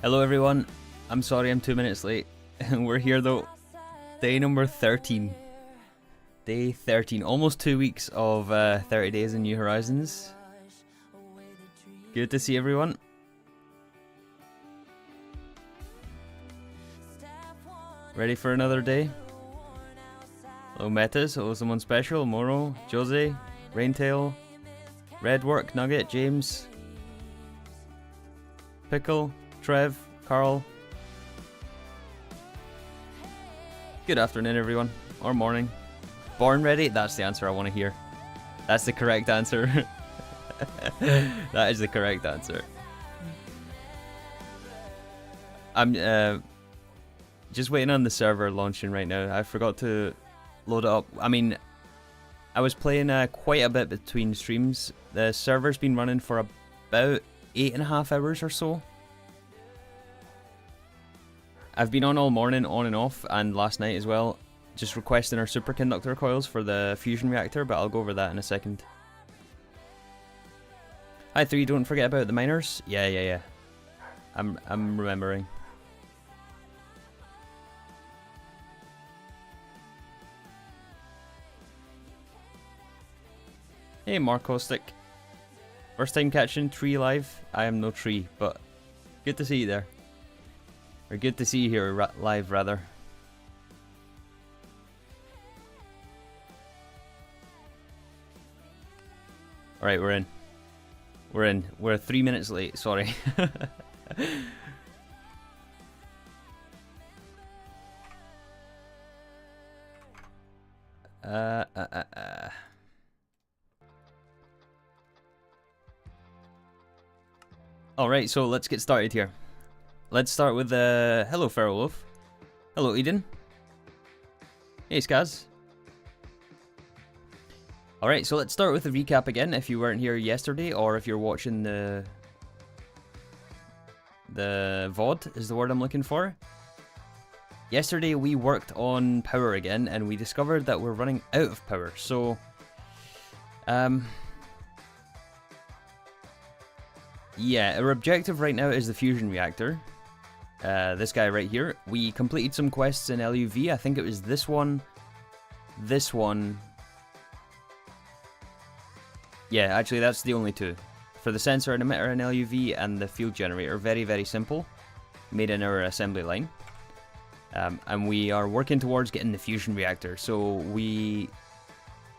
Hello everyone, I'm sorry I'm 2 minutes late. We're here though. Day number 13. Day 13, almost 2 weeks of 30 days in New Horizons. Good to see everyone. Ready for another day? Hello Metas, hello someone special, Moro, Jose, Raintail, Redwork, Nugget, James, Pickle, Trev, Carl. Good afternoon everyone, or morning. Born ready? That's the answer I want to hear. That's the correct answer. That is the correct answer. I'm just waiting on the server launching right now. I forgot to load it up. I mean, I was playing quite a bit between streams. The server's been running for about 8.5 hours or so. I've been on all morning, on and off, and last night as well, just requesting our superconductor coils for the fusion reactor, but I'll go over that in a second. Hi 3, don't forget about the miners. Yeah. I'm remembering. Hey Mark Hostic. First time catching Tree live. I am no Tree, but good to see you there. Or good to see you here live, rather. Alright, we're in. We're in. We're 3 minutes late, sorry. Alright, so let's get started here. Let's start with hello Ferroloaf. Hello Eden. Hey Skaz. Alright, so let's start with the recap again if you weren't here yesterday, or if you're watching the VOD is the word I'm looking for. Yesterday we worked on power again and we discovered that we're running out of power, so yeah, our objective right now is the fusion reactor. This guy right here. We completed some quests in LUV. I think it was this one. Yeah, actually that's the only two. For the sensor and emitter in LUV and the field generator, very, very simple. Made in our assembly line. And we are working towards getting the fusion reactor. So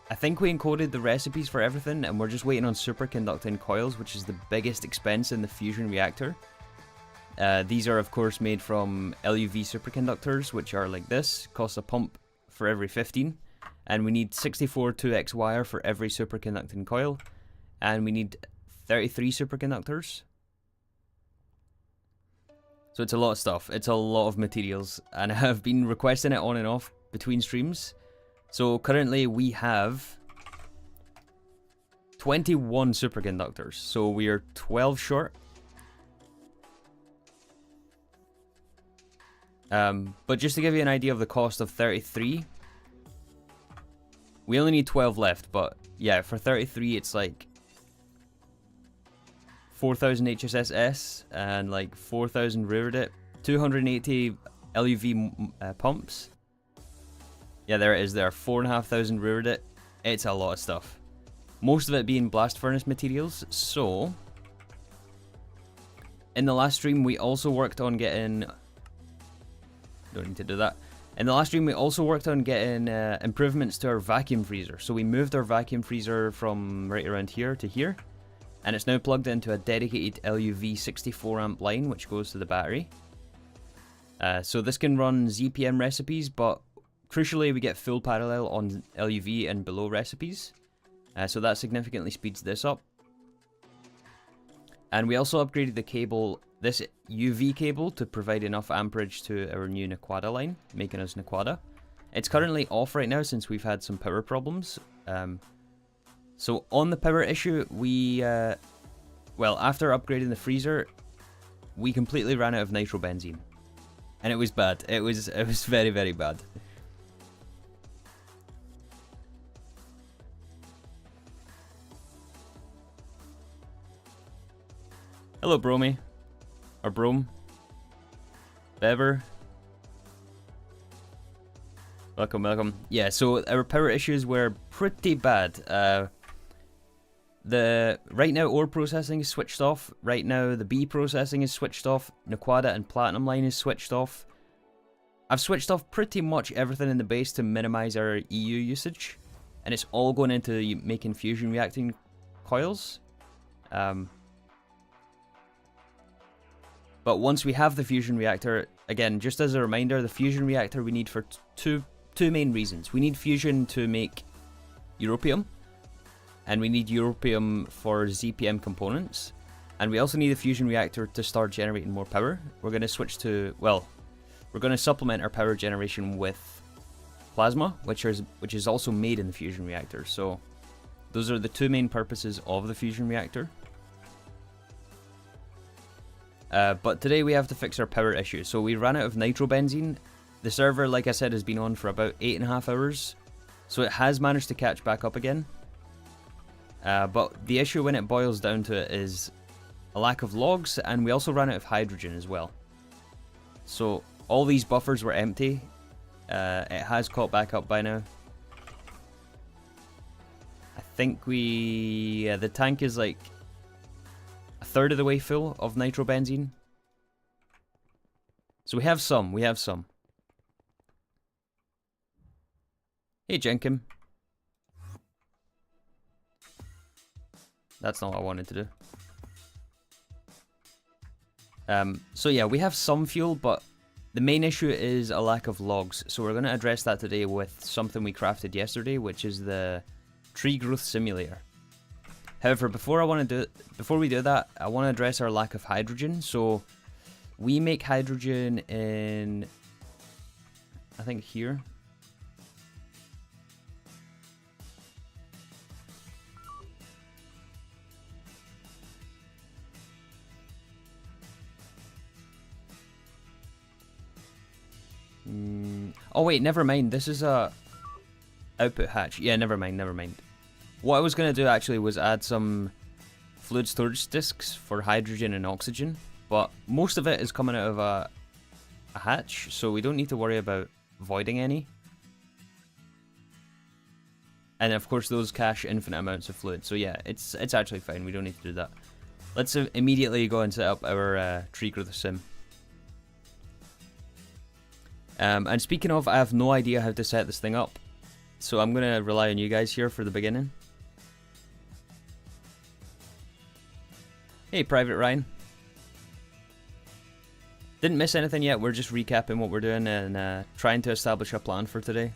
I think we encoded the recipes for everything and we're just waiting on superconducting coils, which is the biggest expense in the fusion reactor. These are of course made from LUV superconductors, which are like this, costs a pump for every 15, and we need 64 2x wire for every superconducting coil, and we need 33 superconductors. So it's a lot of stuff, it's a lot of materials, and I have been requesting it on and off between streams. So currently we have 21 superconductors, so we are 12 short. But just to give you an idea of the cost of 33, we only need 12 left, but yeah, for 33 it's like 4,000 HSSS and like 4,000 Raredit, 280 LUV pumps. Yeah, there it is there, 4,500 Raredit. It's a lot of stuff. Most of it being blast furnace materials, so in the last stream we also worked on getting... Don't need to do that. In the last stream, we also worked on getting improvements to our vacuum freezer. So we moved our vacuum freezer from right around here to here. And it's now plugged into a dedicated LUV 64 amp line, which goes to the battery. So this can run ZPM recipes, but crucially we get full parallel on LUV and below recipes. So that significantly speeds this up. And we also upgraded the cable, this UV cable, to provide enough amperage to our new Naquada line, making us Naquada. It's currently off right now since we've had some power problems. So on the power issue, we, well, after upgrading the freezer, we completely ran out of nitrobenzene. And it was bad. It was very, very bad. Hello, Bromy. Or Brome. Bever. Welcome, welcome. Yeah, so our power issues were pretty bad. Right now ore processing is switched off. Right now the B processing is switched off. Naquada and Platinum line is switched off. I've switched off pretty much everything in the base to minimize our EU usage. And it's all going into making fusion reacting coils. But once we have the fusion reactor, again, just as a reminder, the fusion reactor we need for two main reasons. We need fusion to make europium, and we need europium for ZPM components, and we also need a fusion reactor to start generating more power. We're going to switch to, well, we're going to supplement our power generation with plasma, which is also made in the fusion reactor. So those are the two main purposes of the fusion reactor. But today we have to fix our power issue. So we ran out of nitrobenzene. The server, like I said, has been on for about 8.5 hours. So it has managed to catch back up again. But the issue when it boils down to it is a lack of logs, and we also ran out of hydrogen as well. So all these buffers were empty. It has caught back up by now. I think the tank is like a third of the way full of nitrobenzene. So we have some. Hey, Jenkim. That's not what I wanted to do. So yeah, we have some fuel, but the main issue is a lack of logs. So we're going to address that today with something we crafted yesterday, which is the tree growth simulator. However, before we do that, I want to address our lack of hydrogen. So we make hydrogen in, I think here. Oh wait, never mind. This is a output hatch. Yeah, never mind. What I was going to do actually was add some fluid storage discs for hydrogen and oxygen, but most of it is coming out of a hatch, so we don't need to worry about voiding any. And of course those cache infinite amounts of fluid, so yeah, it's actually fine. We don't need to do that. Let's immediately go and set up our tree growth sim. And speaking of, I have no idea how to set this thing up, so I'm going to rely on you guys here for the beginning. Hey, Private Ryan. Didn't miss anything yet, we're just recapping what we're doing and trying to establish a plan for today.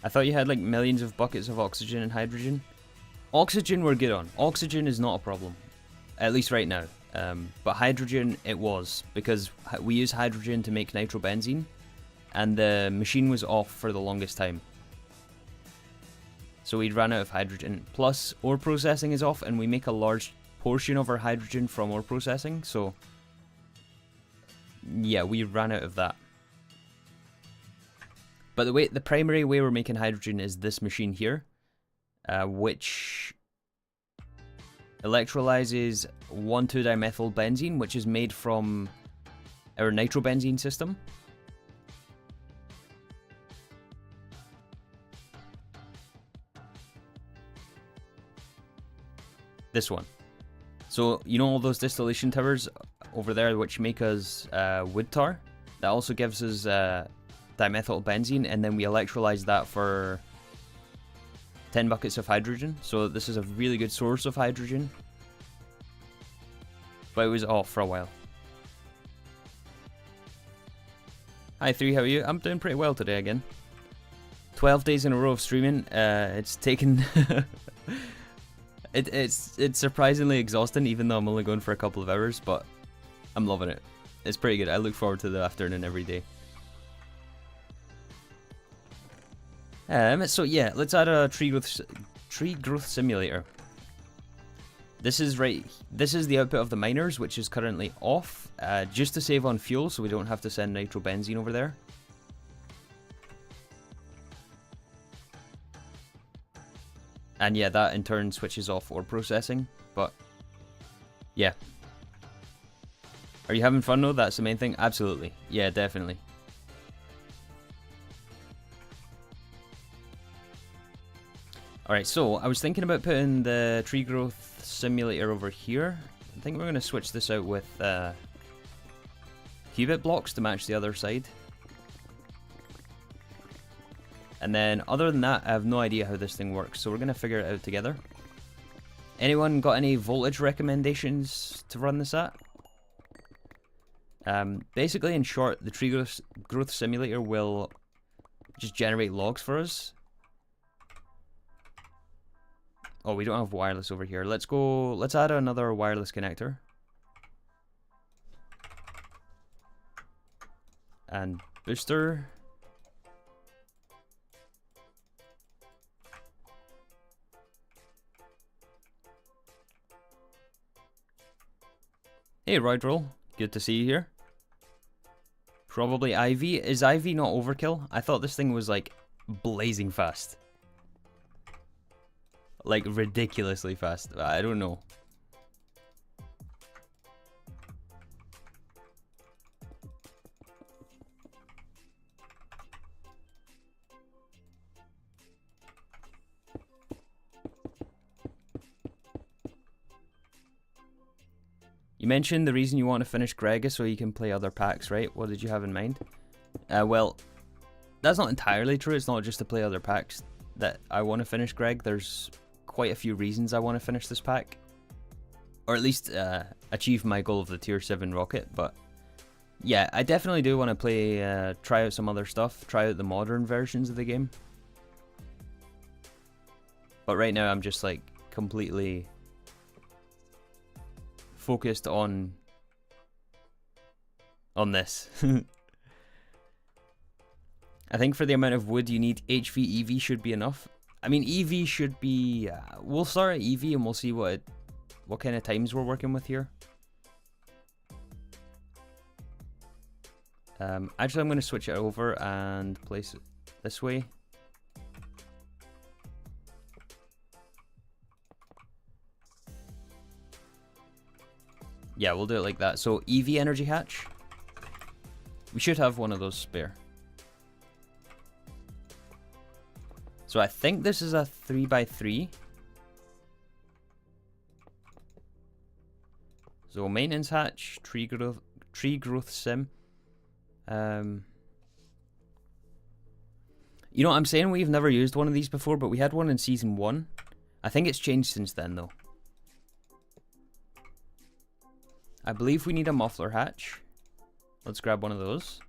I thought you had like millions of buckets of oxygen and hydrogen. Oxygen we're good on. Oxygen is not a problem. At least right now. But hydrogen it was, because we use hydrogen to make nitrobenzene, and the machine was off for the longest time. So we ran out of hydrogen. Plus ore processing is off, and we make a large portion of our hydrogen from ore processing, so yeah, we ran out of that. But the primary way we're making hydrogen is this machine here, which electrolyzes 1,2-dimethylbenzene, which is made from our nitrobenzene system. This one. So, you know all those distillation towers over there which make us wood tar? That also gives us dimethylbenzene, and then we electrolyze that for 10 buckets of hydrogen. So this is a really good source of hydrogen, but it was off for a while. Hi 3, how are you? I'm doing pretty well today again. 12 days in a row of streaming. It's taken it's surprisingly exhausting, even though I'm only going for a couple of hours, but I'm loving it. It's pretty good. I look forward to the afternoon every day. So yeah, let's add a tree growth simulator. This is the output of the miners, which is currently off. just to save on fuel so we don't have to send nitrobenzene over there. And yeah, that in turn switches off ore processing, but yeah. Are you having fun though? That's the main thing? Absolutely. Yeah, definitely. Alright, so I was thinking about putting the tree growth simulator over here. I think we're going to switch this out with qubit blocks to match the other side. And then other than that, I have no idea how this thing works, so we're going to figure it out together. Anyone got any voltage recommendations to run this at? Basically, in short, the tree growth simulator will just generate logs for us. Oh, we don't have wireless over here. Let's add another wireless connector. And booster. Hey, Roydroll. Good to see you here. Probably Ivy. Is Ivy not overkill? I thought this thing was, like, blazing fast. Like, ridiculously fast. I don't know. You mentioned the reason you want to finish Greg is so you can play other packs, right? What did you have in mind? Well, that's not entirely true. It's not just to play other packs that I want to finish Greg. There's quite a few reasons I want to finish this pack. Or at least achieve my goal of the tier 7 rocket. But yeah, I definitely do want to play, try out some other stuff. Try out the modern versions of the game. But right now I'm just like completely focused on this. I think for the amount of wood you need, HV EV should be enough. I mean, EV should be... we'll start at EV and we'll see what kind of times we're working with here. Actually, I'm going to switch it over and place it this way. Yeah, we'll do it like that. So, EV energy hatch. We should have one of those spare. So I think this is a 3x3. So maintenance hatch, tree growth sim. You know, I'm saying we've never used one of these before, but we had one in season 1. I think it's changed since then, though. I believe we need a muffler hatch. Let's grab one of those.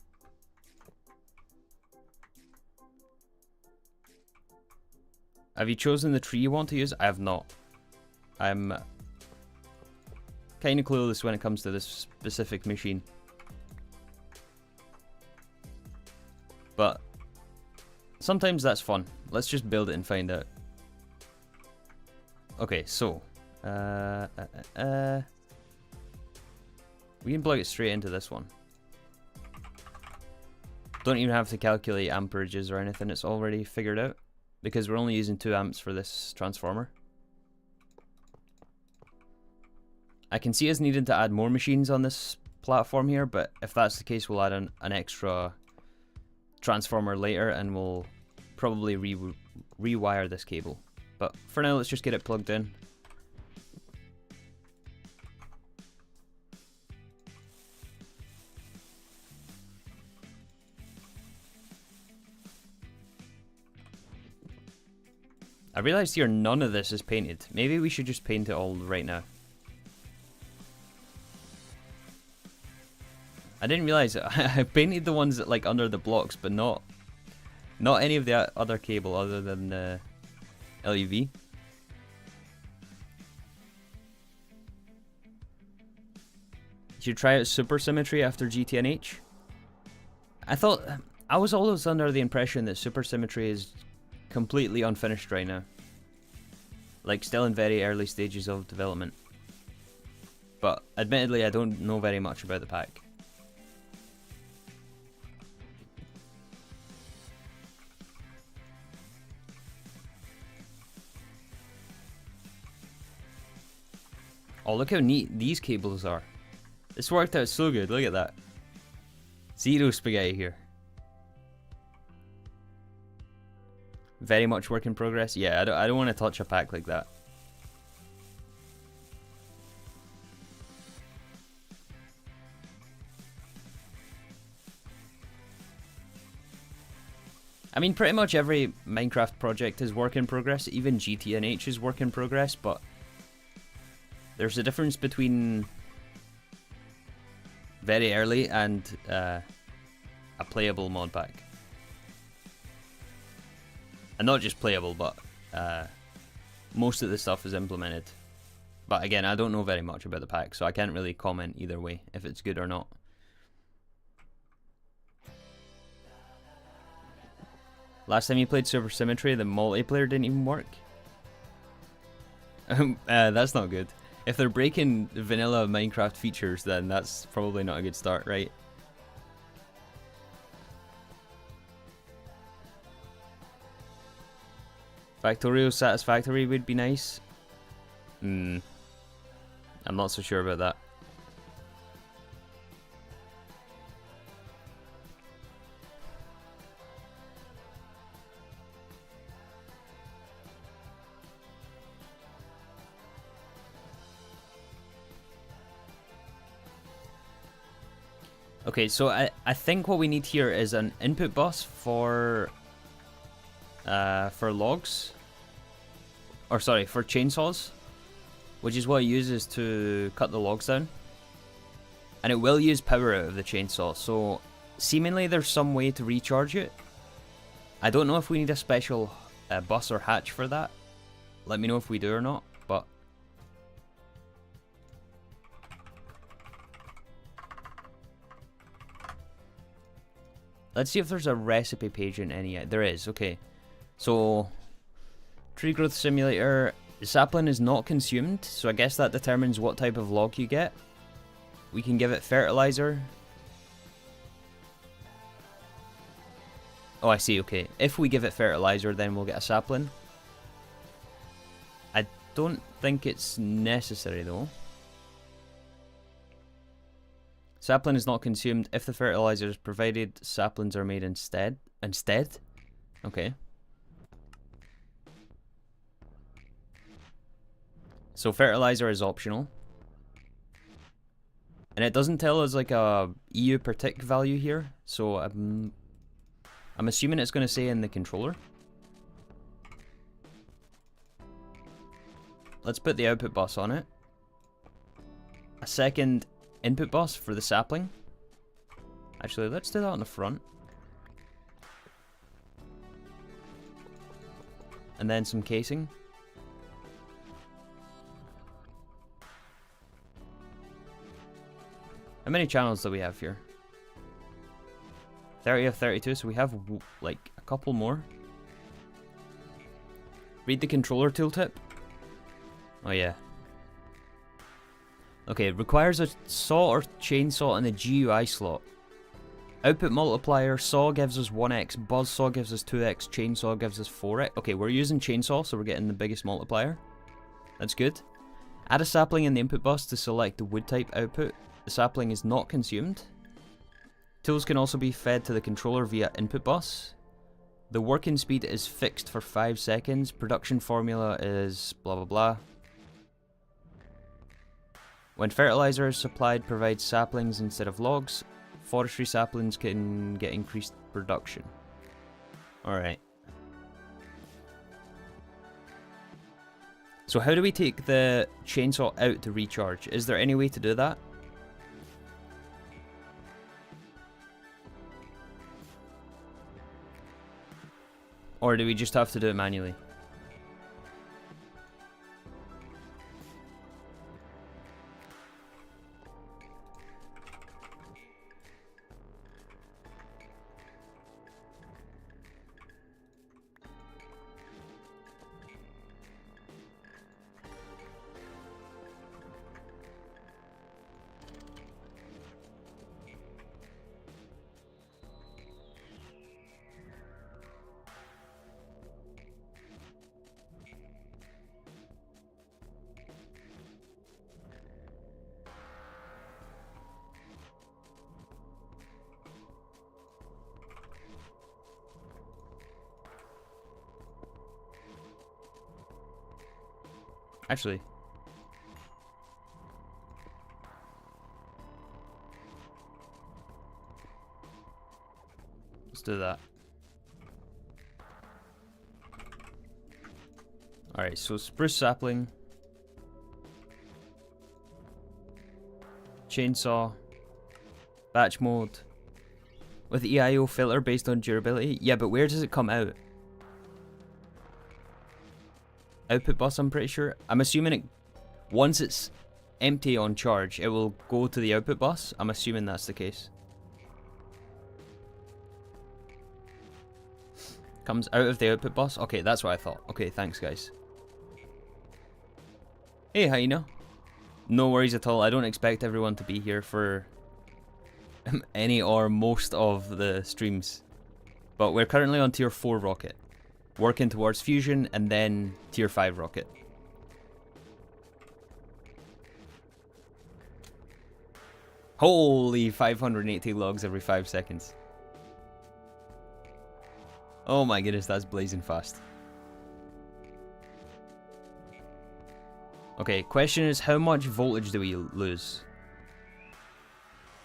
Have you chosen the tree you want to use? I have not. I'm kind of clueless when it comes to this specific machine. But sometimes that's fun. Let's just build it and find out. Okay, so we can plug it straight into this one. Don't even have to calculate amperages or anything. It's already figured out. Because we're only using 2 amps for this transformer. I can see us needing to add more machines on this platform here, but if that's the case, we'll add an extra transformer later and we'll probably rewire this cable. But for now, let's just get it plugged in. I realized here none of this is painted. Maybe we should just paint it all right now. I didn't realize it. I painted the ones that like under the blocks, but not any of the other cable other than the LUV. You should try out super symmetry after GTNH. I was always under the impression that super symmetry is completely unfinished right now. Like, still in very early stages of development. But admittedly, I don't know very much about the pack. Oh, look how neat these cables are. This worked out so good, look at that. Zero spaghetti here. Very much work in progress. Yeah, I don't want to touch a pack like that. I mean, pretty much every Minecraft project is work in progress. Even GTNH is work in progress, but there's a difference between very early and a playable mod pack. And not just playable, but most of the stuff is implemented. But again, I don't know very much about the pack, so I can't really comment either way if it's good or not. Last time you played Super Symmetry, the multiplayer didn't even work. That's not good. If they're breaking vanilla Minecraft features, then that's probably not a good start, right? Factorio Satisfactory would be nice. I'm not so sure about that. Okay, so I think what we need here is an input bus for logs, or sorry, for chainsaws, which is what it uses to cut the logs down, and it will use power out of the chainsaw. So seemingly there's some way to recharge it. I don't know if we need a special bus or hatch for that. Let me know if we do or not, but let's see if there's a recipe page in any. There is, okay. So, tree growth simulator, sapling is not consumed, so I guess that determines what type of log you get. We can give it fertilizer. Oh, I see, okay. If we give it fertilizer, then we'll get a sapling. I don't think it's necessary, though. Sapling is not consumed. If the fertilizer is provided, saplings are made instead? Okay. So fertilizer is optional. And it doesn't tell us like a EU per tick value here. So I'm assuming it's going to say in the controller. Let's put the output bus on it. A second input bus for the sapling. Actually, let's do that on the front. And then some casing. How many channels do we have here? 30 of 32, so we have like a couple more. Read the controller tooltip. Oh yeah. Okay, it requires a saw or chainsaw in the GUI slot. Output multiplier, saw gives us 1x, buzzsaw gives us 2x, chainsaw gives us 4x. Okay, we're using chainsaw, so we're getting the biggest multiplier. That's good. Add a sapling in the input bus to select the wood type output. The sapling is not consumed. Tools can also be fed to the controller via input bus. The working speed is fixed for 5 seconds. Production formula is blah blah blah. When fertilizer is supplied, provide saplings instead of logs. Forestry saplings can get increased production. Alright. So how do we take the chainsaw out to recharge? Is there any way to do that? Or do we just have to do it manually? Actually. Let's do that. Alright, so spruce sapling. Chainsaw. Batch mode. With EIO filter based on durability. Yeah, but where does it come out? Output bus, I'm pretty sure. I'm assuming it, once it's empty on charge, it will go to the output bus. I'm assuming that's the case. Comes out of the output bus? Okay, that's what I thought. Okay, thanks guys. Hey, Hyena. No worries at all. I don't expect everyone to be here for any or most of the streams. But we're currently on tier 4 rocket. Working towards fusion and then tier 5 rocket. Holy 580 logs every 5 seconds. Oh my goodness, that's blazing fast. Okay, question is how much voltage do we lose?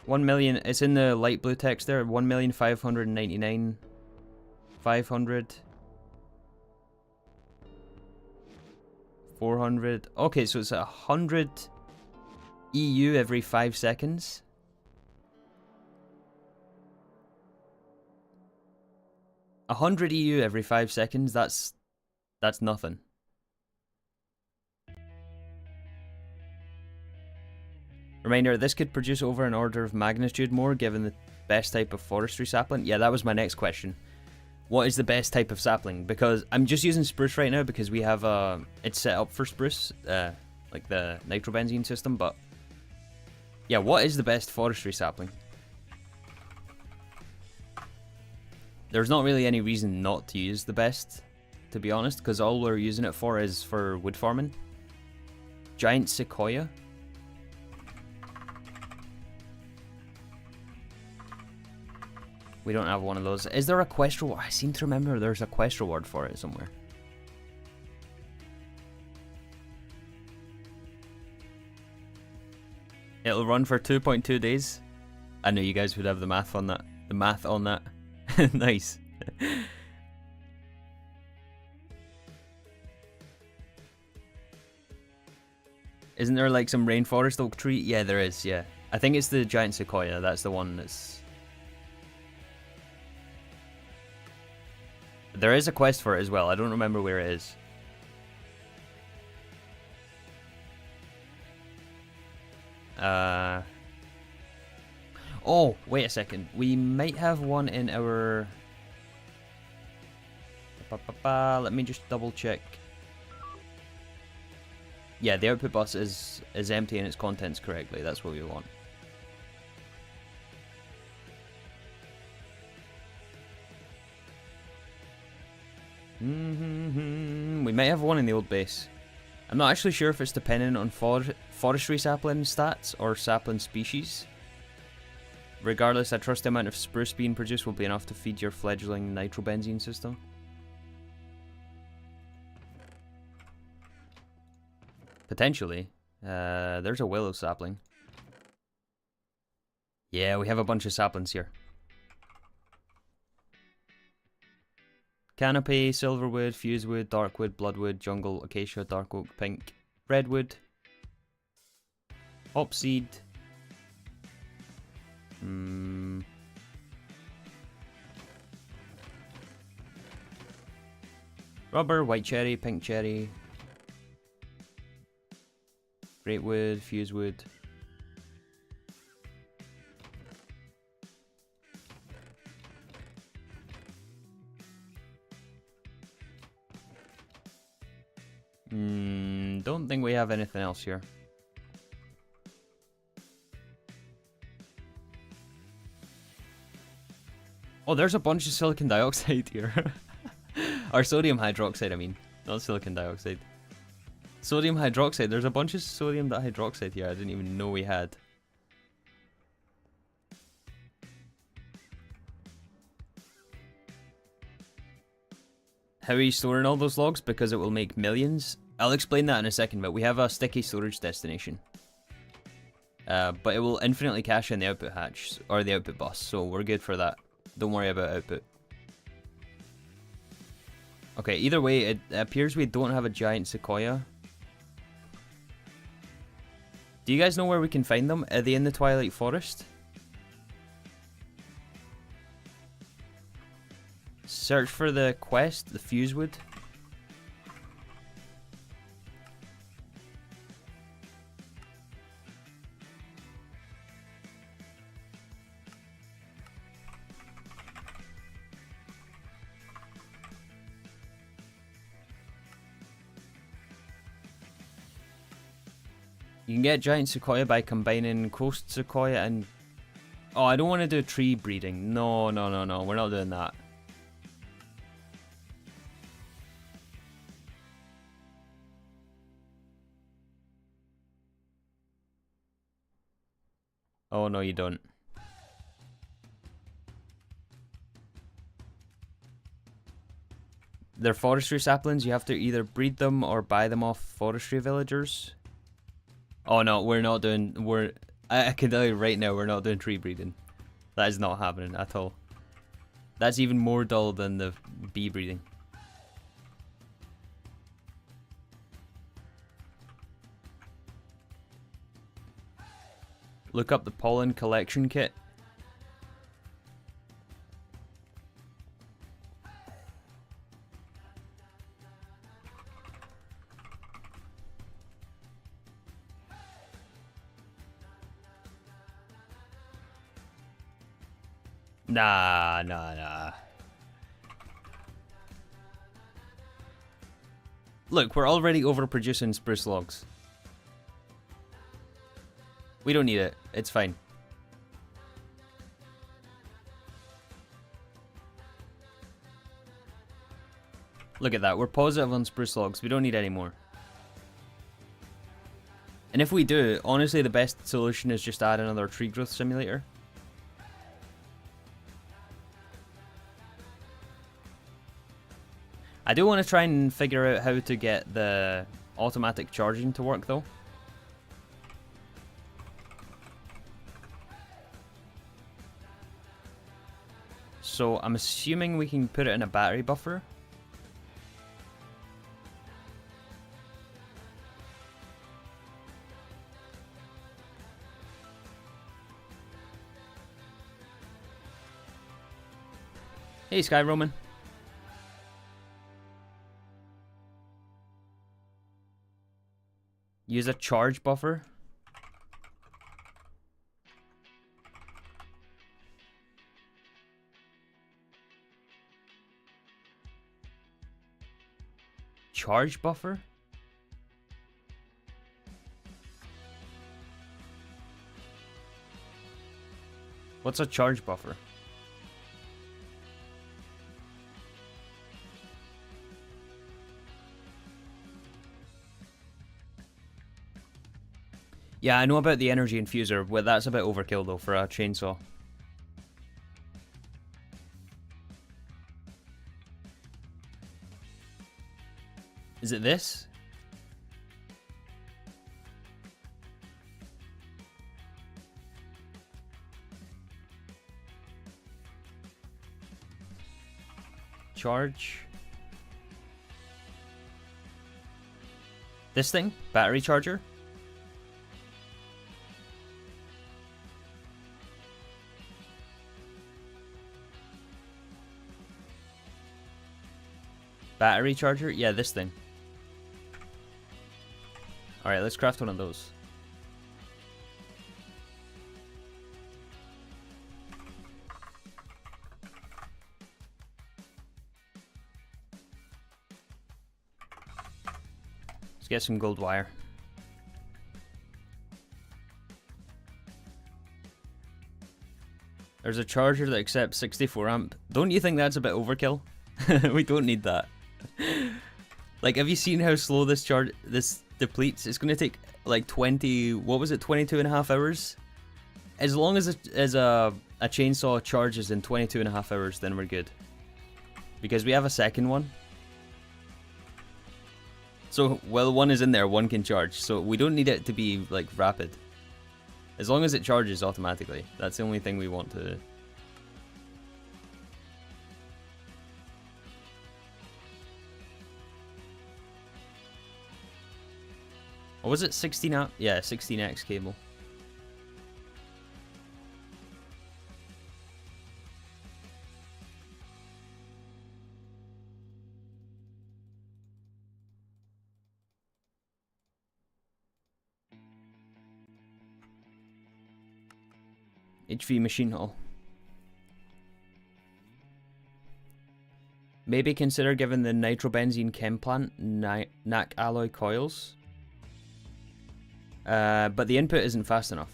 1 million, it's in the light blue text there, 1,599,500. 400. Okay, so it's 100 EU every 5 seconds. A 100 EU every 5 seconds, that's nothing. Reminder, this could produce over an order of magnitude more given the best type of forestry sapling. Yeah, that was my next question. What is the best type of sapling? Because I'm just using spruce right now because we have it's set up for spruce, like the nitrobenzene system, but yeah, what is the best forestry sapling? There's not really any reason not to use the best, to be honest, because all we're using it for is for wood farming. Giant sequoia. We don't have one of those. Is there a quest reward? I seem to remember there's a quest reward for it somewhere. It'll run for 2.2 days. I knew you guys would have the math on that. The math on that. Nice. Isn't there like some rainforest oak tree? Yeah, there is, yeah. I think it's the giant sequoia. That's the one that's... There is a quest for it as well. I don't remember where it is. Oh, wait a second. We might have one in our... Let me just double check. Yeah, the output bus is emptying its contents correctly. That's what we want. We might have one in the old base. I'm not actually sure if it's dependent on forestry sapling stats or sapling species. Regardless, I trust the amount of spruce being produced will be enough to feed your fledgling nitrobenzene system. Potentially. There's a willow sapling. Yeah, we have a bunch of saplings here. Canopy, silverwood, fusewood, darkwood, bloodwood, jungle, acacia, dark oak, pink, redwood, hopseed, rubber, white cherry, pink cherry, greatwood, fusewood. Don't think we have anything else here. Oh, there's a bunch of silicon dioxide here. Or sodium hydroxide, I mean. Not silicon dioxide. Sodium hydroxide. There's a bunch of sodium hydroxide here I didn't even know we had. How are you storing all those logs? Because it will make millions. I'll explain that in a second, but we have a sticky storage destination. But it will infinitely cache in the output hatch, or the output bus, so we're good for that. Don't worry about output. Okay, either way, it appears we don't have a giant sequoia. Do you guys know where we can find them? Are they in the Twilight Forest? Search for the quest, the Fusewood. You can get giant sequoia by combining coast sequoia and... Oh, I don't want to do tree breeding. No, no, no, no. We're not doing that. Oh, no, you don't. They're forestry saplings. You have to either breed them or buy them off forestry villagers. Oh no, we're not doing, I can tell you right now, we're not doing tree breeding. That is not happening at all. That's even more dull than the bee breeding. Look up the pollen collection kit. Nah. Look, we're already overproducing spruce logs. We don't need it. It's fine. Look at that. We're positive on spruce logs. We don't need any more. And if we do, honestly, the best solution is just add another tree growth simulator. I do want to try and figure out how to get the automatic charging to work, though. So I'm assuming we can put it in a battery buffer. Hey, Sky Roman. Use a charge buffer. Charge buffer? What's a charge buffer? Yeah, I know about the energy infuser, but that's a bit overkill though for a chainsaw. Is it this? Charge. This thing? Battery charger? Battery charger? Yeah, this thing. Alright, let's craft one of those. Let's get some gold wire. There's a charger that accepts 64 amp. Don't you think that's a bit overkill? We don't need that. Like, have you seen how slow this depletes? It's gonna take like 20, what was it, 22 and a half hours? As long as a chainsaw charges in 22 and a half hours, then we're good. Because we have a second one. So while one is in there, one can charge. So we don't need it to be like rapid. As long as it charges automatically. That's the only thing we want to... Or was it 16 amp? Yeah, 16x cable. HV machine hull. Maybe consider giving the nitrobenzene chem plant NAC alloy coils. But the input isn't fast enough.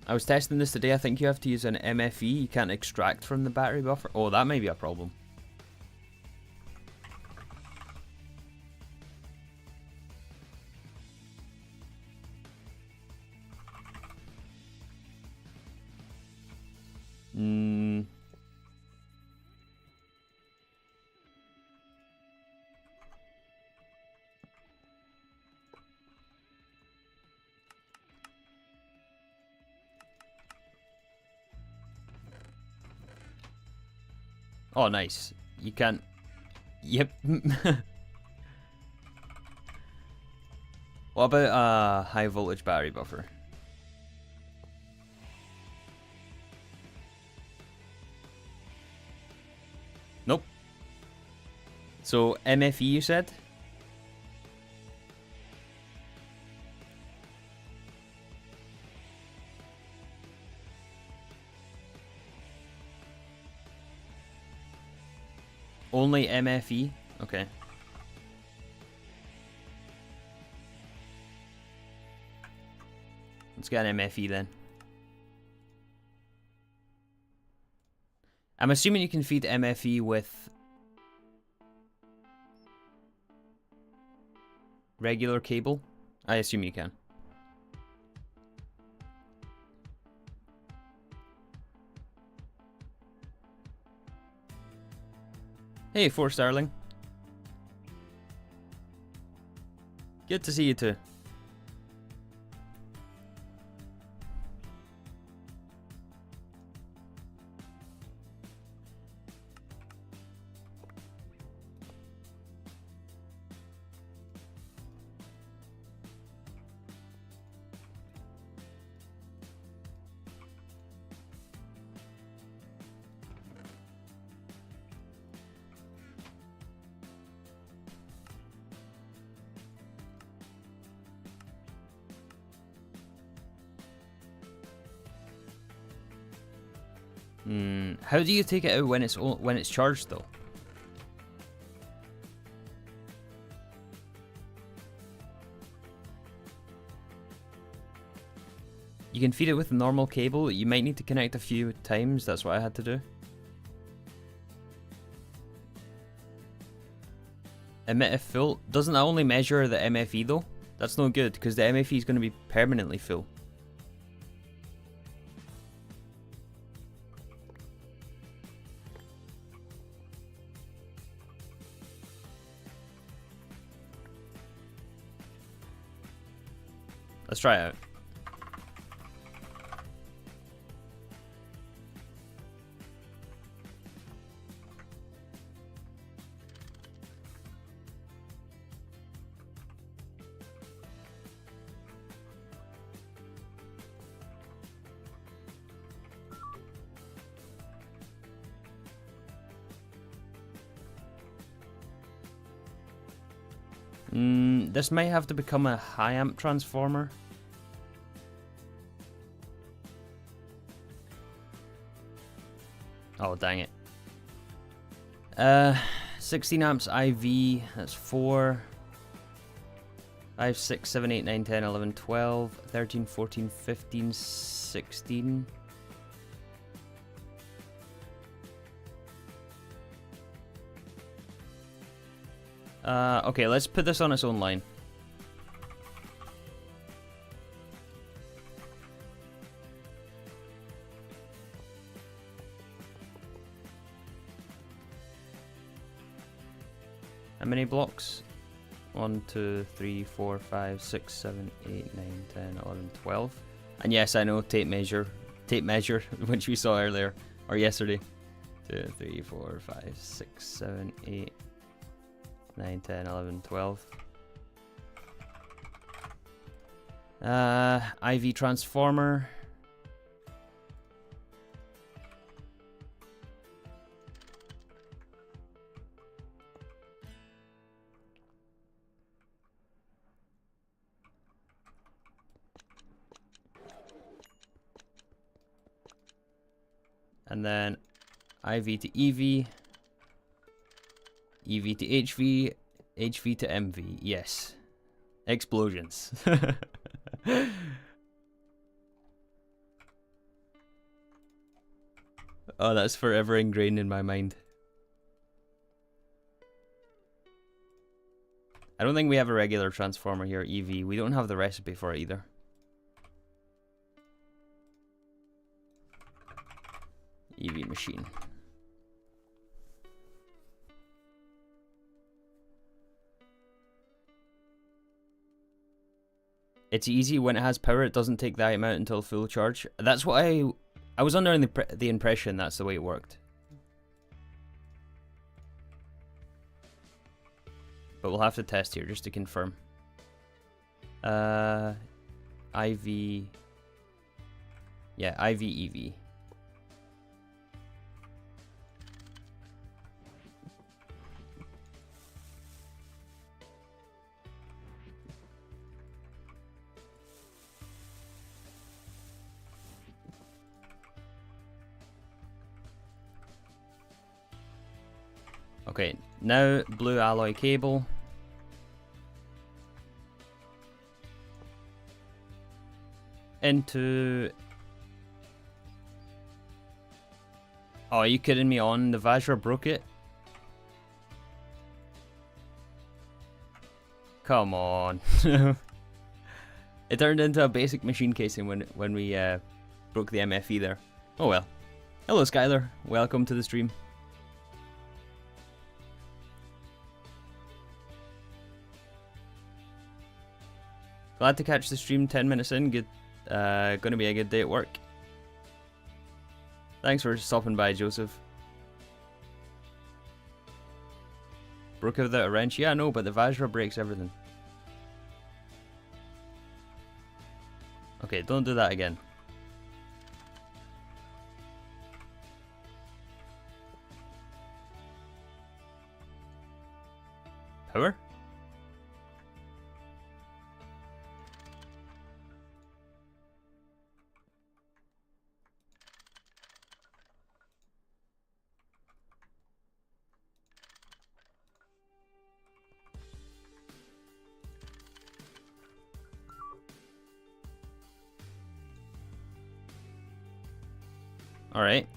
I was testing this today. I think you have to use an MFE. You can't extract from the battery buffer. Oh, that may be a problem. Oh, nice. You can't... Yep. What about a high voltage battery buffer? Nope. So, MFE you said? Only MFE? Okay. Let's get an MFE then. I'm assuming you can feed MFE with regular cable. I assume you can. Hey, 4 Starling. Good to see you too. How do you take it out when it's charged though? You can feed it with a normal cable. You might need to connect a few times. That's what I had to do. Emit if full. Doesn't that only measure the MFE though? That's no good because the MFE is going to be permanently full. Let's try it out. This might have to become a high amp transformer. Oh, dang it. 16 amps IV, that's 4, 5, 6, 7, 8, 9, 10, 11, 12, 13, 14, 15, 16. Okay, let's put this on its own line. How many blocks? 1, 2, 3, 4, 5, 6, 7, 8, 9, 10, 11, 12. And yes, I know tape measure, which we saw earlier, or yesterday. 2, 3, 4, 5, 6, 7, 8, 9, 10, 11, 12. IV transformer. And then IV to EV, EV to HV, HV to MV. Yes. Explosions. Oh, that's forever ingrained in my mind. I don't think we have a regular transformer here, EV. We don't have the recipe for it either. EV machine. It's easy when it has power. It doesn't take the item out until full charge. That's what I was under the impression that's the way it worked. But we'll have to test here just to confirm. IV. Yeah, IV EV. Okay, now blue alloy cable. Into... Oh, are you kidding me on? The Vajra broke it? Come on. It turned into a basic machine casing when we broke the MFE there. Oh well. Hello Skylar, welcome to the stream. Glad to catch the stream 10 minutes in. Good, gonna be a good day at work. Thanks for stopping by, Joseph. Broke it without a wrench? Yeah, I know, but the Vajra breaks everything. Okay, don't do that again. Power? Alright.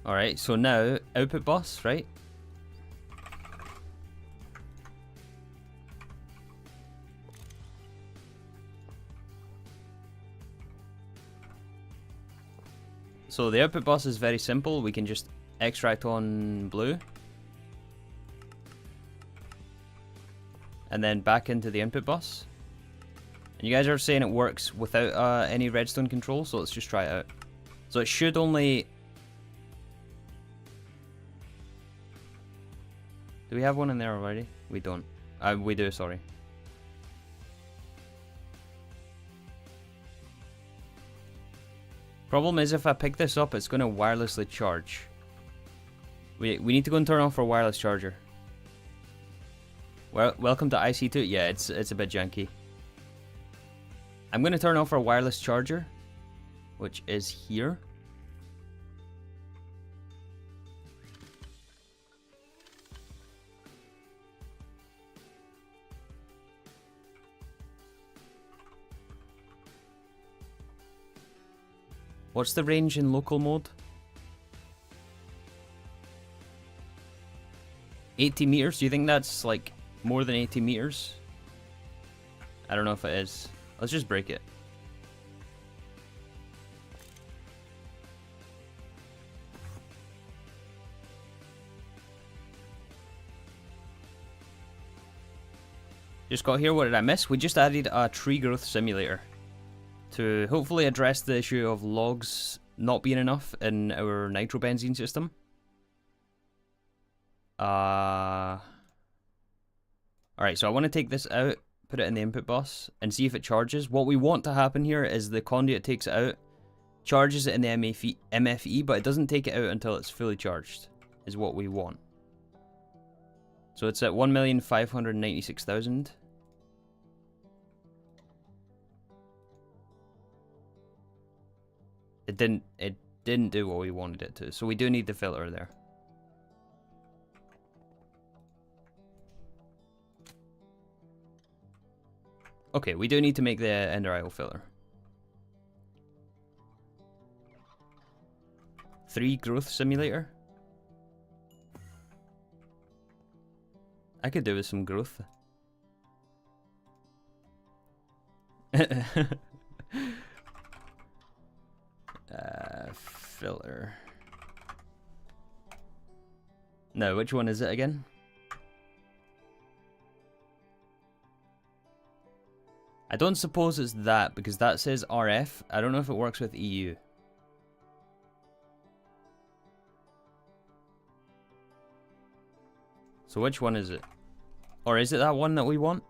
Alright, so now, output bus, right? So the output bus is very simple. We can just extract on blue. And then back into the input bus. And you guys are saying it works without any redstone control, so let's just try it out. So it should only... Do we have one in there already? We don't. We do, sorry. Problem is if I pick this up, it's going to wirelessly charge. We need to go and turn off our wireless charger. Well, welcome to IC2. Yeah, it's a bit janky. I'm going to turn off our wireless charger, which is here. What's the range in local mode? 80 meters? Do you think that's like more than 80 meters? I don't know if it is. Let's just break it. Just got here, what did I miss? We just added a tree growth simulator to hopefully address the issue of logs not being enough in our nitrobenzene system. Alright, so I want to take this out, put it in the input bus, and see if it charges. What we want to happen here is the conduit takes it out, charges it in the MFE, but it doesn't take it out until it's fully charged, is what we want. So it's at 1,596,000. It didn't do what we wanted it to, so we do need the filter there. Okay, we do need to make the ender idle filter. 3 growth simulator. I could do with some growth. Filter. No, which one is it again? I don't suppose it's that, because that says RF. I don't know if it works with EU. So which one is it? Or is it that one that we want?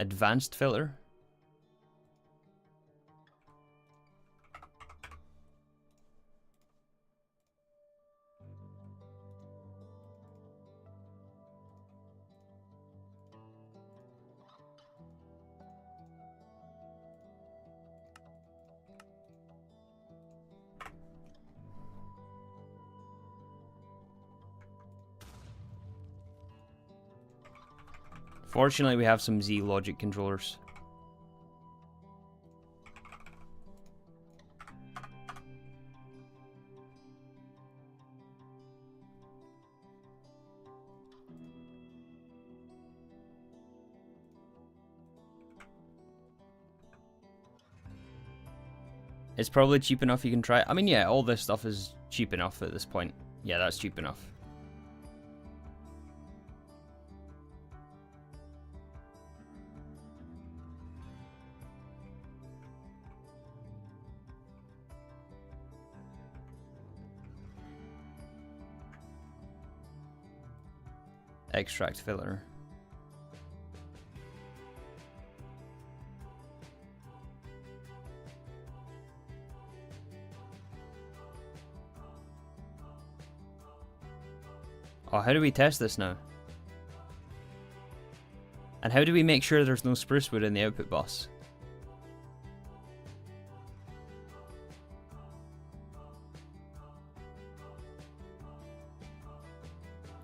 Advanced filter? Fortunately, we have some Z logic controllers. It's probably cheap enough you can try it. I mean, yeah, all this stuff is cheap enough at this point. Yeah, that's cheap enough. Extract filter. Oh, how do we test this now? And how do we make sure there's no spruce wood in the output bus?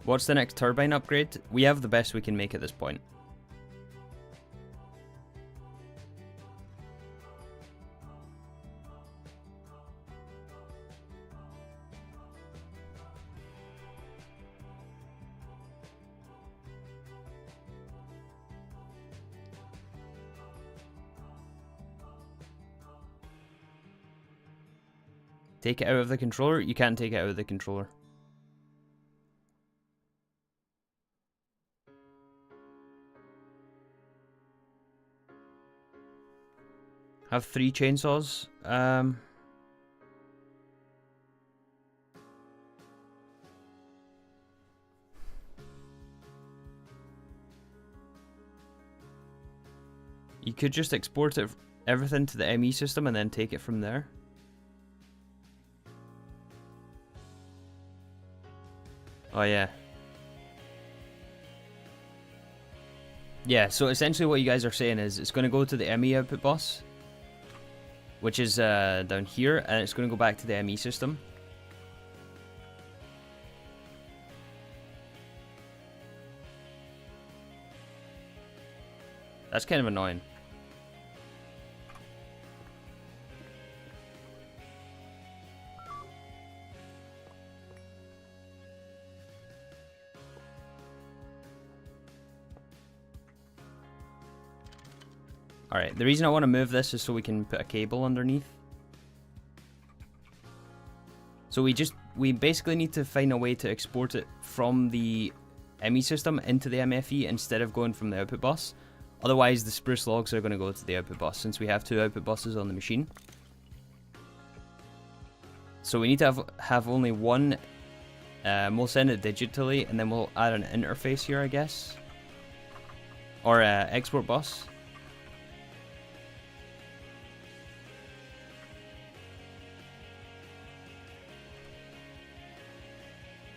What's the next turbine upgrade? We have the best we can make at this point. Take it out of the controller? You can't take it out of the controller. Have 3 chainsaws. You could just export it, everything to the ME system and then take it from there. Oh yeah. Yeah, so essentially what you guys are saying is it's going to go to the ME output bus, which is down here, and it's going to go back to the ME system. That's kind of annoying. Alright, the reason I want to move this is so we can put a cable underneath. So we basically need to find a way to export it from the ME system into the MFE instead of going from the output bus. Otherwise, the spruce logs are going to go to the output bus since we have 2 output buses on the machine. So we need to have only one. We'll send it digitally and then we'll add an interface here, I guess. Or export bus.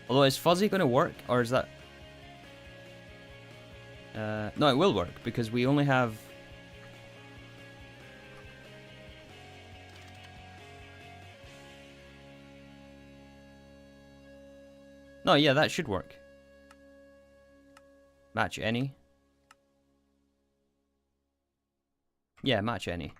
Although, is fuzzy going to work, or is that... no, it will work, because we only have... No, yeah, that should work. Match any. Yeah, match any.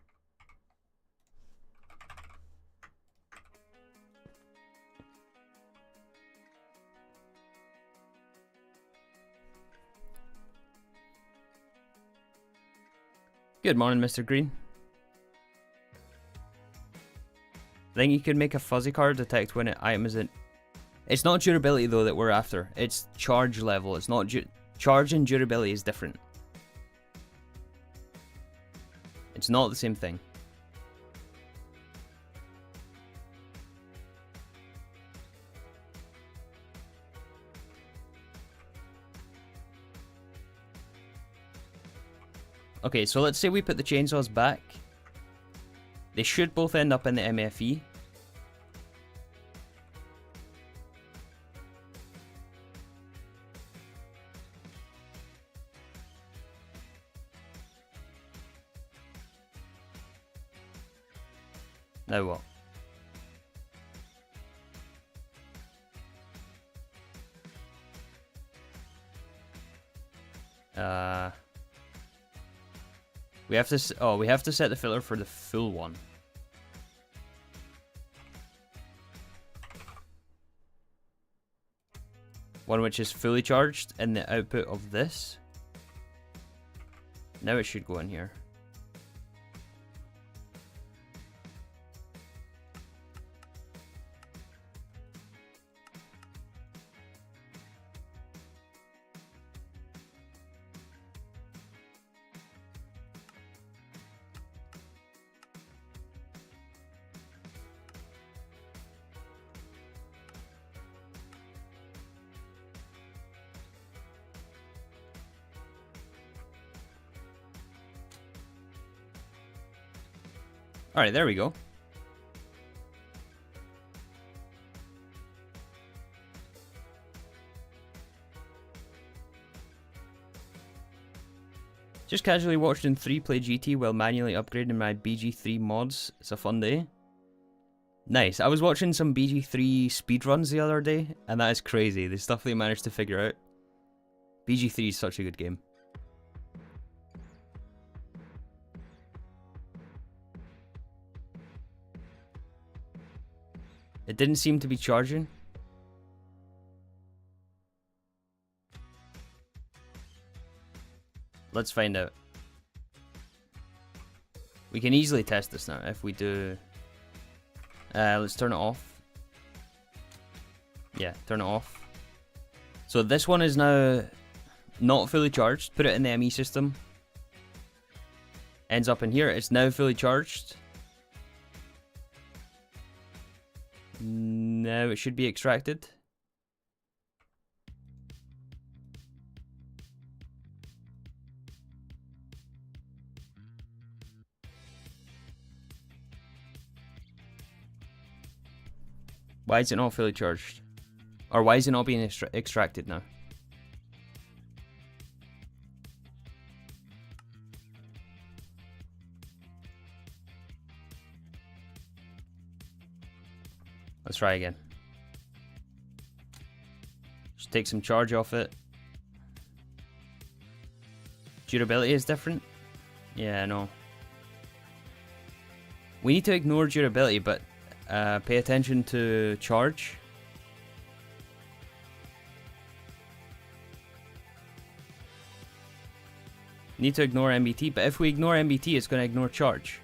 Good morning, Mr. Green. I think you could make a fuzzy card detect when an item is in... It's not durability, though, that we're after. It's charge level. It's not... Charge and durability is different. It's not the same thing. Okay, so let's say we put the chainsaws back. They should both end up in the MFE. Now what? We have to. Oh, we have to set the filter for the full one. One which is fully charged in the output of this. Now it should go in here. Alright, there we go. Just casually watching 3 play GT while manually upgrading my BG3 mods. It's a fun day. Nice. I was watching some BG3 speedruns the other day, and that is crazy. The stuff they managed to figure out. BG3 is such a good game. It didn't seem to be charging. Let's find out. We can easily test this now if we do... let's turn it off. Yeah, turn it off. So this one is now not fully charged. Put it in the ME system. Ends up in here. It's now fully charged. Now it should be extracted. Why is it not fully charged? Or why is it not being extracted now? Let's try again. Just take some charge off it. Durability is different? Yeah, I know. We need to ignore durability, but pay attention to charge. Need to ignore MBT, but if we ignore MBT, it's going to ignore charge.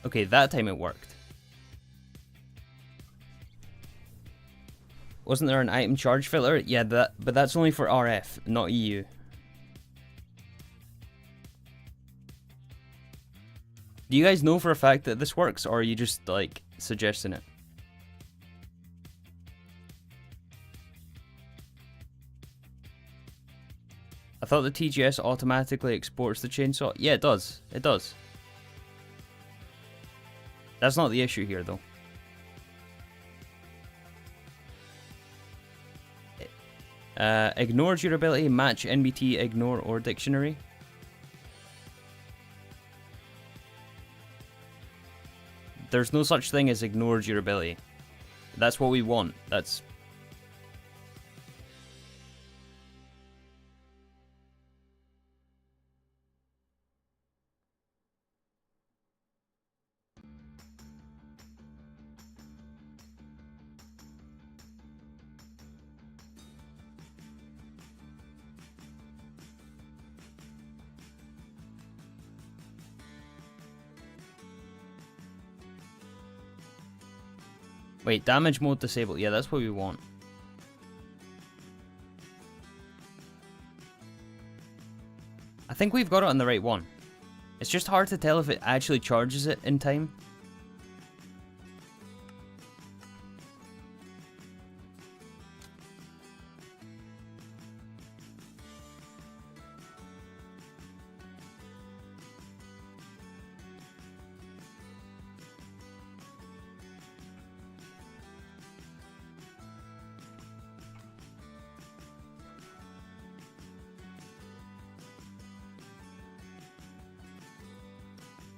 Okay, that time it worked. Wasn't there an item charge filter? Yeah, but that's only for RF, not EU. Do you guys know for a fact that this works, or are you just, like, suggesting it? I thought the TGS automatically exports the chainsaw. Yeah, it does. It does. That's not the issue here, though. Ignore durability, match NBT, ignore, or dictionary. There's no such thing as ignore durability. That's what we want. That's... Wait, damage mode disabled. Yeah, that's what we want. I think we've got it on the right one. It's just hard to tell if it actually charges it in time.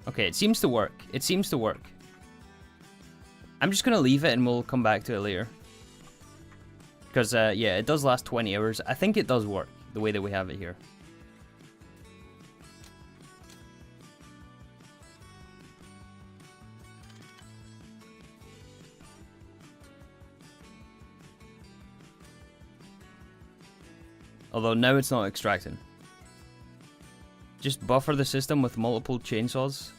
Okay, it seems to work. It seems to work. I'm just gonna leave it and we'll come back to it later. Because, yeah, it does last 20 hours. I think it does work, the way that we have it here. Although now it's not extracting. Just buffer the system with multiple chainsaws.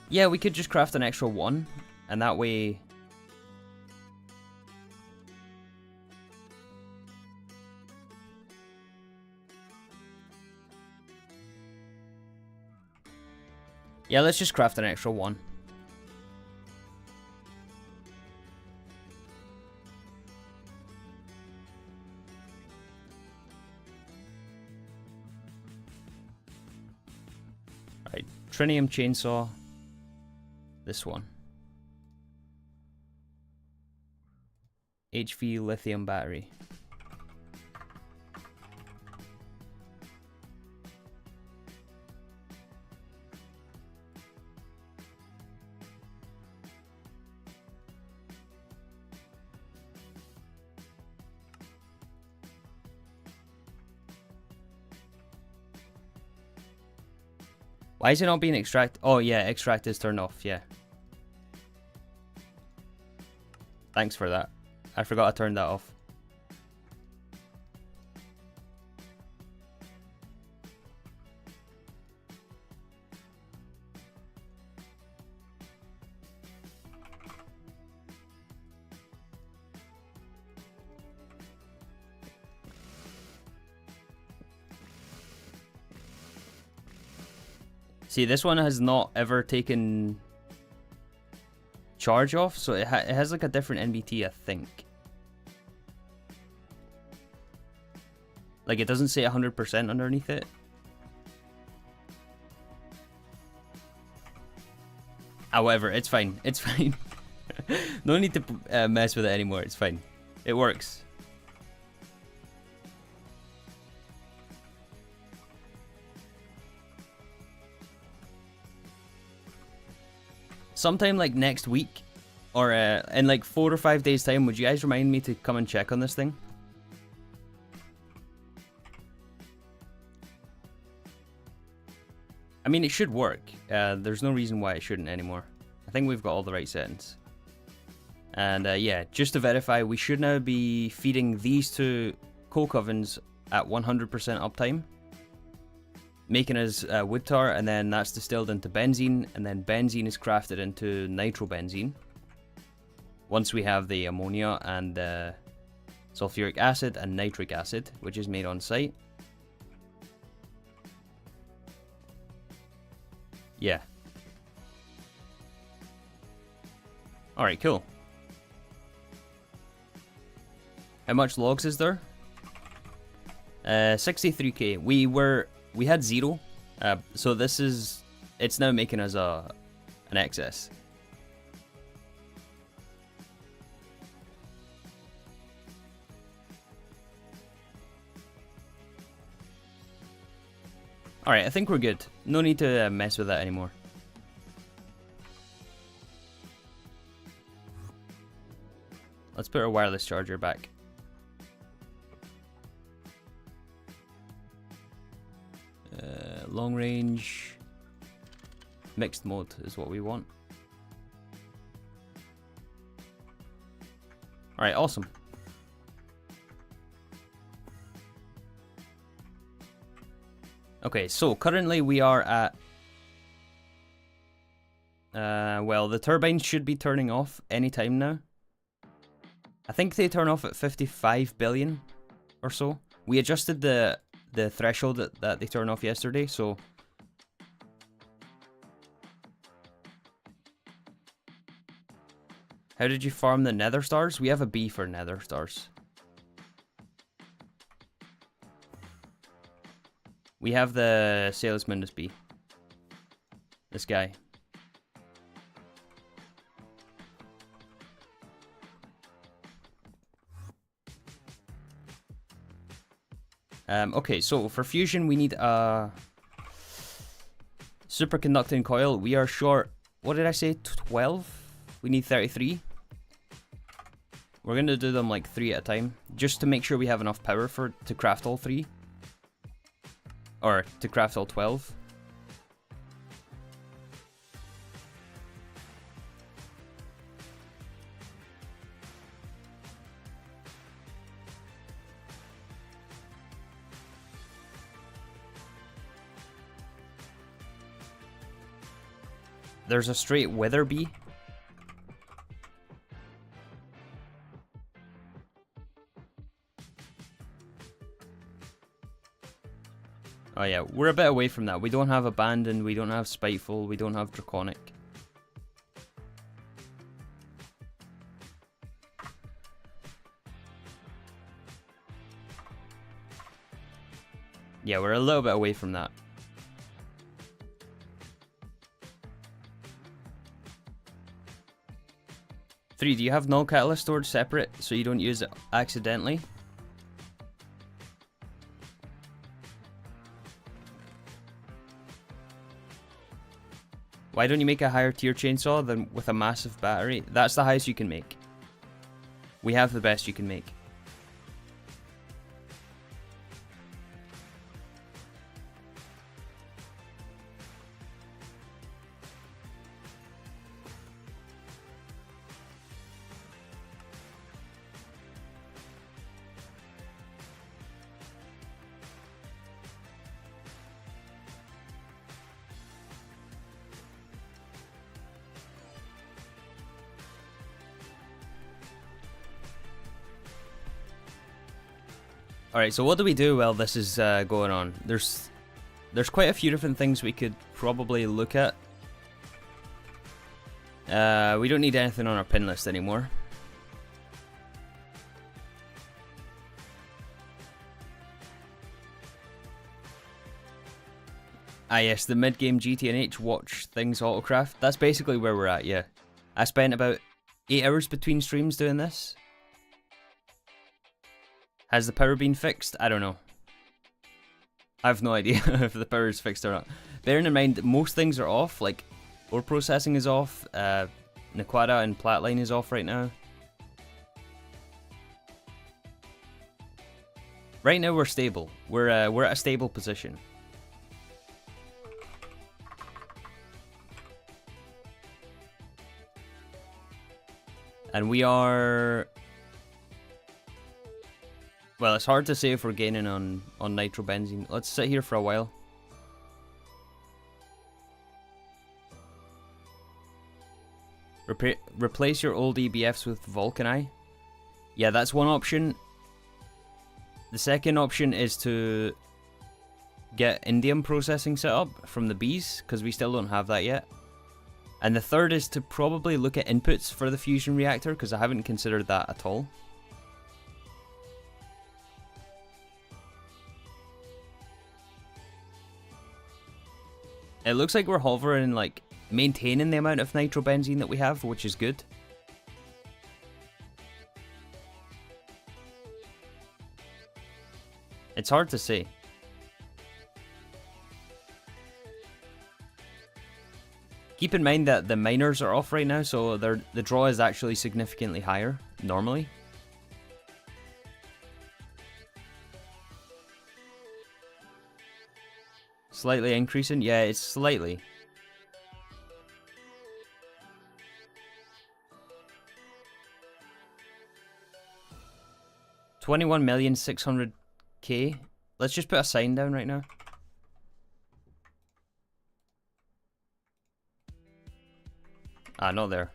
Yeah, we could just craft an extra one, and that way... Yeah, let's just craft an extra one. Right, trinium chainsaw. This one. HV lithium battery. Why is it not being extract? Oh yeah, extract is turned off, yeah. Thanks for that. I forgot I turned that off. See, this one has not ever taken charge off, so it has like a different NBT, I think. Like, it doesn't say 100% underneath it. However, it's fine. It's fine. No need to mess with it anymore. It's fine. It works. Sometime like next week, or in like 4 or 5 days time, would you guys remind me to come and check on this thing? I mean, it should work. There's no reason why it shouldn't anymore, I I think we've got all the right settings. And yeah, just to verify, we should now be feeding these two coke ovens at 100% uptime, making us wood tar, and then that's distilled into benzene, and then benzene is crafted into nitrobenzene. Once we have the ammonia and the sulfuric acid and nitric acid, which is made on site. Yeah. Alright, cool. How much logs is there? 63k. We had 0. So this is, it's now making us an excess. Alright, I think we're good. No need to mess with that anymore. Let's put our wireless charger back. Long range. Mixed mode is what we want. Alright, awesome. Okay, so currently we are at... well, the turbines should be turning off anytime now. I think they turn off at 55 billion or so. We adjusted the threshold that they turned off yesterday, so... How did you farm the nether stars? We have a B for nether stars. We have the salesman as B. This guy. Okay, so for fusion we need a superconducting coil. We are short, what did I say, 12? We need 33. We're going to do them like 3 at a time, just to make sure we have enough power to craft all 3. Or to craft all 12. There's a straight wither bee. Oh yeah, we're a bit away from that. We don't have abandoned, we don't have spiteful, we don't have draconic. Yeah, we're a little bit away from that. Three, do you have null catalyst stored separate so you don't use it accidentally? Why don't you make a higher tier chainsaw than with a massive battery? That's the highest you can make. We have the best you can make. Alright, so what do we do while this is going on? There's quite a few different things we could probably look at. We don't need anything on our pin list anymore. Ah yes, the mid-game GTNH watch things autocraft. That's basically where we're at, yeah. I spent about 8 hours between streams doing this. Has the power been fixed? I don't know. I have no idea if the power is fixed or not. Bearing in mind, most things are off, like ore processing is off, Nequada and Platline is off right now. Right now we're stable. We're at a stable position. And we are... Well, it's hard to say if we're gaining on nitrobenzene. Let's sit here for a while. Replace your old EBFs with Vulcani. Yeah, that's one option. The second option is to get indium processing set up from the bees, because we still don't have that yet. And the third is to probably look at inputs for the fusion reactor, because I haven't considered that at all. It looks like we're hovering, like, maintaining the amount of nitrobenzene that we have, which is good. It's hard to say. Keep in mind that the miners are off right now, so the draw is actually significantly higher, normally. Slightly increasing? Yeah, it's slightly. $21,600,000. Let's just put a sign down right now. Ah, not there.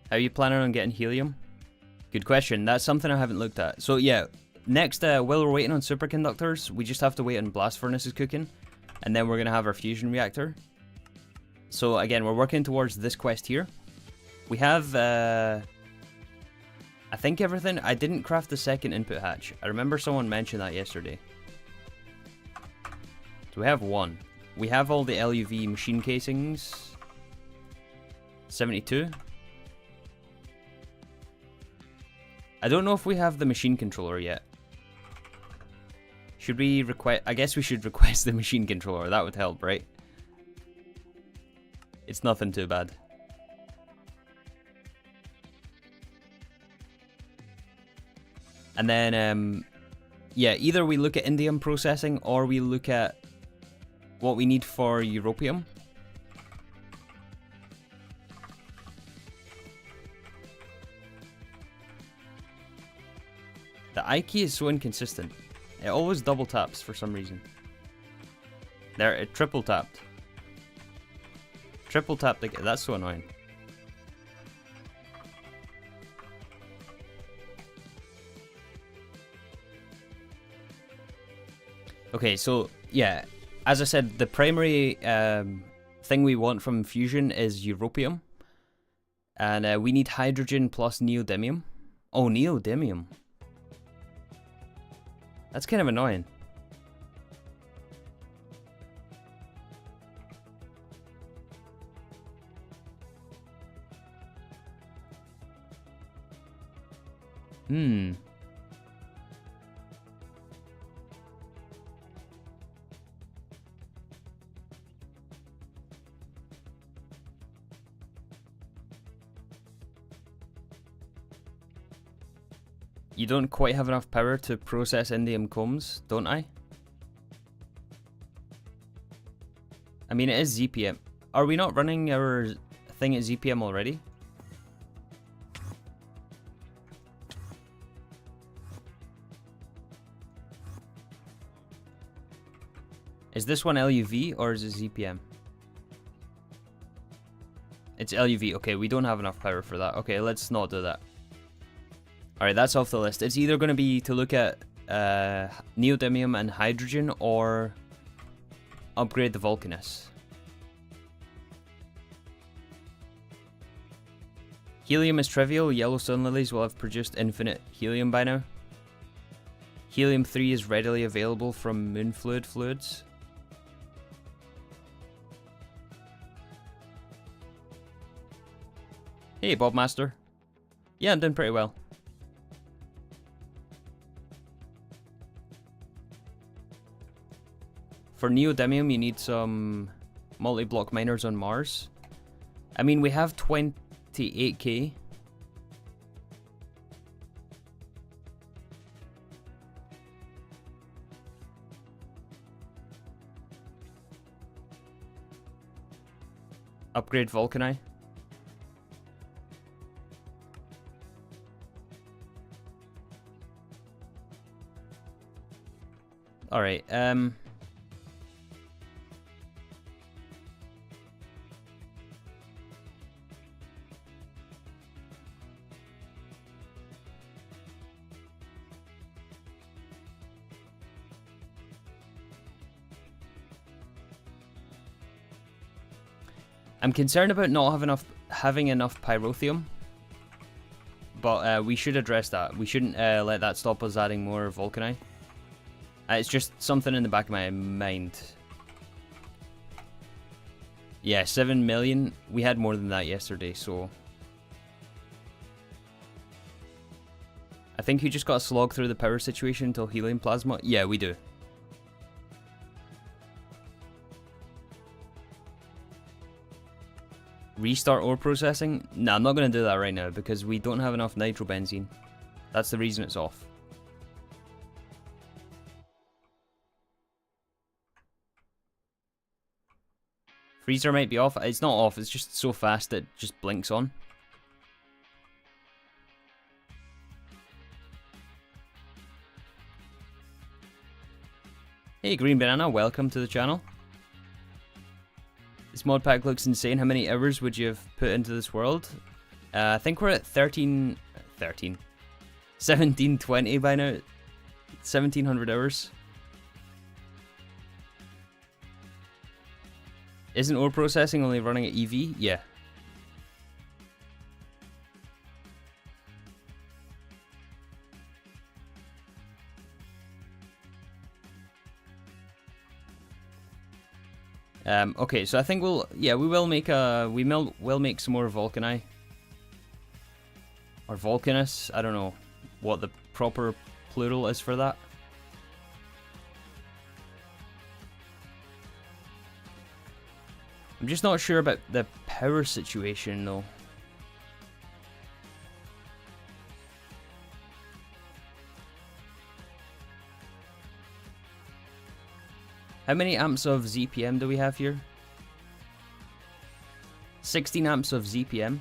How are you planning on getting helium? Good question. That's something I haven't looked at. So yeah, next, while we're waiting on superconductors, we just have to wait on blast furnaces cooking, and then we're gonna have our fusion reactor. So again, we're working towards this quest here. We have, I think everything. I didn't craft the second input hatch. I remember someone mentioned that yesterday. So we have one. We have all the LUV machine casings. 72. I don't know if we have the machine controller yet. Should we request... I guess we should request the machine controller. That would help, right? It's nothing too bad. And then, yeah, either we look at indium processing or we look at what we need for europium. The I key is so inconsistent. It always double taps for some reason. There, it triple tapped. Triple tapped again. That's so annoying. Okay, so yeah, as I said, the primary thing we want from fusion is europium. And we need hydrogen plus neodymium. Oh, neodymium. That's kind of annoying. You don't quite have enough power to process indium combs, don't I? I mean, it is ZPM. Are we not running our thing at ZPM already? Is this one LUV or is it ZPM? It's LUV. Okay, we don't have enough power for that. Okay, let's not do that. Alright, that's off the list. It's either going to be to look at neodymium and hydrogen or upgrade the Vulcanus. Helium is trivial. Yellow sun lilies will have produced infinite helium by now. Helium-3 is readily available from moon fluids. Hey, Bobmaster. Yeah, I'm doing pretty well. for neodymium you need some multi-block miners on Mars. I mean, we have 28k. Upgrade Vulcani. Alright, I'm concerned about not having enough pyrotheum, but we should address that. We shouldn't let that stop us adding more Vulcani. It's just something in the back of my mind. Yeah, 7 million. We had more than that yesterday, so... I think you just got to slog through the power situation until helium plasma. Yeah, we do. Restart ore processing? Nah, I'm not going to do that right now because we don't have enough nitrobenzene. That's the reason it's off. Freezer might be off. It's not off, it's just so fast that it just blinks on. Hey Green Banana, welcome to the channel. This mod pack looks insane. How many hours would you have put into this world? I think we're at 1720 by now. 1700 hours. Isn't ore processing only running at EV? Yeah. Okay, so I think we will make some more Vulcani. Or Vulcanus, I don't know what the proper plural is for that. I'm just not sure about the power situation though. How many amps of ZPM do we have here? 16 amps of ZPM.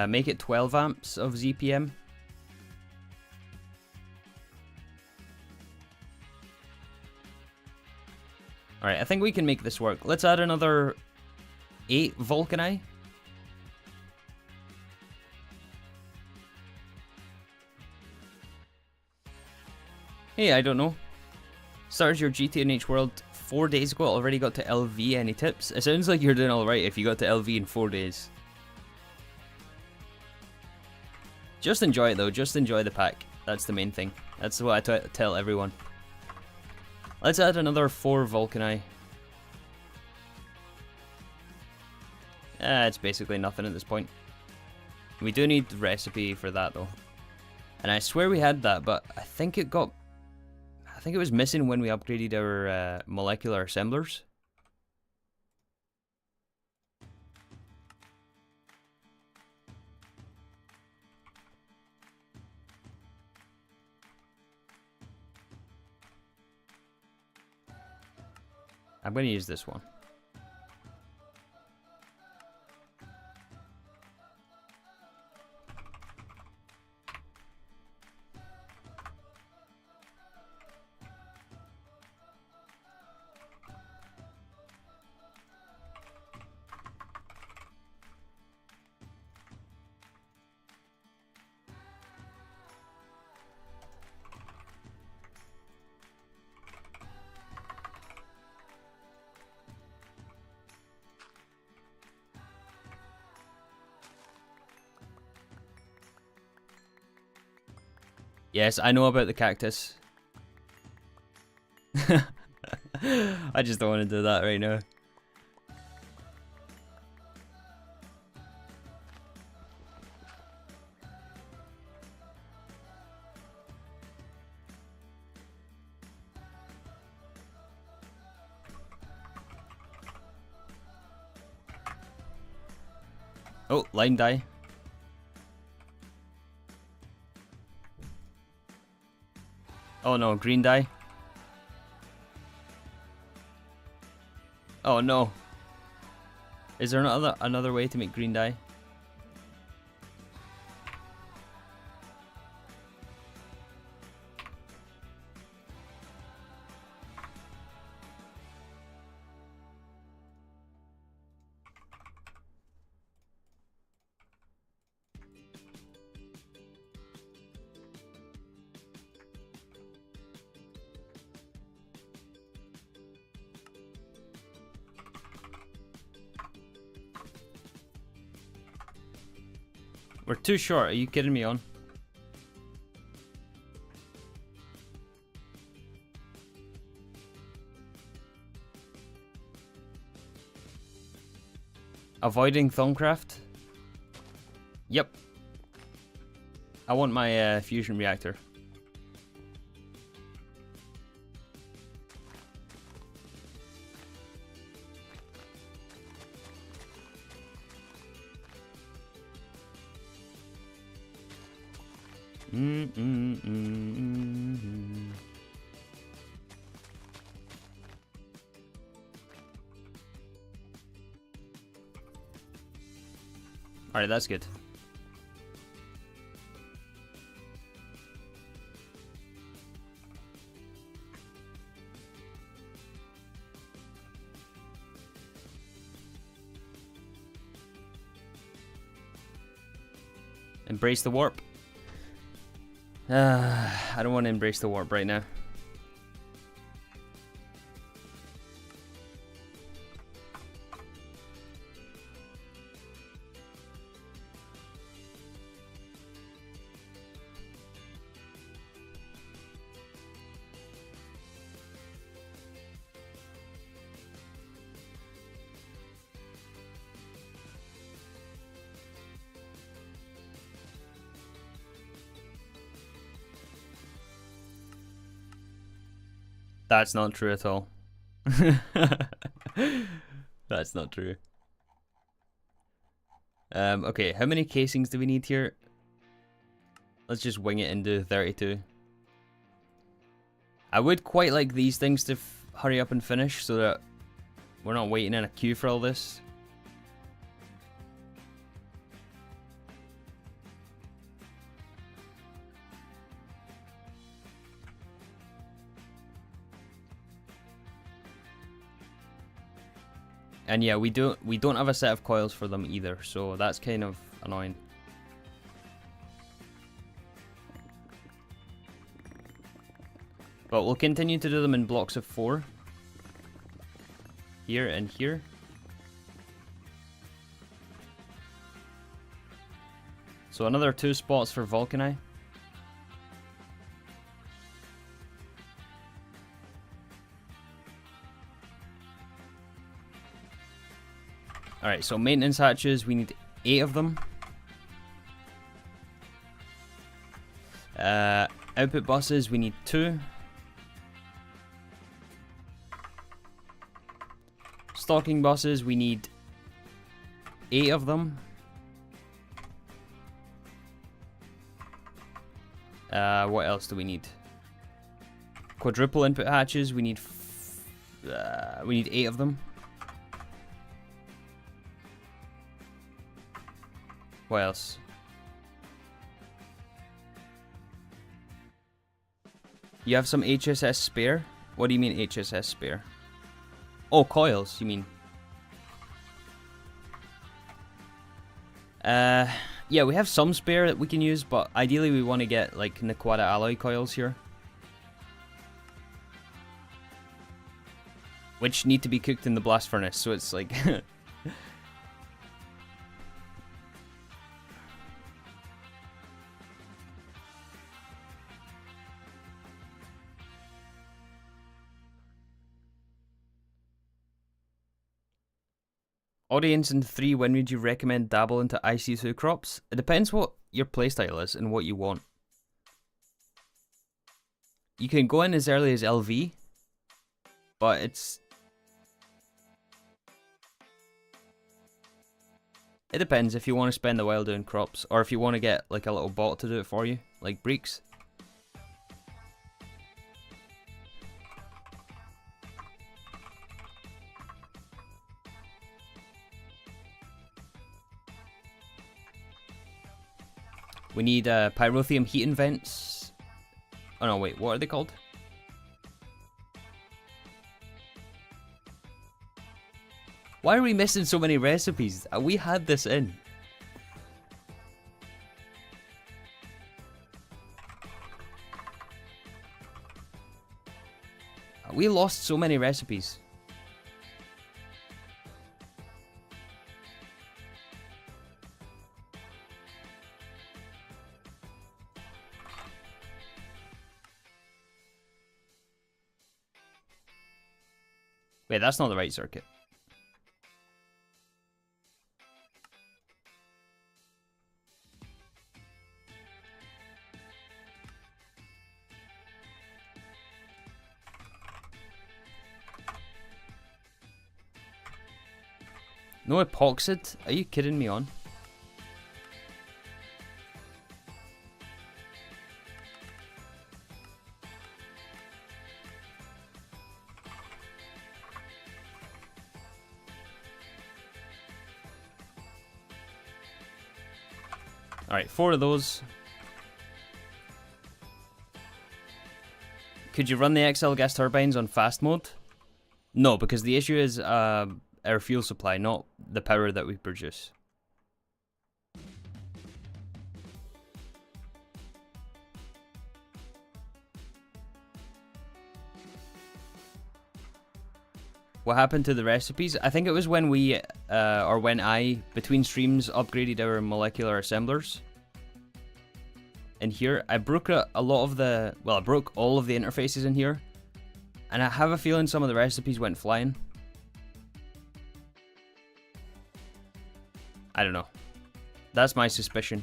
Make it 12 amps of ZPM. Alright, I think we can make this work. Let's add another 8 Vulcani. Hey, I don't know. Started your GTNH world 4 days ago, already got to LV. Any tips? It sounds like you're doing alright if you got to LV in 4 days. Just enjoy it though, just enjoy the pack. That's the main thing. That's what I tell everyone. Let's add another 4 Vulcani. It's basically nothing at this point. We do need the recipe for that though. And I swear we had that, but I think it was missing when we upgraded our molecular assemblers. I'm going to use this one. Yes, I know about the cactus. I just don't want to do that right now. Oh, lime dye. Oh no, green dye. Oh no. Is there another way to make green dye? We're too short, are you kidding me on? Avoiding Thaumcraft? Yep. I want my fusion reactor. Alright, that's good. Embrace the warp. I don't want to embrace the warp right now. That's not true at all. That's not true. Okay, how many casings do we need here? Let's just wing it into 32. I would quite like these things to hurry up and finish so that we're not waiting in a queue for all this. And yeah, we don't have a set of coils for them either, so that's kind of annoying. But we'll continue to do them in blocks of 4. Here and here. So another 2 spots for Vulcani. Alright, so maintenance hatches, we need 8 of them. Output buses, we need 2. Stocking buses, we need 8 of them. What else do we need? Quadruple input hatches, we need 8 of them. What else? You have some HSS spare? What do you mean HSS spare? Oh, coils, you mean? Yeah, we have some spare that we can use, but ideally we want to get like Naquata alloy coils here. Which need to be cooked in the blast furnace, so it's like... Audience in 3, when would you recommend dabble into IC2 crops? It depends what your playstyle is and what you want. You can go in as early as LV, but it's... It depends if you want to spend the while doing crops, or if you want to get like a little bot to do it for you, like Breeks. We need pyrotheum heating vents. Oh no, wait, what are they called? Why are we missing so many recipes? We had this in. We lost so many recipes. Wait, that's not the right circuit. No epoxid? Are you kidding me on? Alright, 4 of those. Could you run the XL gas turbines on fast mode? No, because the issue is our fuel supply, not the power that we produce. What happened to the recipes? I think it was when we, or when I, between streams, upgraded our molecular assemblers. In here, I broke a lot of the, well, I broke all of the interfaces in here. And I have a feeling some of the recipes went flying. I don't know. That's my suspicion.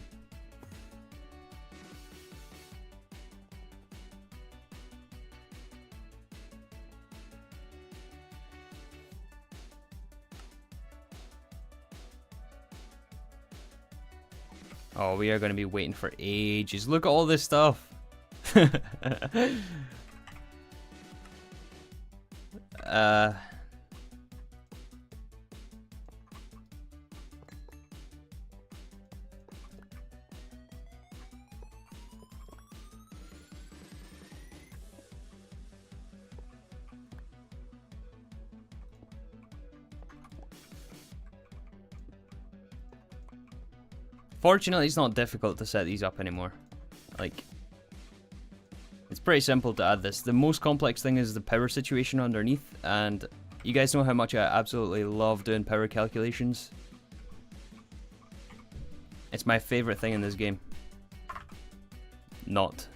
Oh, we are going to be waiting for ages. Look at all this stuff. Fortunately, it's not difficult to set these up anymore. Like, it's pretty simple to add this. The most complex thing is the power situation underneath, and you guys know how much I absolutely love doing power calculations. It's my favorite thing in this game. Not.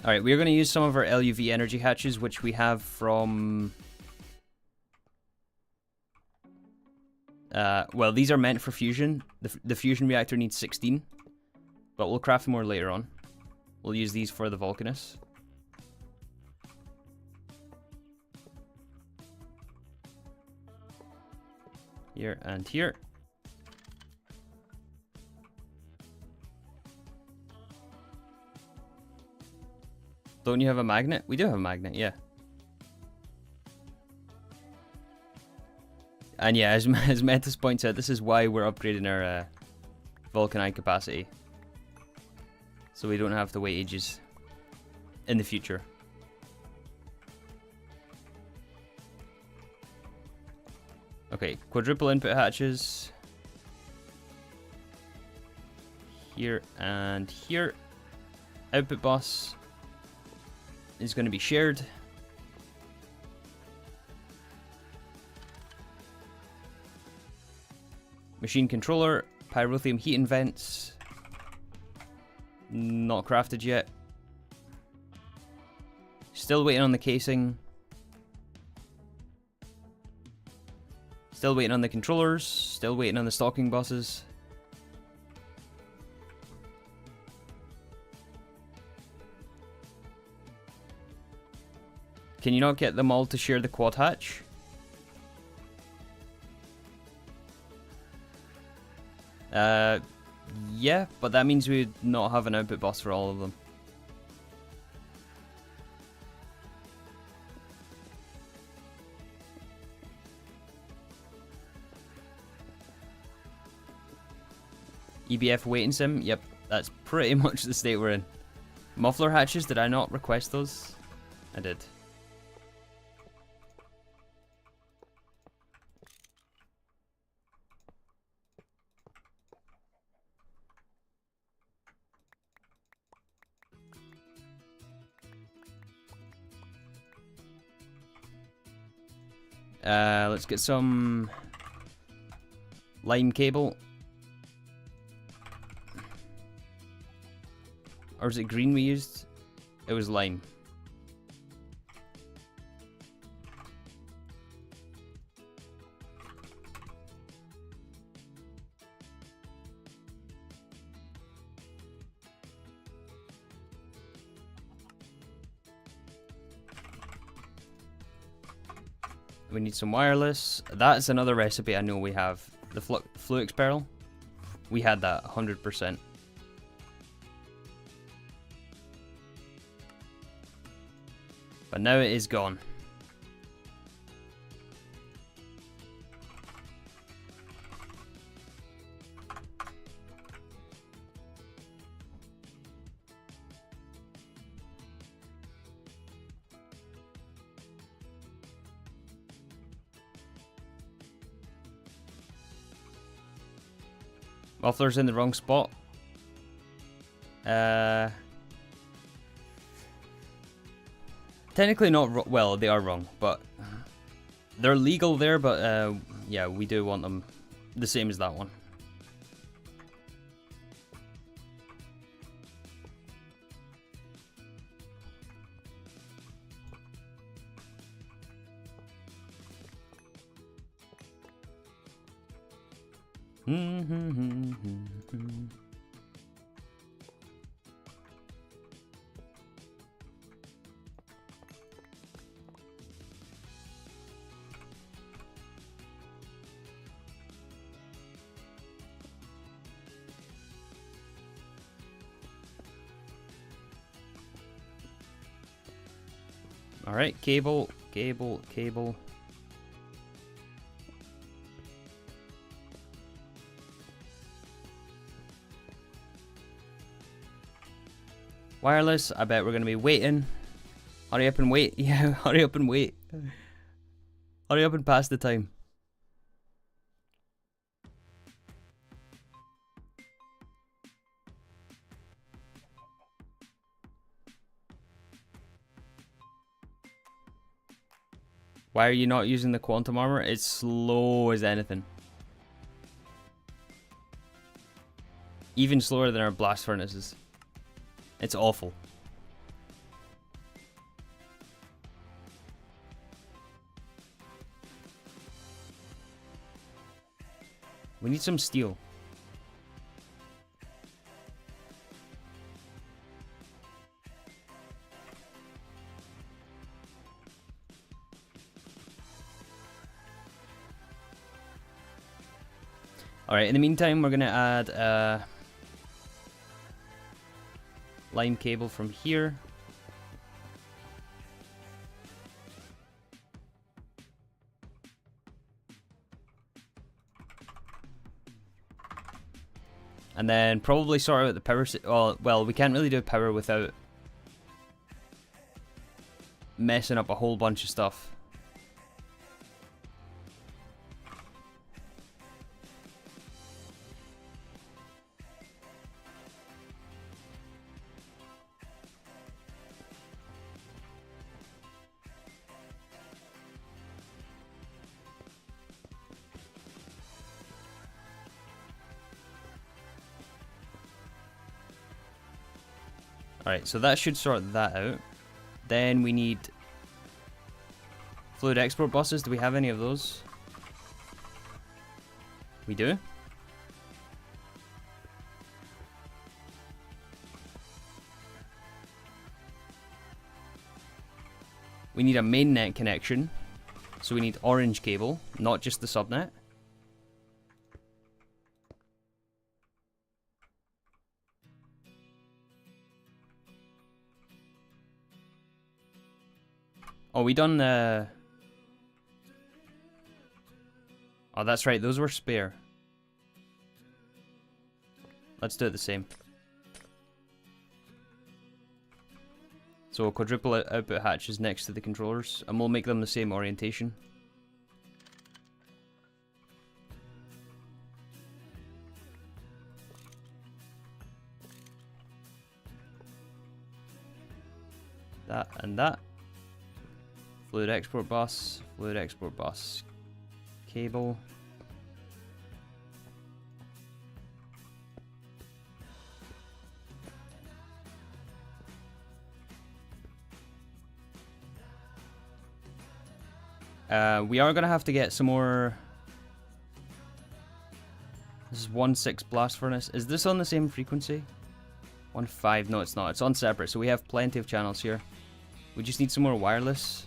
Alright, we're going to use some of our LUV energy hatches, which we have from... well, these are meant for fusion. The fusion reactor needs 16. But we'll craft more later on. We'll use these for the Vulcanus. Here and here. Don't you have a magnet? We do have a magnet, yeah. And yeah, as Metis points out, this is why we're upgrading our Vulcanite capacity. So we don't have to wait ages in the future. Okay, quadruple input hatches. Here and here. Output bus is going to be shared. Machine controller, pyrotheum heating vents. Not crafted yet. Still waiting on the casing. Still waiting on the controllers. Still waiting on the stalking bosses. Can you not get them all to share the quad hatch? Yeah, but that means we'd not have an output boss for all of them. EBF waiting sim? Yep, that's pretty much the state we're in. Muffler hatches, did I not request those? I did. Let's get some lime cable. Or was it green we used? It was lime. We need some wireless. That's another recipe I know we have. The Fluix barrel. We had that 100%. But now it is gone. Muffler's in the wrong spot. Technically not well, they are wrong, but they're legal there, but yeah, we do want them the same as that one. Alright, cable, cable, cable. Wireless, I bet we're gonna be waiting. Hurry up and wait. Yeah, hurry up and wait. Hurry up and pass the time. Why are you not using the quantum armor? It's slow as anything. Even slower than our blast furnaces. It's awful. We need some steel. Alright, in the meantime, we're gonna add line cable from here. And then probably sort out the power. Well, we can't really do power without messing up a whole bunch of stuff. Alright, so that should sort that out. Then we need fluid export buses. Do we have any of those? We do. We need a mainnet connection. So we need orange cable, not just the subnet. Oh, we done the... Oh, that's right, those were spare. Let's do it the same. So quadruple output hatches next to the controllers, and we'll make them the same orientation. That and that. Fluid export bus, cable. We are gonna have to get some more. This is 1.6 blast furnace. Is this on the same frequency? 1.5? No, it's not. It's on separate. So we have plenty of channels here. We just need some more wireless.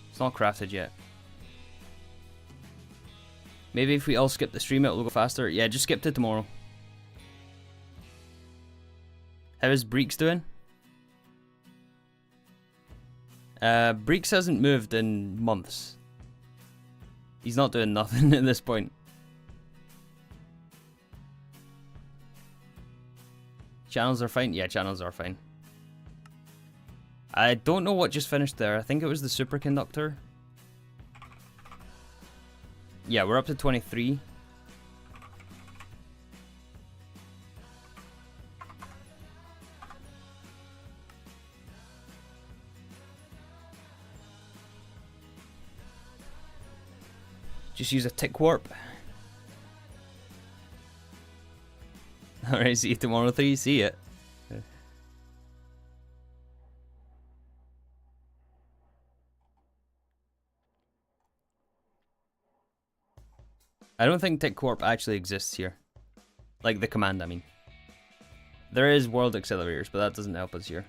It's not crafted yet. Maybe if we all skip the stream, it'll go faster. Yeah, just skip to tomorrow. How is Breeks doing? Breeks hasn't moved in months. He's not doing nothing at this point. Channels are fine? Yeah, channels are fine. I don't know what just finished there. I think it was the superconductor. Yeah, we're up to 23. Just use a tick warp. Alright, see you tomorrow 3. See ya. I don't think tick warp actually exists here. Like the command, I mean. There is world accelerators, but that doesn't help us here.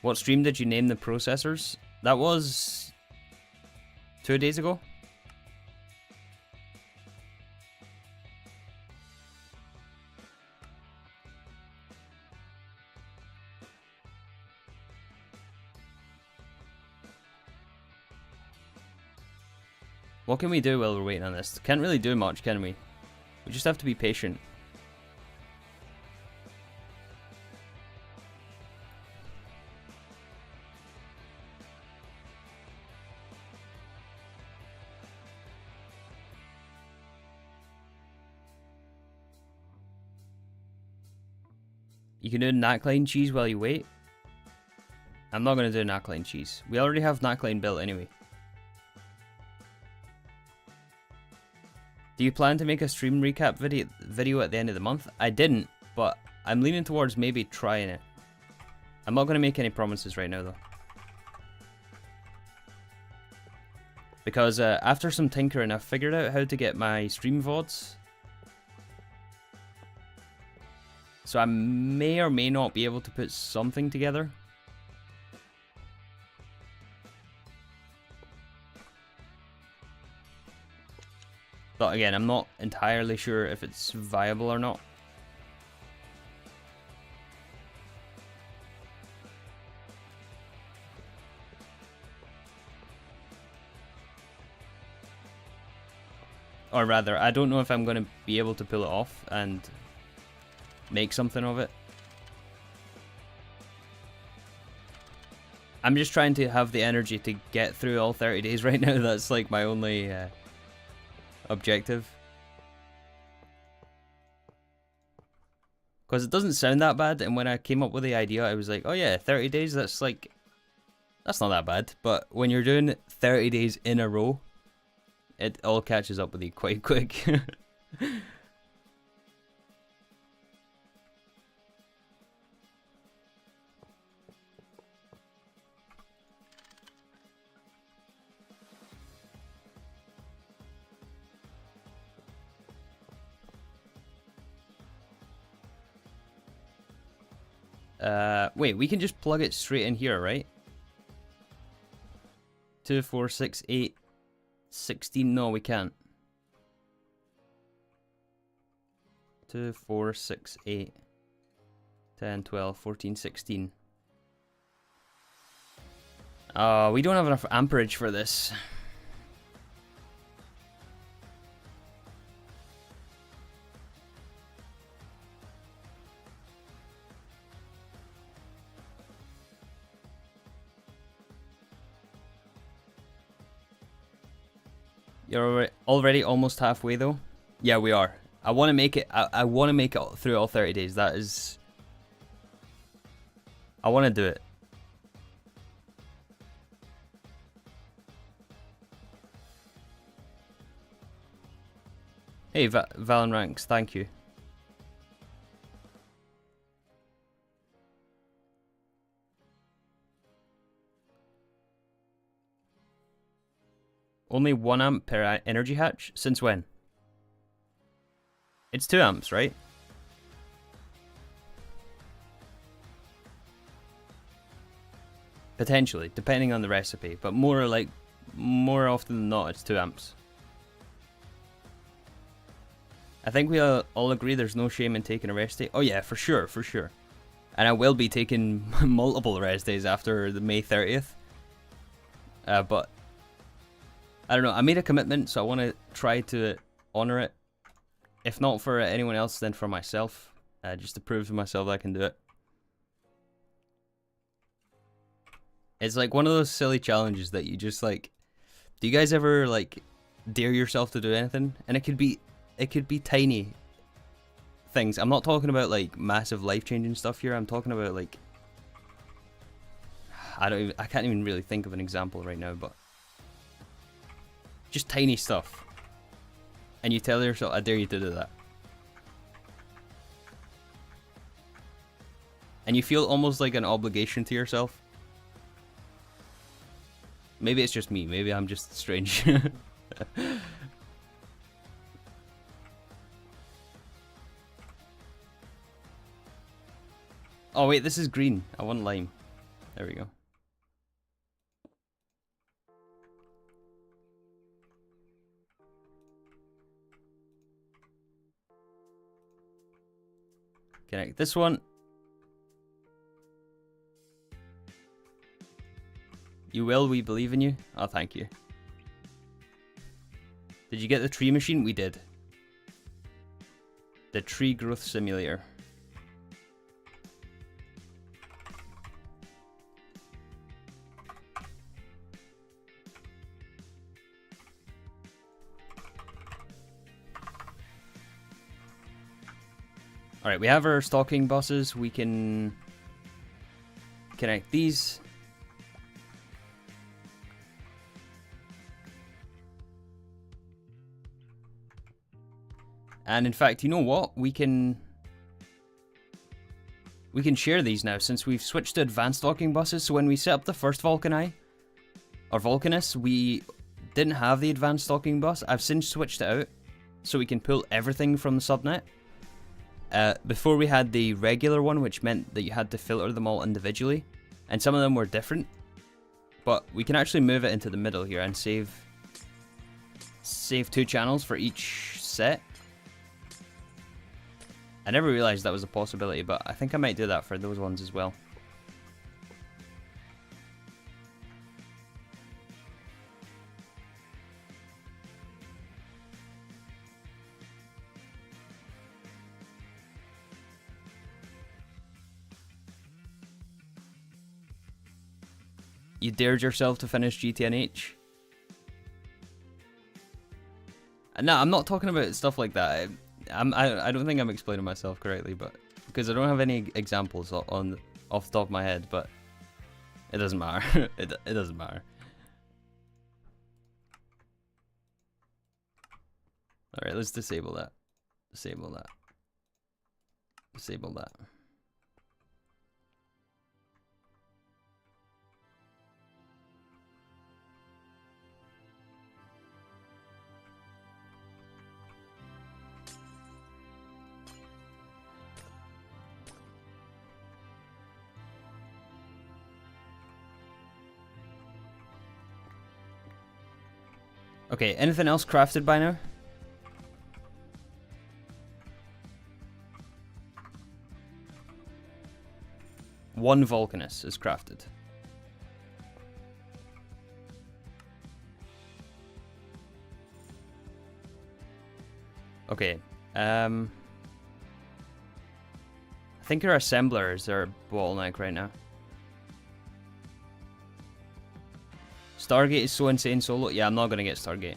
What stream did you name the processors? That was 2 days ago. What can we do while we're waiting on this? Can't really do much, can we? We just have to be patient. You can do knackline cheese while you wait. I'm not going to do knackline cheese. We already have knackline built anyway. Do you plan to make a stream recap video at the end of the month? I didn't, but I'm leaning towards maybe trying it. I'm not going to make any promises right now though. Because after some tinkering, I've figured out how to get my stream VODs. So I may or may not be able to put something together. But again, I'm not entirely sure if it's viable or not. Or rather, I don't know if I'm going to be able to pull it off and make something of it. I'm just trying to have the energy to get through all 30 days right now. That's like my only objective. Because it doesn't sound that bad, and when I came up with the idea, I was like, oh yeah, 30 days, that's like, that's not that bad. But when you're doing 30 days in a row, it all catches up with you quite quick. Wait, we can just plug it straight in here, right? 2, 4, 6, 8, 16. No, we can't. 2, 4, 6, 8, 10, 12, 14, 16. We don't have enough amperage for this. You're already almost halfway though. Yeah, we are. I want to make it. I want to make it through all 30 days. That is. I want to do it. Hey, Valen Ranks, thank you. Only 1 amp per energy hatch? Since when? It's 2 amps, right? Potentially, depending on the recipe, but more often than not, it's 2 amps. I think we all agree there's no shame in taking a rest day. Oh yeah, for sure, for sure. And I will be taking multiple rest days after the May 30th. But I don't know, I made a commitment, so I want to try to honor it. If not for anyone else, then for myself. Just to prove to myself that I can do it. It's like one of those silly challenges that you just like... Do you guys ever like dare yourself to do anything? And it could be tiny things. I'm not talking about like massive life-changing stuff here. I'm talking about like... I can't even really think of an example right now, but... Just tiny stuff. And you tell yourself, I dare you to do that. And you feel almost like an obligation to yourself. Maybe it's just me. Maybe I'm just strange. Oh wait, this is green. I want lime. There we go. Connect this one. You will, we believe in you. Oh, thank you. Did you get the tree machine? We did. The tree growth simulator. Alright, we have our stalking bosses. We can connect these. And in fact, you know what? We can share these now since we've switched to advanced stalking buses. So when we set up the first Vulcani, or Vulcanus, we didn't have the advanced stalking bus. I've since switched it out so we can pull everything from the subnet. Before we had the regular one, which meant that you had to filter them all individually, and some of them were different. But we can actually move it into the middle here and save 2 channels for each set. I never realized that was a possibility, but I think I might do that for those ones as well. You dared yourself to finish GTNH? No, I'm not talking about stuff like that. I don't think I'm explaining myself correctly, but because I don't have any examples off the top of my head, but it doesn't matter. it doesn't matter. All right, let's disable that. Disable that. Disable that. Okay, anything else crafted by now? One Vulcanus is crafted. Okay, I think our assemblers are a bottleneck right now. Stargate is so insane solo. Yeah, I'm not gonna get Stargate.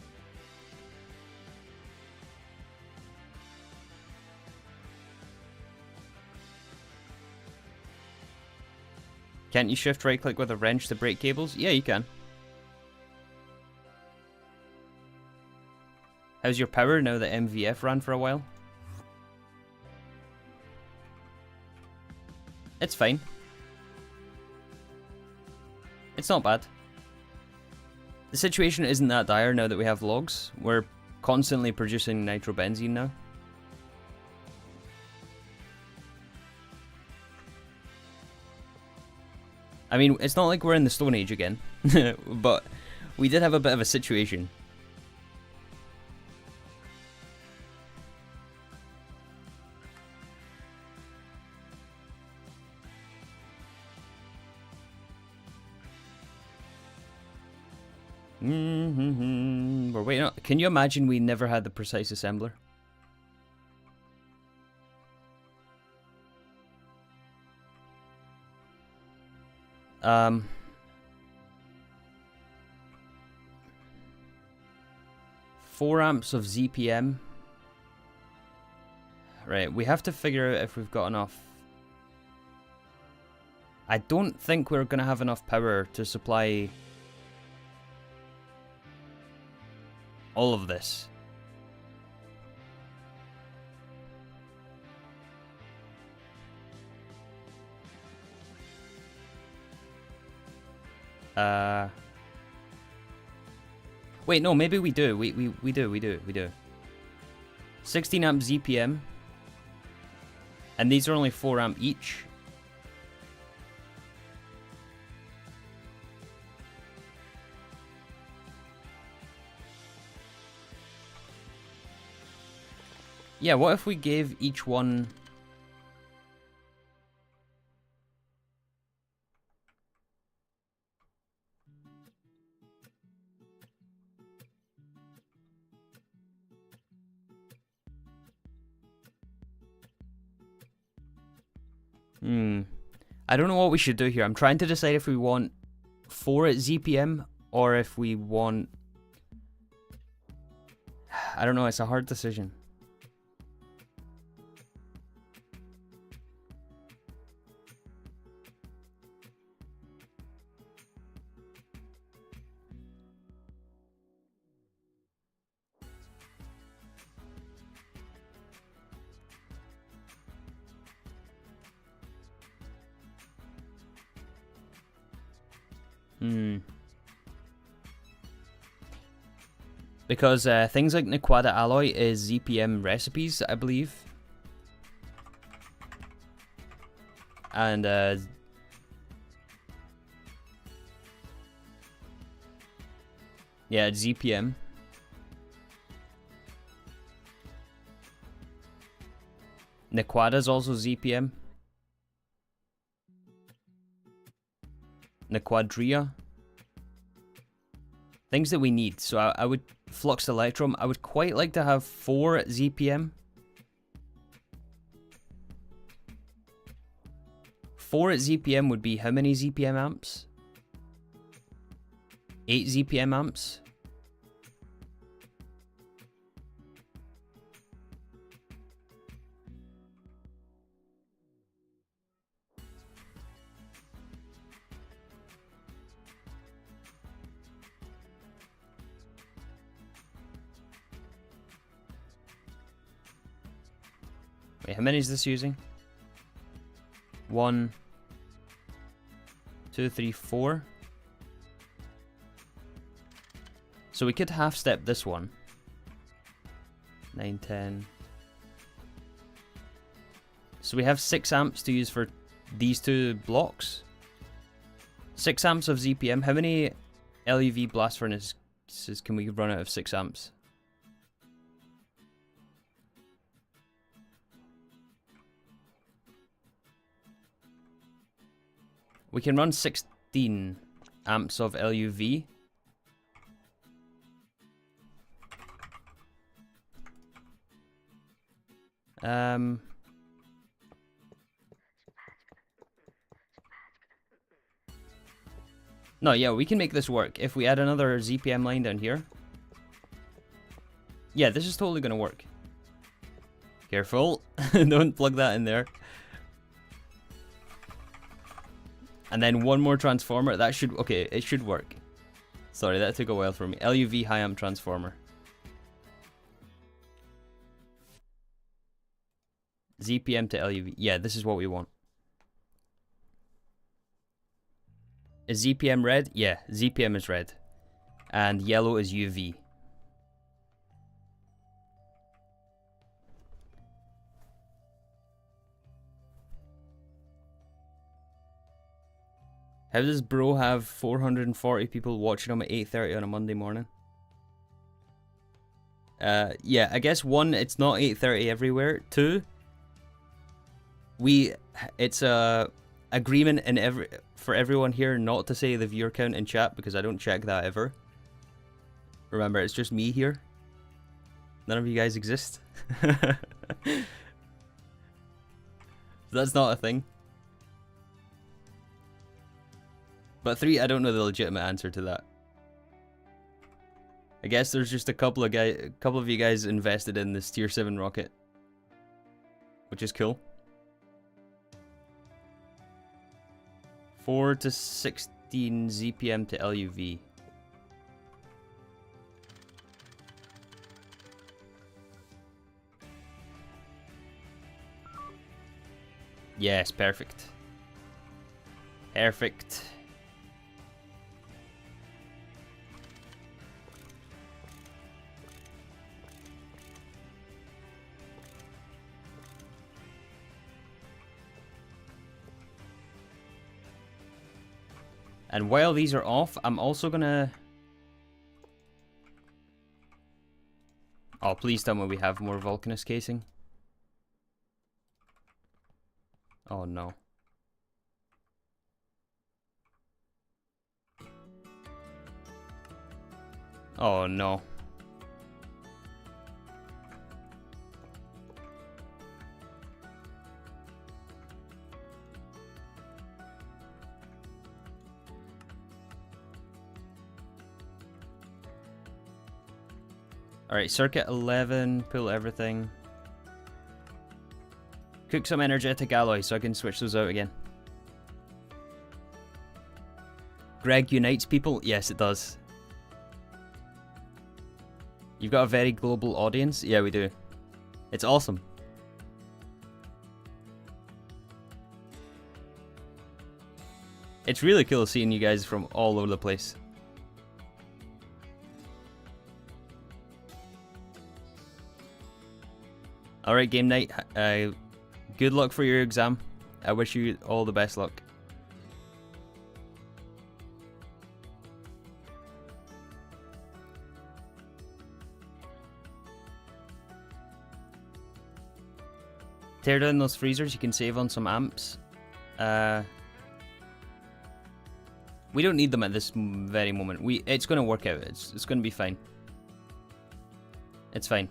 Can't you shift right click with a wrench to break cables? Yeah, you can. How's your power now that MVF ran for a while? It's fine. It's not bad. The situation isn't that dire now that we have logs. We're constantly producing nitrobenzene now. I mean, it's not like we're in the Stone Age again, but we did have a bit of a situation. We're waiting on... Can you imagine we never had the precise assembler? Um... 4 amps of ZPM. Right, we have to figure out if we've got enough. I don't think we're gonna have enough power to supply all of this. Wait, no, maybe we do. We do. 16 amp ZPM. And these are only 4 amp each. Yeah, what if we gave each one... I don't know what we should do here. I'm trying to decide if we want 4 at ZPM or if we want... I don't know, it's a hard decision. Because things like Nequada Alloy is ZPM recipes, I believe. And yeah, it's ZPM. Nequada is also ZPM. Nequadria. Things that we need. So I would... Flux Electrum. I would quite like to have 4 ZPM. 4 at ZPM would be how many ZPM amps? 8 ZPM amps. Wait, how many is this using? 1, 2, 3, 4. So we could half step this one. 9, 10. So we have 6 amps to use for these 2 blocks. 6 amps of ZPM. How many LUV blast furnace says, can we run out of 6 amps? We can run 16 amps of LUV. No, yeah, we can make this work. If we add another ZPM line down here. Yeah, this is totally gonna work. Careful. Don't plug that in there. And then one more transformer. That should... Okay, it should work. Sorry, that took a while for me. LUV high amp transformer. ZPM to LUV. Yeah, this is what we want. Is ZPM red? Yeah, ZPM is red. And yellow is UV. How does bro have 440 people watching him at 8:30 on a Monday morning? Yeah, I guess 1, it's not 8:30 everywhere. 2, it's a agreement for everyone here not to say the viewer count in chat because I don't check that ever. Remember, it's just me here. None of you guys exist. That's not a thing. But 3, I don't know the legitimate answer to that. I guess there's just a couple of you guys invested in this tier 7 rocket, which is cool. 4 to 16 ZPM to LUV. Yes, perfect. Perfect. And while these are off, I'm also gonna... Oh, please tell me we have more Vulcanus casing. Oh no. Oh no. Alright, circuit 11, pull everything. Cook some energetic alloys so I can switch those out again. Greg unites people? Yes, it does. You've got a very global audience? Yeah, we do. It's awesome. It's really cool seeing you guys from all over the place. Alright, game night. Good luck for your exam. I wish you all the best luck. Tear down those freezers, you can save on some amps. We don't need them at this very moment. It's going to work out. It's going to be fine. It's fine.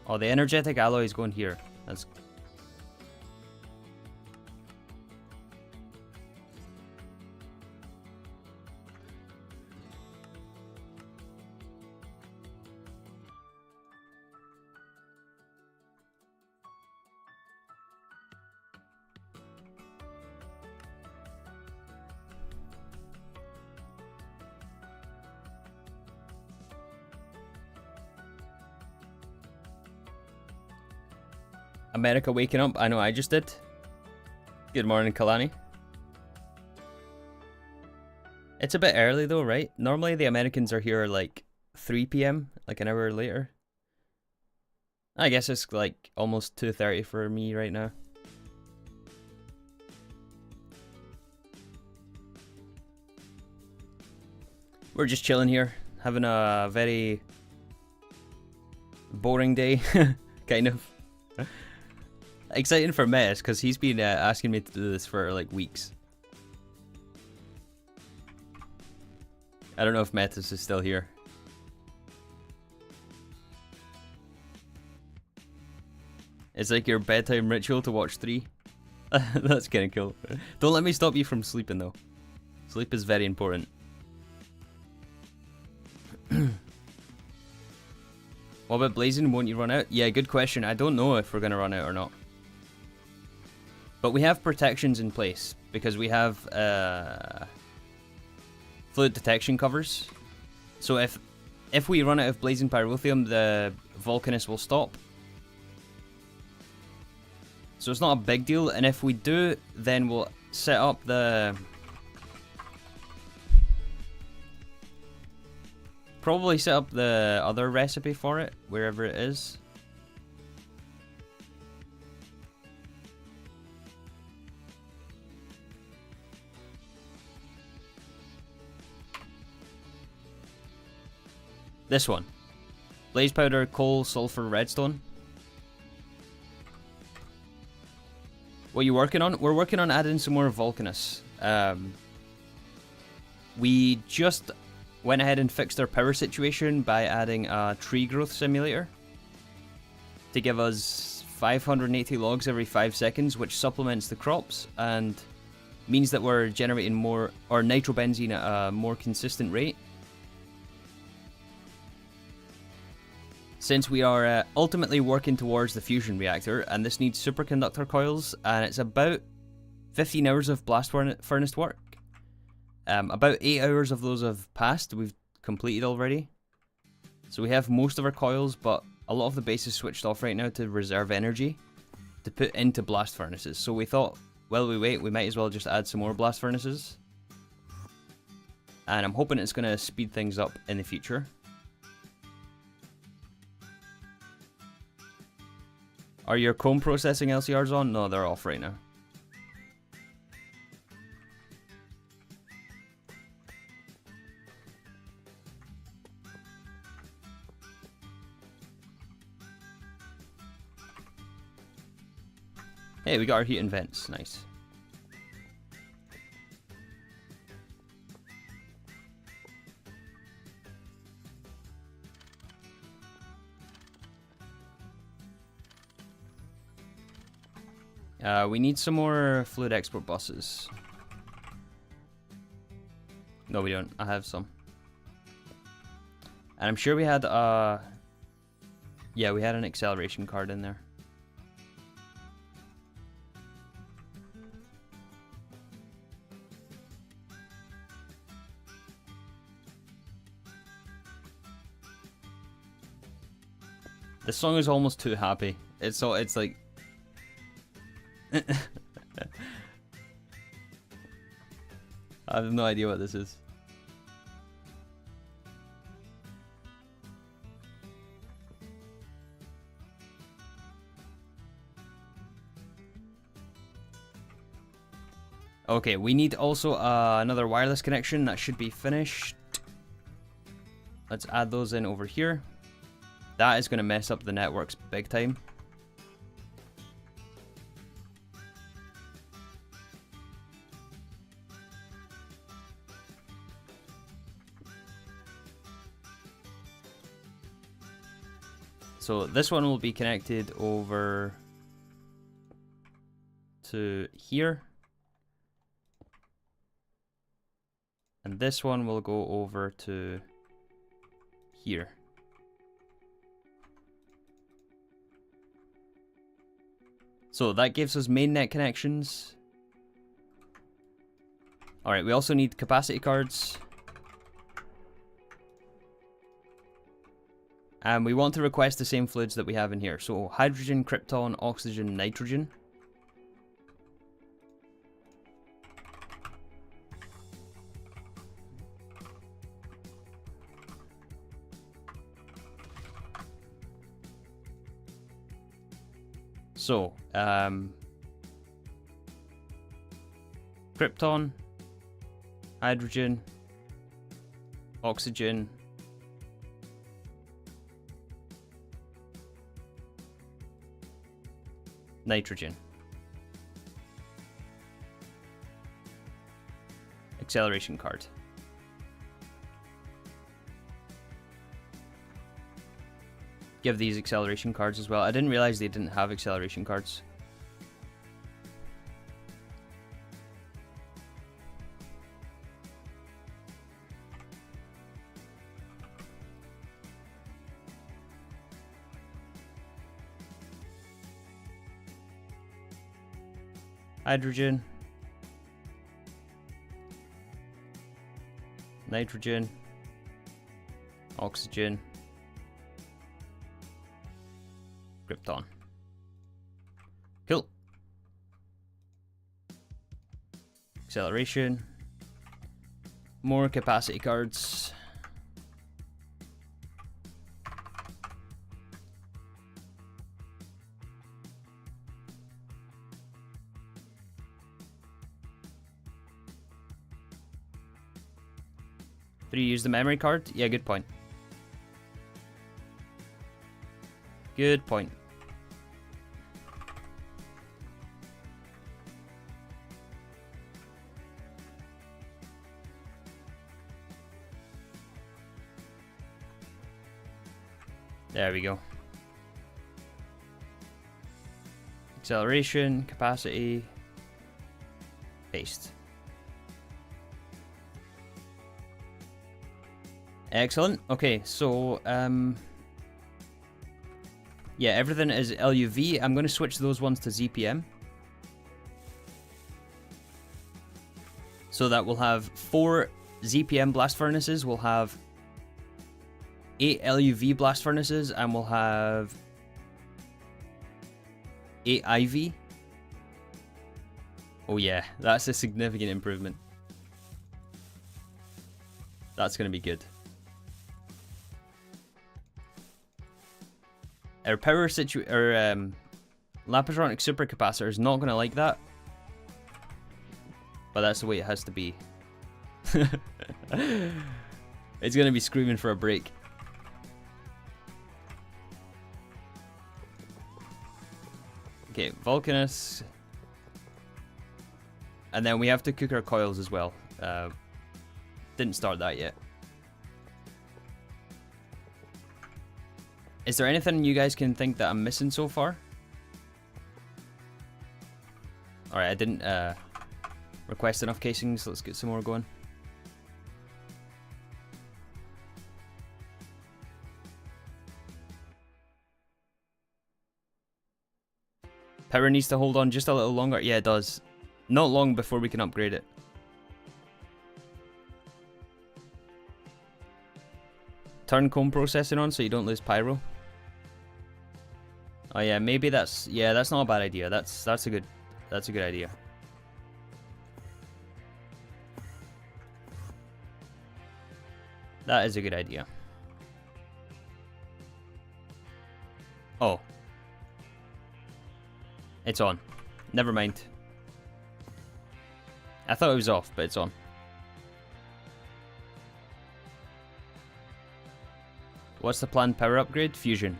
Oh, the energetic alloy is going here. That's... America waking up. I know I just did. Good morning, Kalani. It's a bit early though, right? Normally the Americans are here like 3 PM, like an hour later. I guess it's like almost 2:30 for me right now. We're just chilling here, having a very boring day, kind of. Exciting for Metis, because he's been asking me to do this for like weeks. I don't know if Metis is still here. It's like your bedtime ritual to watch 3. That's kind of cool. Don't let me stop you from sleeping though. Sleep is very important. What about blazing? Won't you run out? Yeah, good question. I don't know if we're going to run out or not. But we have protections in place because we have fluid detection covers. So if we run out of blazing pyrotheum, the volcanist will stop. So it's not a big deal, and if we do, then we'll set up the... Probably set up the other recipe for it, wherever it is. This one. Blaze powder, coal, sulfur, redstone. What are you working on? We're working on adding some more volcanists. We just went ahead and fixed our power situation by adding a tree growth simulator to give us 580 logs every 5 seconds, which supplements the crops and means that we're generating more or nitrobenzene at a more consistent rate. Since we are ultimately working towards the fusion reactor, and this needs superconductor coils, and it's about 15 hours of blast furnace work. About 8 hours of those have passed, we've completed already. So we have most of our coils, but a lot of the base is switched off right now to reserve energy to put into blast furnaces. So we thought, while we wait, we might as well just add some more blast furnaces. And I'm hoping it's going to speed things up in the future. Are your comb processing LCRs on? No, they're off right now. Hey, we got our heating vents. Nice. We need some more fluid export buses. No, we don't. I have some. And I'm sure we had yeah, we had an acceleration card in there. This song is almost too happy. It's like I have no idea what this is. Okay, we need also another wireless connection. That should be finished. Let's add those in over here. That is going to mess up the networks big time. So this one will be connected over to here. And this one will go over to here. So that gives us mainnet connections. Alright, we also need capacity cards. And we want to request the same fluids that we have in here. So hydrogen, krypton, oxygen, nitrogen. So, krypton, hydrogen, oxygen, nitrogen. Acceleration card. Give these acceleration cards as well. I didn't realize they didn't have acceleration cards. Hydrogen. Nitrogen. Oxygen. Krypton. Cool. Acceleration. More capacity cards. Did you use the memory card? Yeah, good point. Good point. There we go. Acceleration, capacity, paste. Excellent. Okay, so yeah, everything is LUV. I'm going to switch those ones to ZPM. So that we'll have 4 ZPM blast furnaces, we'll have 8 LUV blast furnaces, and we'll have 8 IV. Oh yeah, that's a significant improvement. That's going to be good. Our power Lapitronic supercapacitor is not going to like that. But that's the way it has to be. It's going to be screaming for a break. Okay, Vulcanus. And then we have to cook our coils as well. Didn't start that yet. Is there anything you guys can think that I'm missing so far? Alright, I didn't request enough casings. Let's get some more going. Power needs to hold on just a little longer. Yeah, it does. Not long before we can upgrade it. Turn comb processing on so you don't lose pyro. Oh yeah, maybe that's not a bad idea. That's a good idea. That is a good idea. Oh. It's on. Never mind. I thought it was off, but it's on. What's the planned power upgrade? Fusion.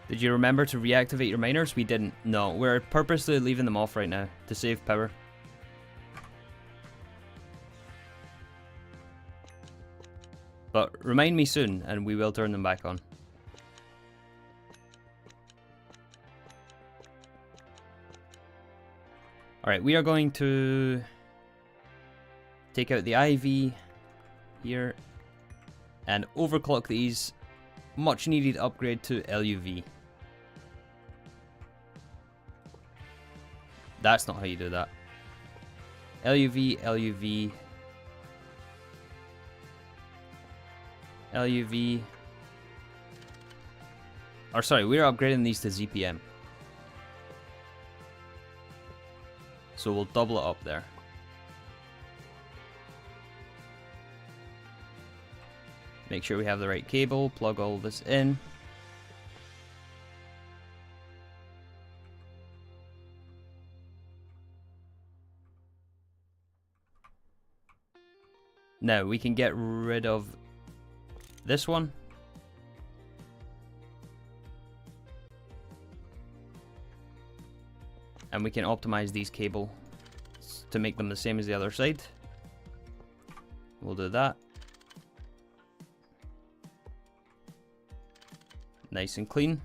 Did you remember to reactivate your miners? We didn't. No, we're purposely leaving them off right now to save power. But remind me soon and we will turn them back on. Alright, we are going to take out the IV here and overclock these. Much needed upgrade to LUV. That's not how you do that. LUV, LUV, LUV, Or sorry, we're upgrading these to ZPM. So we'll double it up there. Make sure we have the right cable, plug all this in. Now we can get rid of this one. And we can optimize these cables to make them the same as the other side. We'll do that. Nice and clean.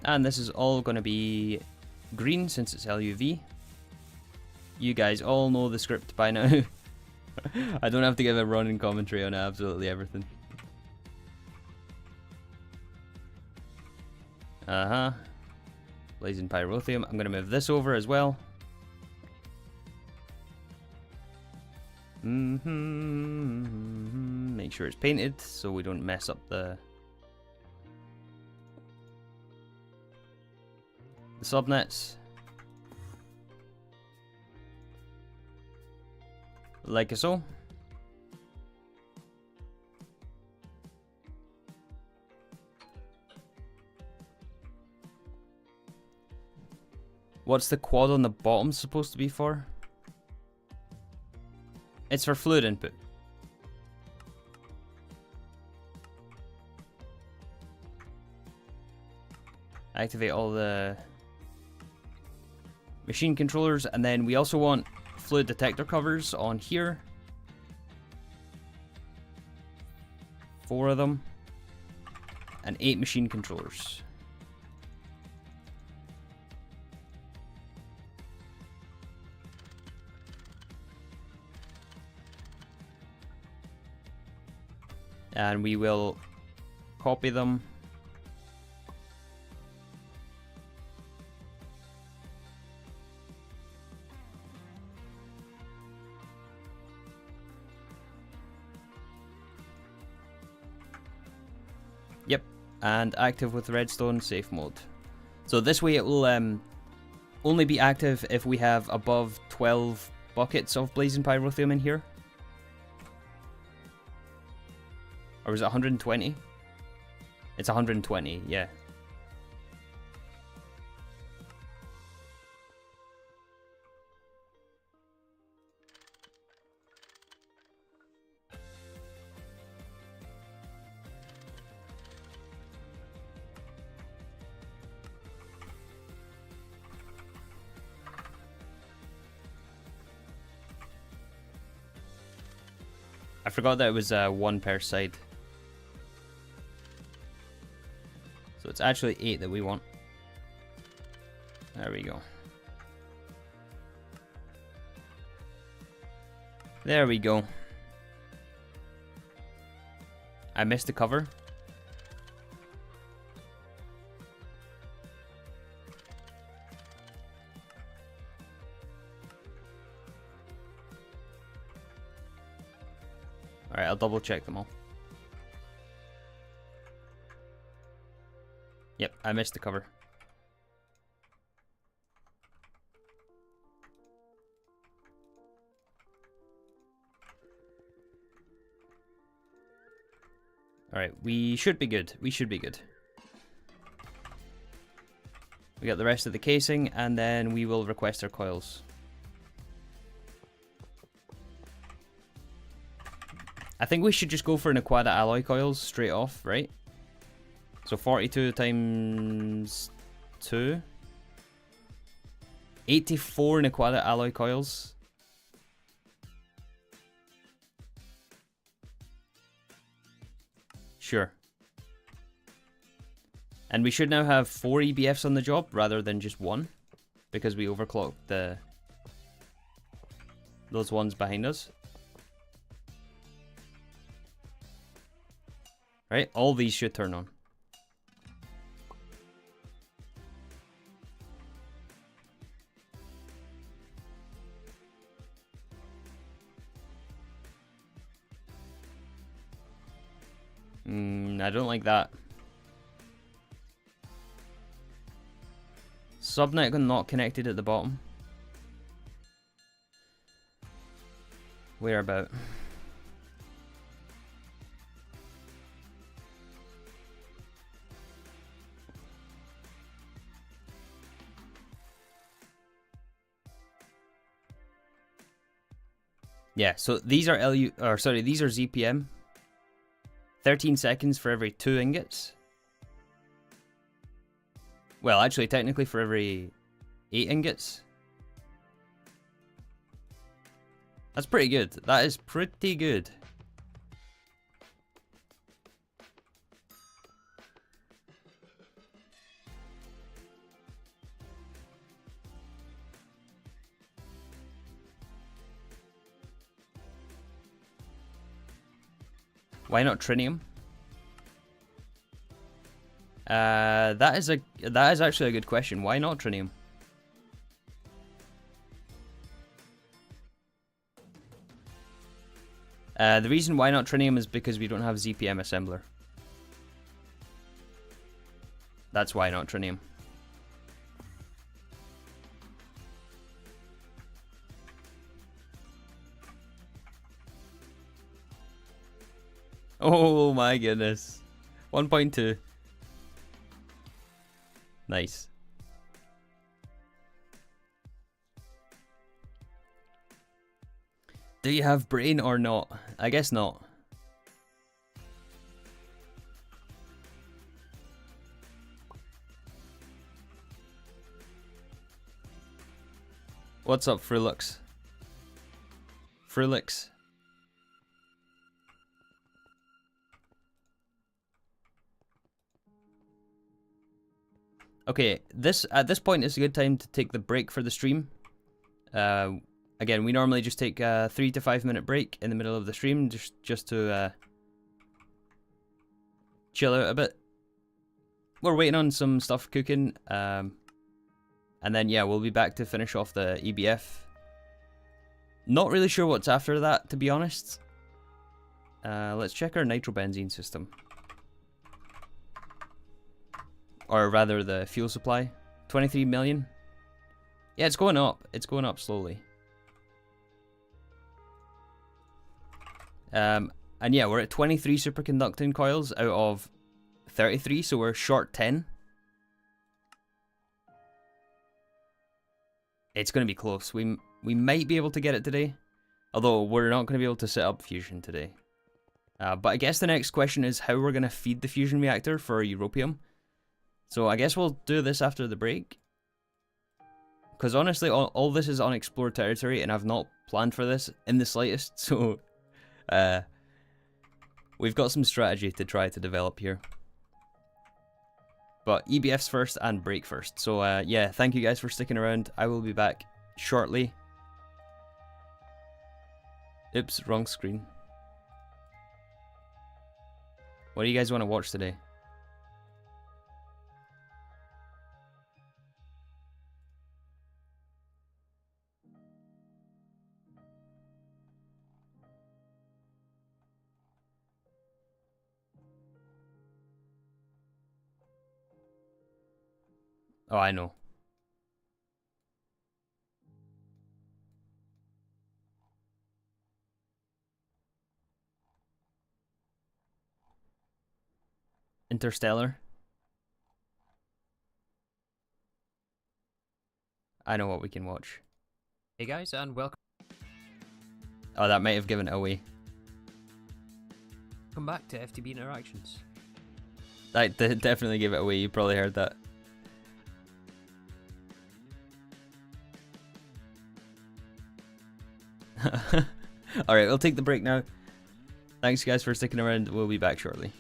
And this is all going to be green since it's LUV. You guys all know the script by now. I don't have to give a running commentary on absolutely everything. Blazing pyrotheum. I'm going to move this over as well. Make sure it's painted so we don't mess up the subnets. Like so. What's the quad on the bottom supposed to be for? It's for fluid input. Activate all the machine controllers, and then we also want fluid detector covers on here. 4 of them. And 8 machine controllers. And we will copy them. Yep, and active with redstone safe mode. So this way it will only be active if we have above 12 buckets of blazing pyrotheum in here. Or is it 120? It's 120, yeah. I forgot that it was 1 per side. So it's actually 8 that we want. There we go. There we go. I missed the cover. Alright, I'll double check them all. Yep, I missed the cover. Alright, we should be good. We should be good. We got the rest of the casing, and then we will request our coils. I think we should just go for an Aquada alloy coils straight off, right? So 42 times 2. 84 Aquada alloy coils. Sure. And we should now have 4 EBFs on the job rather than just 1. Because we overclocked those ones behind us. Right? All these should turn on. I don't like that. Subnet not connected at the bottom. Where about? Yeah, so these are these are ZPM. 13 seconds for every 2 ingots. Well, actually, technically for every 8 ingots. That's pretty good. That is pretty good. Why not trinium? That is actually a good question. Why not trinium? The reason why not trinium is because we don't have ZPM assembler. That's why not trinium. Oh my goodness. 1.2. Nice. Do you have brain or not? I guess not. What's up, Frulux? Frulix. Okay, at this point is a good time to take the break for the stream. Again, we normally just take a 3 to 5 minute break in the middle of the stream just to chill out a bit. We're waiting on some stuff cooking, and then yeah, we'll be back to finish off the EBF. Not really sure what's after that, to be honest. Let's check our nitrobenzene system. Or rather, the fuel supply. 23 million. Yeah, it's going up. It's going up slowly. And yeah, we're at 23 superconducting coils out of 33, so we're short 10. It's going to be close. We might be able to get it today, although we're not going to be able to set up fusion today. But I guess the next question is how we're going to feed the fusion reactor for Europium. So I guess we'll do this after the break. Because honestly, all this is unexplored territory, and I've not planned for this in the slightest, so we've got some strategy to try to develop here. But EBF's first and break first. So yeah, thank you guys for sticking around. I will be back shortly. Oops, wrong screen. What do you guys want to watch today? Oh, I know. Interstellar. I know what we can watch. Hey guys, and welcome Oh, that might have given it away. back to FTB Interactions. That definitely gave it away. You probably heard that. Alright, we'll take the break now. Thanks guys for sticking around. We'll be back shortly.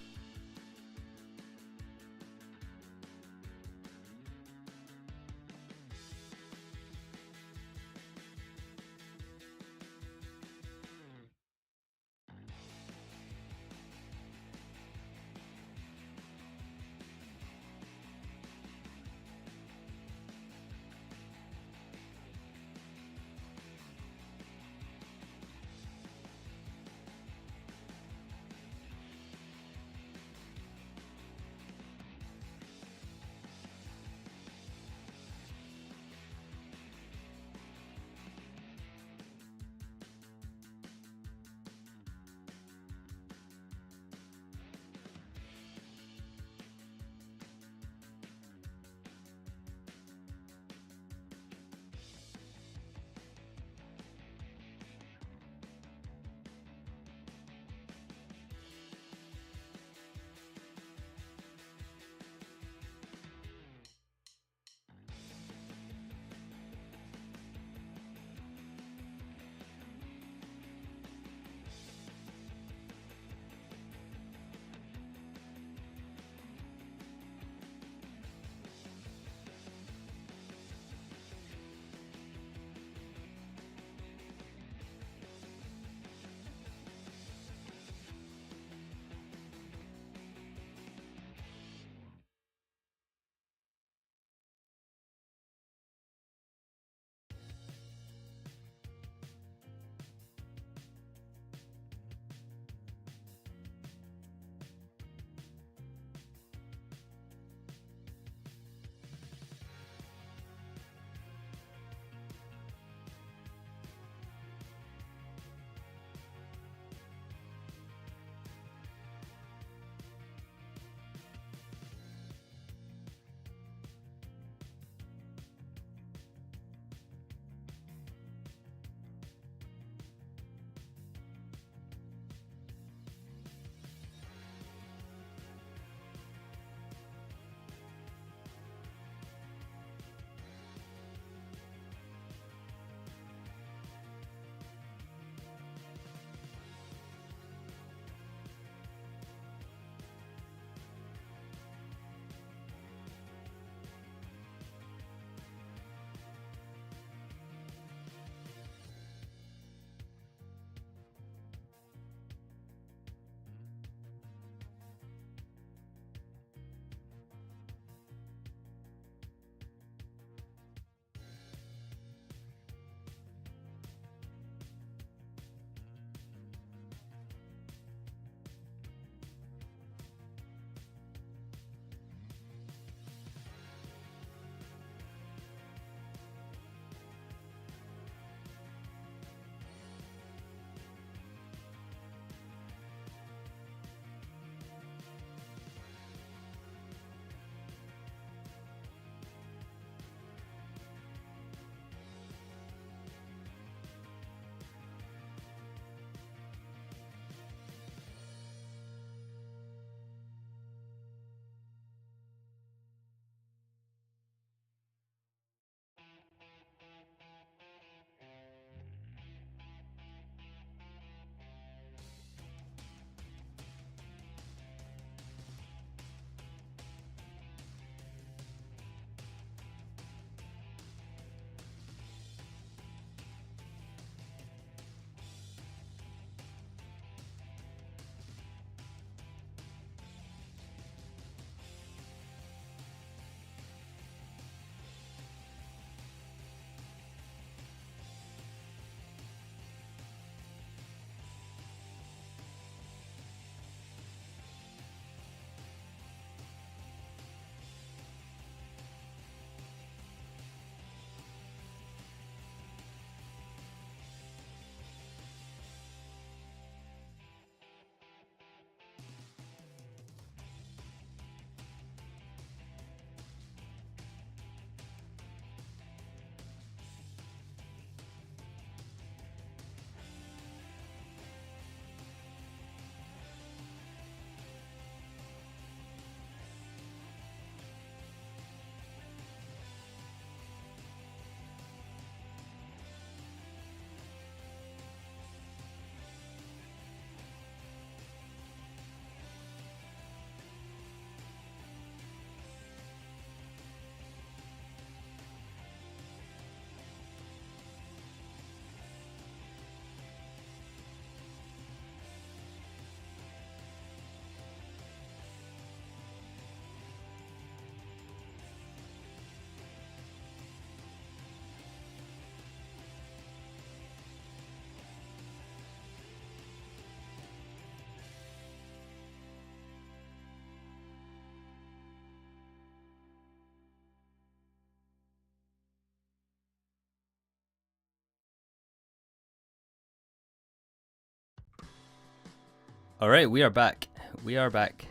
Alright, we are back. We are back.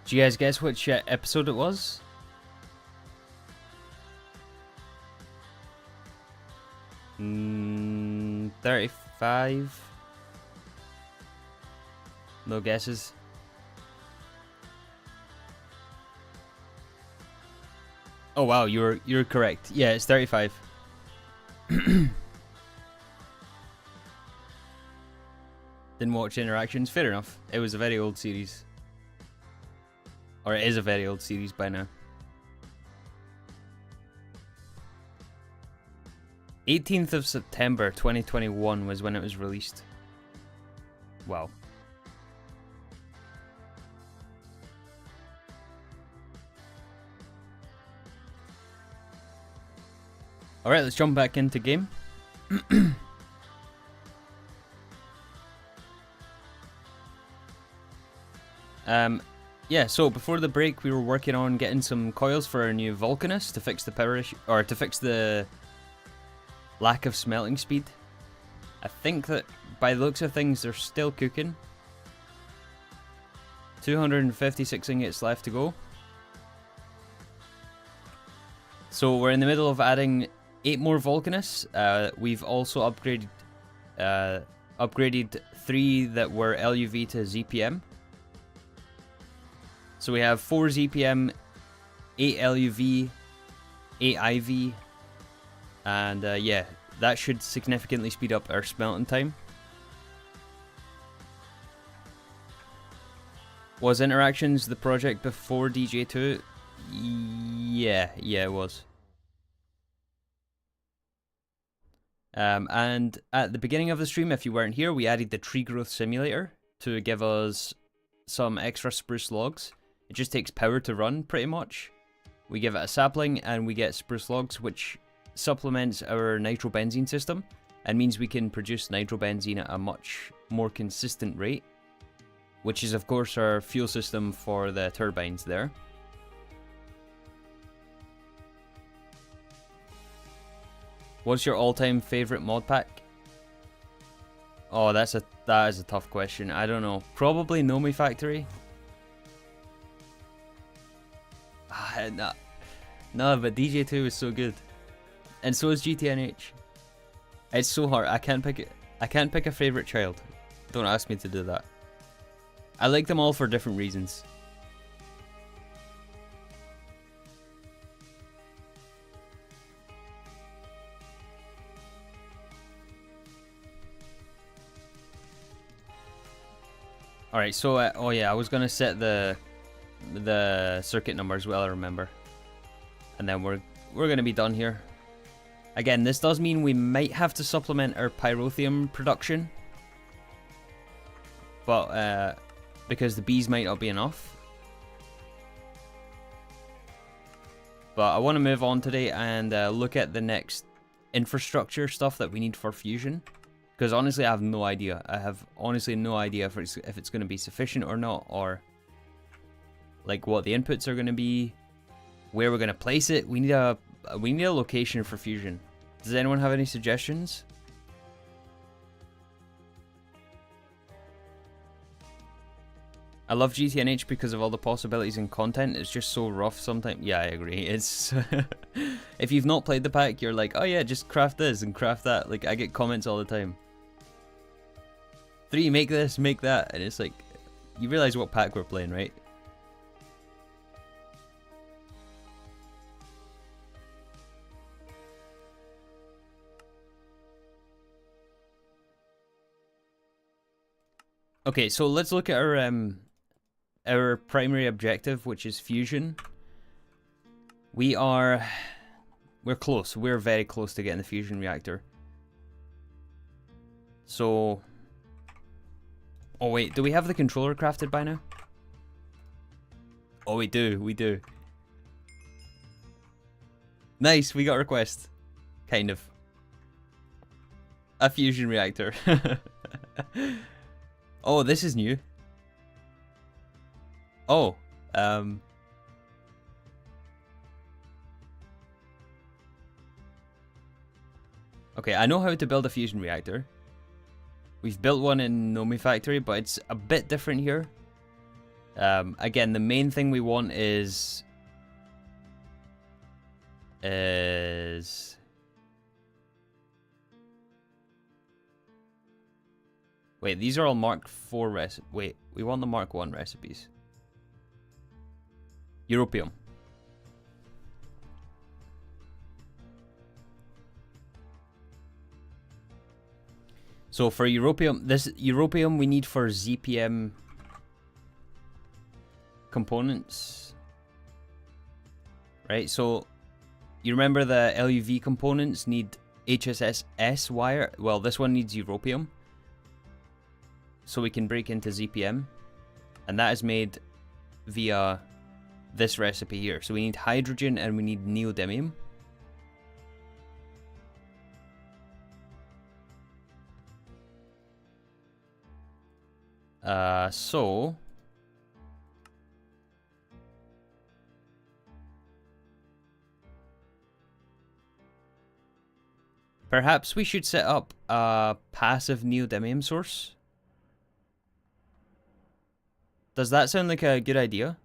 Do you guys guess which episode it was? Mm, 35? No guesses? Oh wow, you're correct. Yeah, it's 35. Didn't watch Interactions. Fair enough. It was a very old series. Or it is a very old series by now. 18th of September 2021 was when it was released. Wow. Alright, let's jump back into game. Yeah, so before the break we were working on getting some coils for our new Vulcanus to fix the power issue, or to fix the lack of smelting speed. I think that by the looks of things they're still cooking. 256 ingots left to go. So we're in the middle of adding 8 more Vulcanus. We've also upgraded 3 that were LUV to ZPM. So we have 4 ZPM, 8 LUV, 8 IV, and yeah, that should significantly speed up our smelting time. Was Interactions the project before DJ2? Yeah, it was. And at the beginning of the stream, if you weren't here, we added the tree growth simulator to give us some extra spruce logs. It just takes power to run, pretty much. We give it a sapling and we get spruce logs, which supplements our nitrobenzene system and means we can produce nitrobenzene at a much more consistent rate, which is of course our fuel system for the turbines there. What's your all-time favorite mod pack? Oh, that is a tough question. I don't know. Probably Nomi Factory. No, but DJ2 is so good, and so is GTNH. It's so hard. I can't pick it. I can't pick a favorite child. Don't ask me to do that. I like them all for different reasons. All right. So, oh yeah, I was gonna set the circuit number as well, I remember. And then we're gonna be done here. Again, this does mean we might have to supplement our pyrotheum production, but because the bees might not be enough. But I want to move on today and look at the next infrastructure stuff that we need for fusion, because honestly I have no idea. I have honestly no idea if it's going to be sufficient or not, or like what the inputs are going to be, where we're going to place it. We need a location for fusion. Does anyone have any suggestions? I love GTNH because of all the possibilities and content. It's just so rough sometimes. Yeah, I agree. It's if you've not played the pack, you're like, oh yeah, just craft this and craft that. Like, I get comments all the time. 3, make this, make that, and it's like, you realize what pack we're playing, right? Okay, so let's look at our primary objective, which is fusion. We're close. We're very close to getting the fusion reactor. So, oh wait, do we have the controller crafted by now? Oh, we do. Nice, we got a request. Kind of. A fusion reactor. Oh, this is new. Oh, okay, I know how to build a fusion reactor. We've built one in Nomi Factory, but it's a bit different here. Again, the main thing we want is wait, these are all Mark 4 recipes. Wait, we want the Mark 1 recipes. Europium. So for Europium, this Europium we need for ZPM components. Right, so you remember the LUV components need HSS wire? Well, this one needs Europium. So we can break into ZPM. And that is made via this recipe here. So we need hydrogen and we need neodymium. So perhaps we should set up a passive neodymium source. Does that sound like a good idea?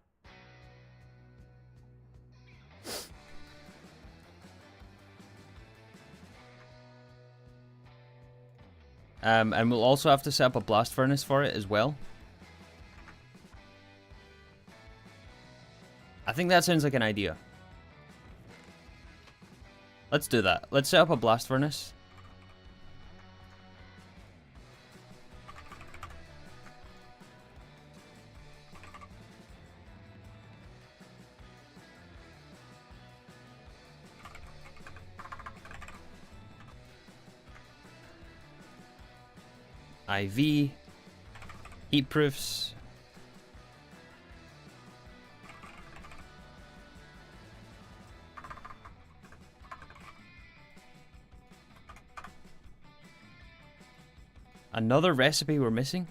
And we'll also have to set up a blast furnace for it as well. I think that sounds like an idea. Let's do that. Let's set up a blast furnace. IV, heat proofs. Another recipe we're missing?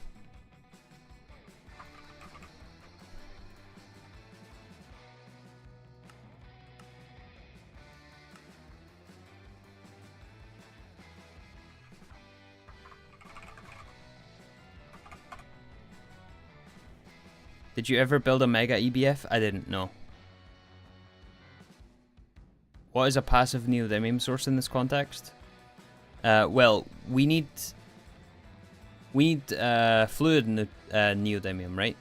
Did you ever build a mega EBF? I didn't know. What is a passive neodymium source in this context? Well, we need fluid neodymium, right?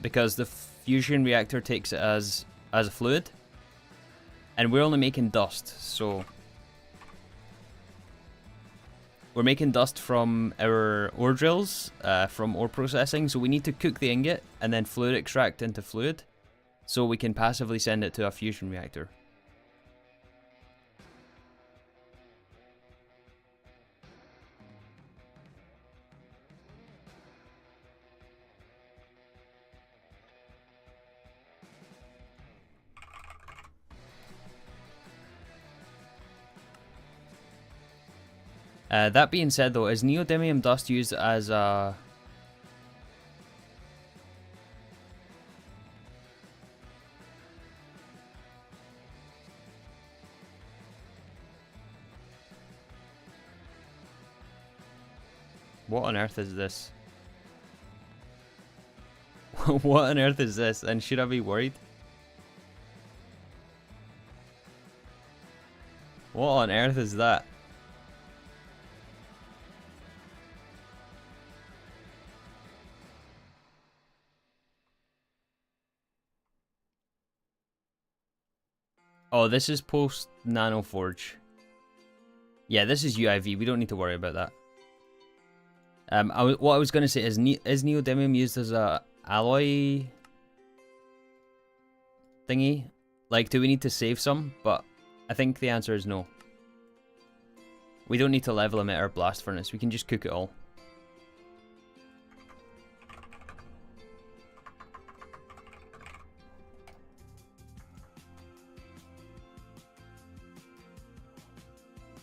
Because the fusion reactor takes it as a fluid, and we're only making dust, so we're making dust from our ore drills, from ore processing, so we need to cook the ingot and then fluid extract into fluid so we can passively send it to a fusion reactor. That being said though, is neodymium dust used as a... What on earth is this? What on earth is this? And should I be worried? What on earth is that? Oh, this is post Nano Forge. Yeah, this is UIV. We don't need to worry about that. What I was going to say is neodymium used as a alloy thingy? Like, do we need to save some? But I think the answer is no. We don't need to level emit our blast furnace. We can just cook it all.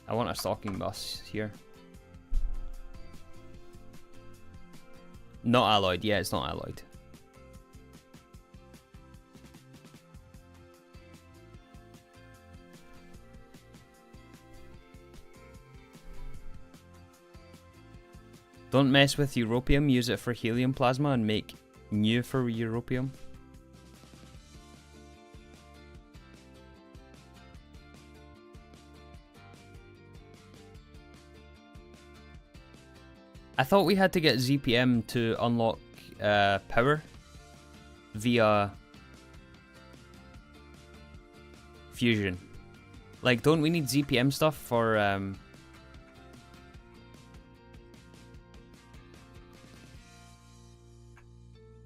I want a stocking bus here. Not alloyed. Yeah, it's not alloyed. Don't mess with europium, use it for helium plasma and make new for europium. I thought we had to get ZPM to unlock power via fusion. Like, don't we need ZPM stuff for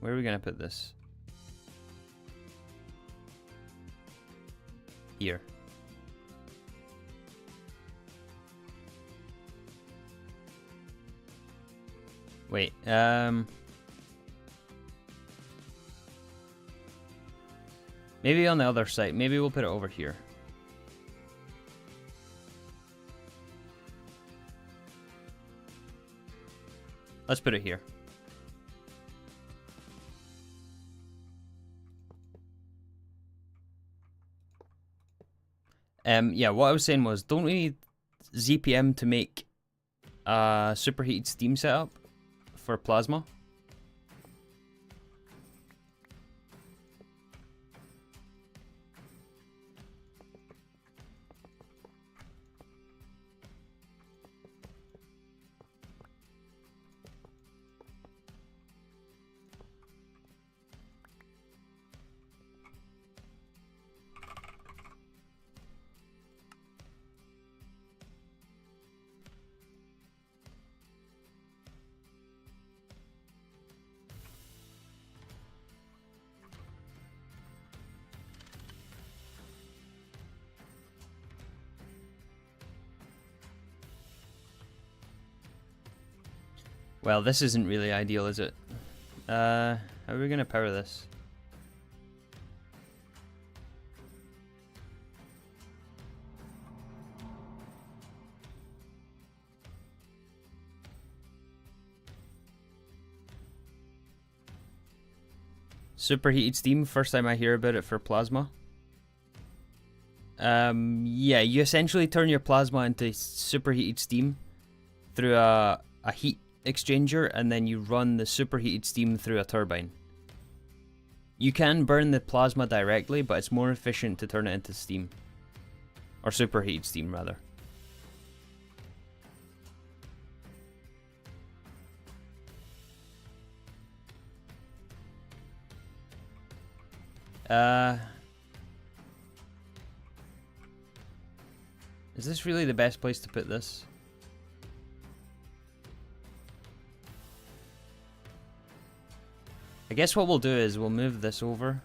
where are we gonna put this? Here. Wait, maybe on the other side. Maybe we'll put it over here. Let's put it here. Yeah, what I was saying was, don't we need ZPM to make a superheated steam setup for plasma? Well, this isn't really ideal, is it? How are we gonna power this? Superheated steam, first time I hear about it for plasma. Yeah, you essentially turn your plasma into superheated steam through a heat exchanger, and then you run the superheated steam through a turbine. You can burn the plasma directly, but it's more efficient to turn it into steam. Or superheated steam, rather. Is this really the best place to put this? I guess what we'll do is we'll move this over.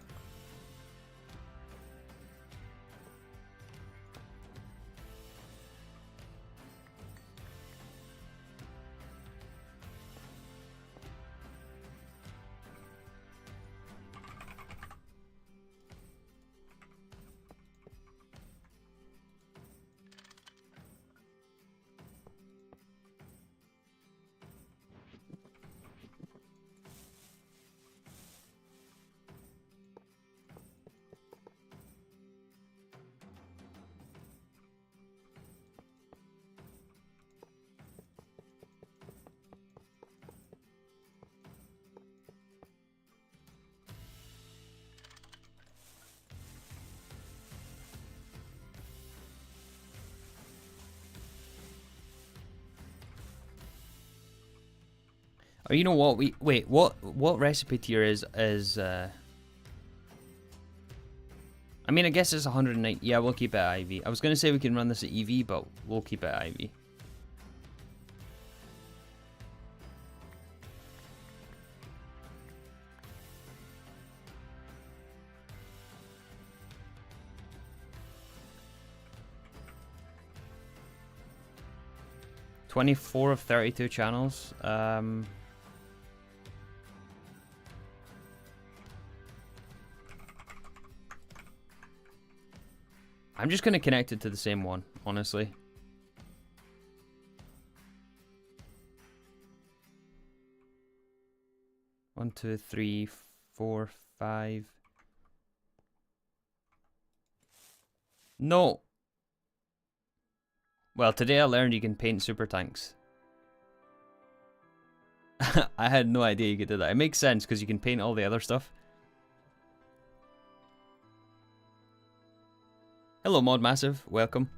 Or you know what? Wait. What recipe tier is I mean, I guess it's 109. Yeah, we'll keep it at IV. I was gonna say we can run this at EV, but we'll keep it at IV. "24 of 32 channels. I'm just gonna connect it to the same one, honestly. One, two, three, four, five. No. Well, today I learned you can paint super tanks. I had no idea you could do that. It makes sense because you can paint all the other stuff. Hello, Mod Massive. Welcome.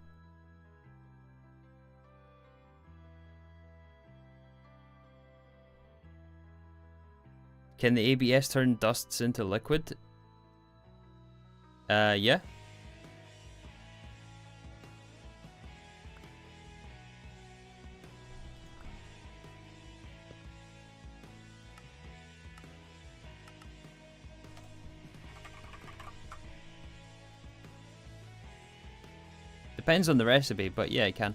Can the ABS turn dusts into liquid? Yeah. Depends on the recipe, but yeah, it can.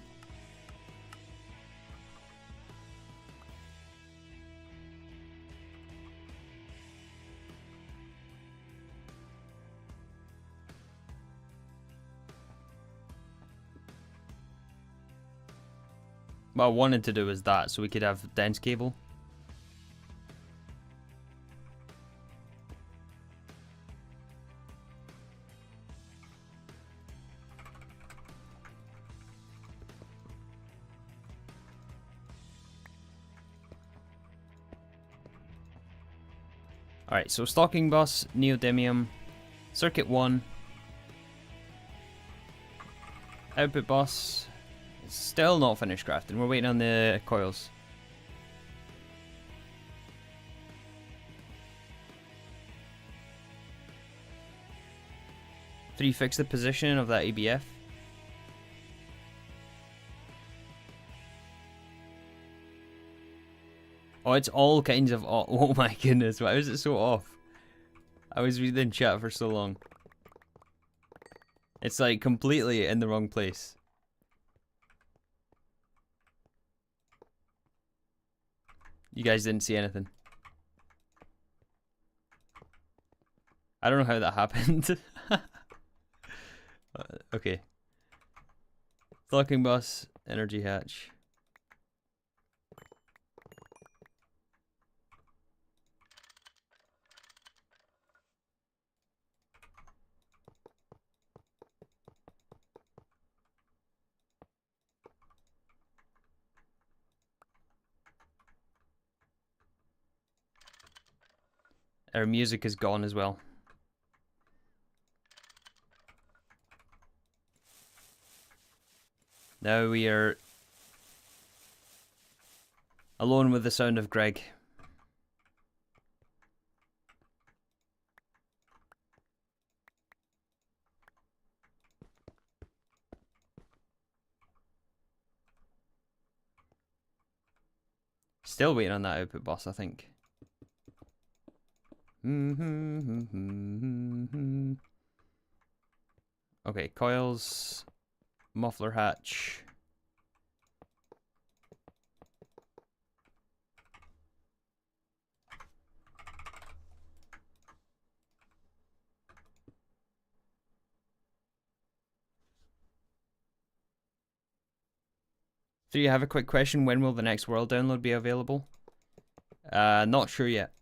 What I wanted to do was that, so we could have dense cable. Alright, so stocking bus, neodymium, circuit 1, output bus. It's still not finished crafting. We're waiting on the coils. Three, fix the position of that ABF. Oh, it's all kinds of off. Oh my goodness, why is it so off? I was reading chat for so long. It's like completely in the wrong place. You guys didn't see anything. I don't know how that happened. Okay. Locking bus, energy hatch. Our music is gone as well. Now we are alone with the sound of Greg. Still waiting on that output bus, I think. Okay, coils, muffler hatch. So you have a quick question, when will the next world download be available? Not sure yet.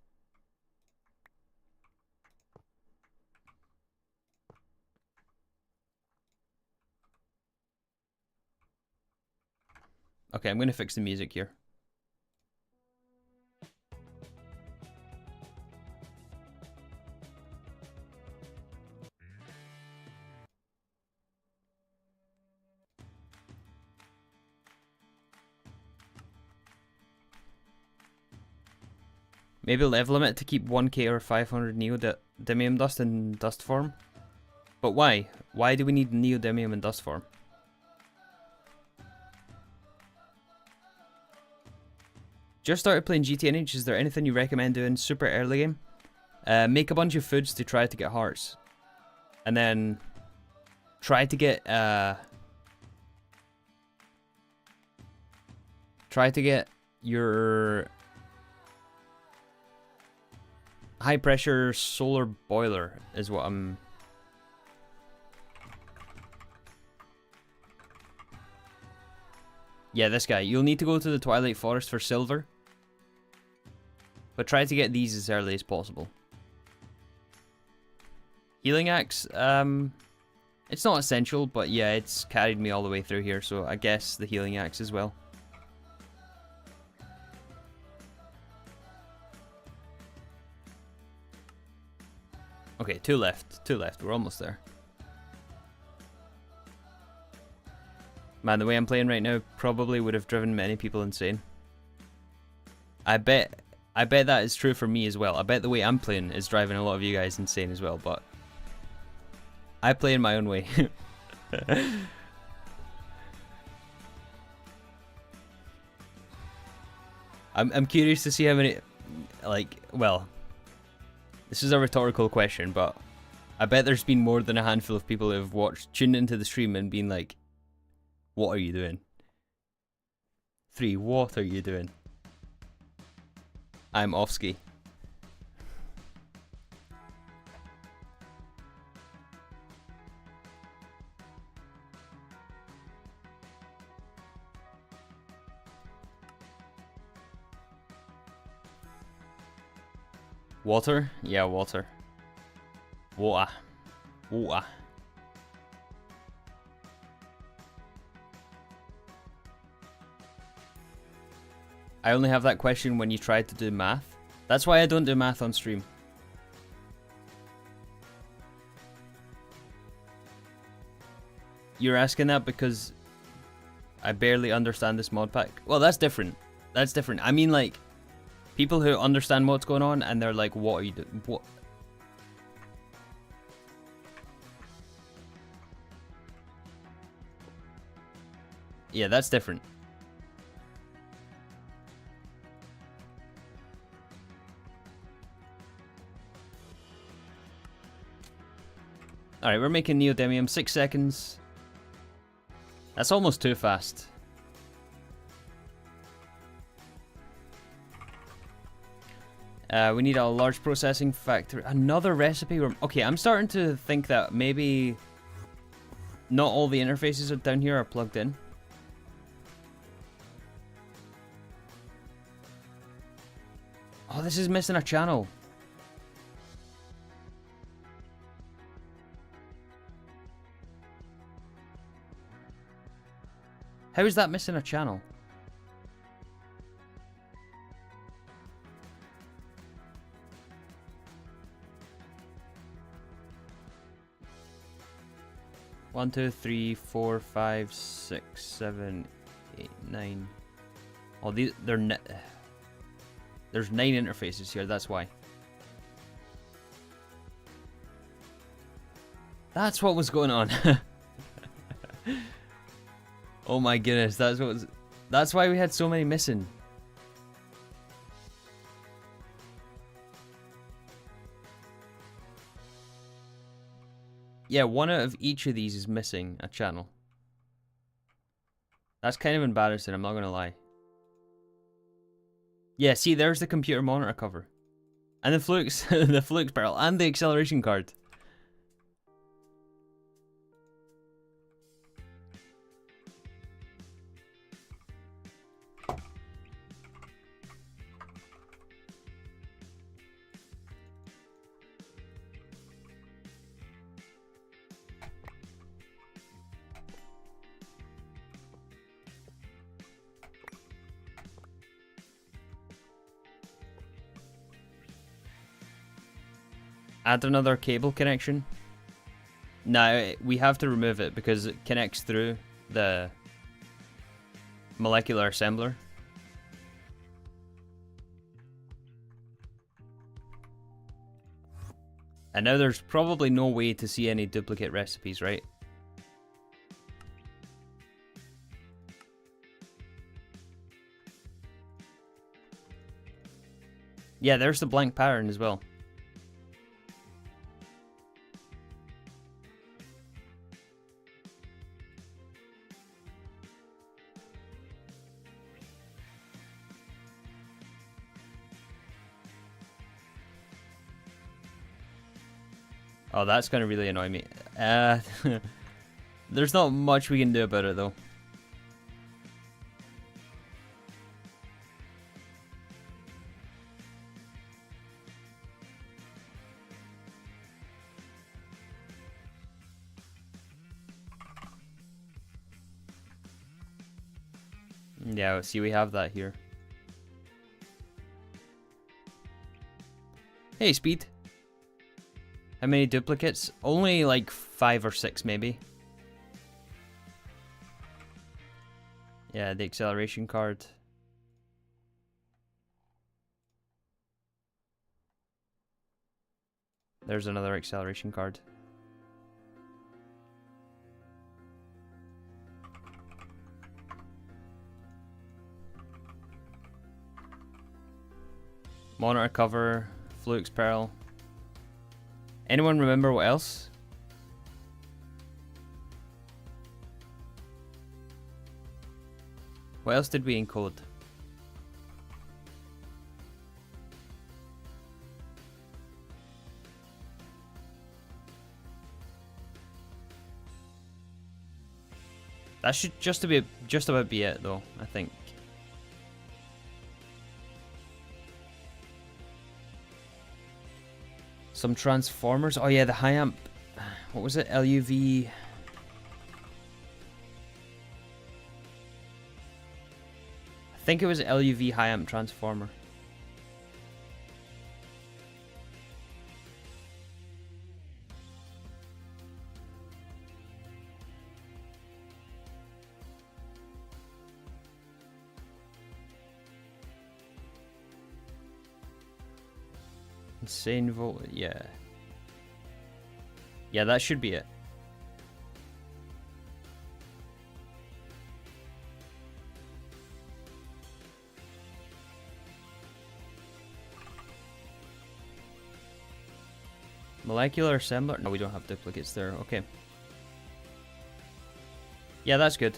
Okay, I'm gonna fix the music here. Maybe level limit to keep 1k or 500 neodymium dust in dust form. But why? Why do we need neodymium in dust form? Just started playing GTNH, is there anything you recommend doing super early game? Make a bunch of foods to try to get hearts. And then try to get your high pressure solar boiler is what I'm... Yeah, this guy. You'll need to go to the Twilight Forest for silver. But try to get these as early as possible. Healing axe, it's not essential, but yeah, it's carried me all the way through here, so I guess the healing axe as well. Okay, two left. Two left. We're almost there. Man, the way I'm playing right now probably would have driven many people insane. I bet that is true for me as well. I bet the way I'm playing is driving a lot of you guys insane as well, but I play in my own way. I'm curious to see how many, like, well, this is a rhetorical question, but I bet there's been more than a handful of people who have tuned into the stream and been like, what are you doing? 3, what are you doing? I'm off ski. Water? Yeah, water. Water. Water. I only have that question when you try to do math. That's why I don't do math on stream. You're asking that because I barely understand this mod pack? Well, that's different. That's different. I mean, like, people who understand what's going on and they're like, what are you doing? What? Yeah, that's different. Alright, we're making neodymium. 6 seconds. That's almost too fast. We need a large processing factory. Another recipe? Okay, I'm starting to think that maybe not all the interfaces down here are plugged in. Oh, this is missing a channel. How is that missing a channel? One, two, three, 4, 5, 6, 7, 8, 9. Oh, these they're there's 9 interfaces here. That's why. That's what was going on. Oh my goodness, that's why we had so many missing. Yeah, one out of each of these is missing a channel. That's kind of embarrassing, I'm not gonna lie. Yeah, see, there's the computer monitor cover. And the flux, the flux barrel, and the acceleration card. Add another cable connection. No, we have to remove it because it connects through the molecular assembler. And now there's probably no way to see any duplicate recipes, right? Yeah, there's the blank pattern as well. Oh, that's gonna really annoy me. There's not much we can do about it though. Yeah, see, we have that here. Hey, Speed. How many duplicates? Only like 5 or 6 maybe. Yeah, the acceleration card. There's another acceleration card. Monitor cover, Fluke's Pearl. Anyone remember what else? What else did we encode? That should just about be it though, I think. Some transformers. Oh yeah, the high amp. What was it? LUV. I think it was LUV high amp transformer. Insane volt, yeah. Yeah, that should be it. Molecular assembler? No, we don't have duplicates there. Okay. Yeah, that's good.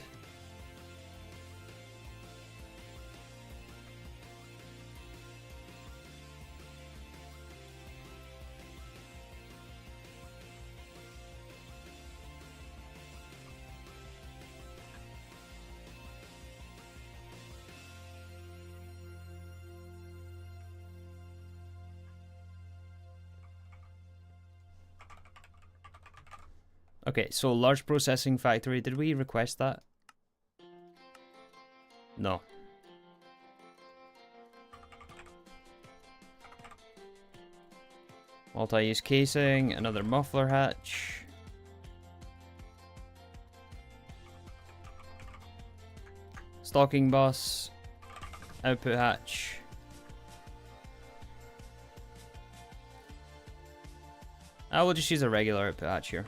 Okay, so large processing factory, did we request that? No. Multi-use casing, another muffler hatch. Stocking bus, output hatch. I will just use a regular output hatch here.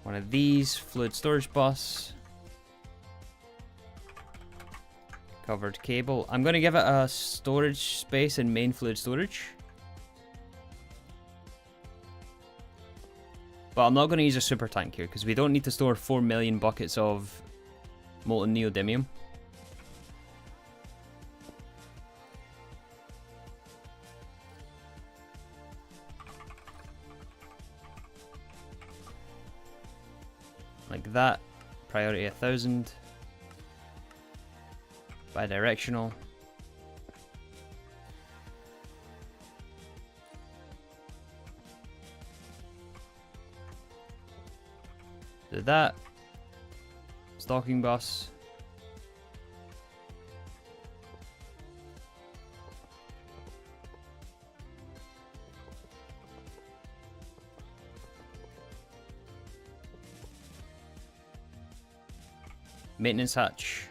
One of these, fluid storage bus. Covered cable. I'm going to give it a storage space in main fluid storage. But I'm not going to use a super tank here because we don't need to store 4 million buckets of molten neodymium. Like that. Priority 1000. Bidirectional. Do that. Stocking bus. Maintenance hatch.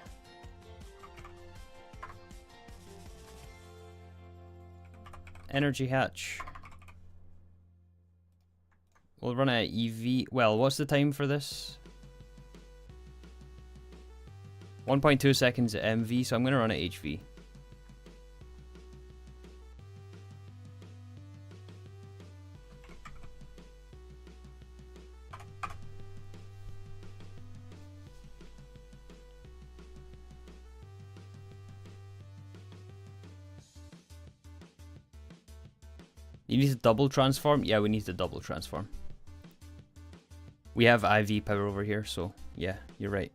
Energy hatch. We'll run a EV. Well, what's the time for this? 1.2 seconds at MV, so I'm going to run it HV. You need to double transform? Yeah, we need to double transform. We have IV power over here, so yeah, you're right.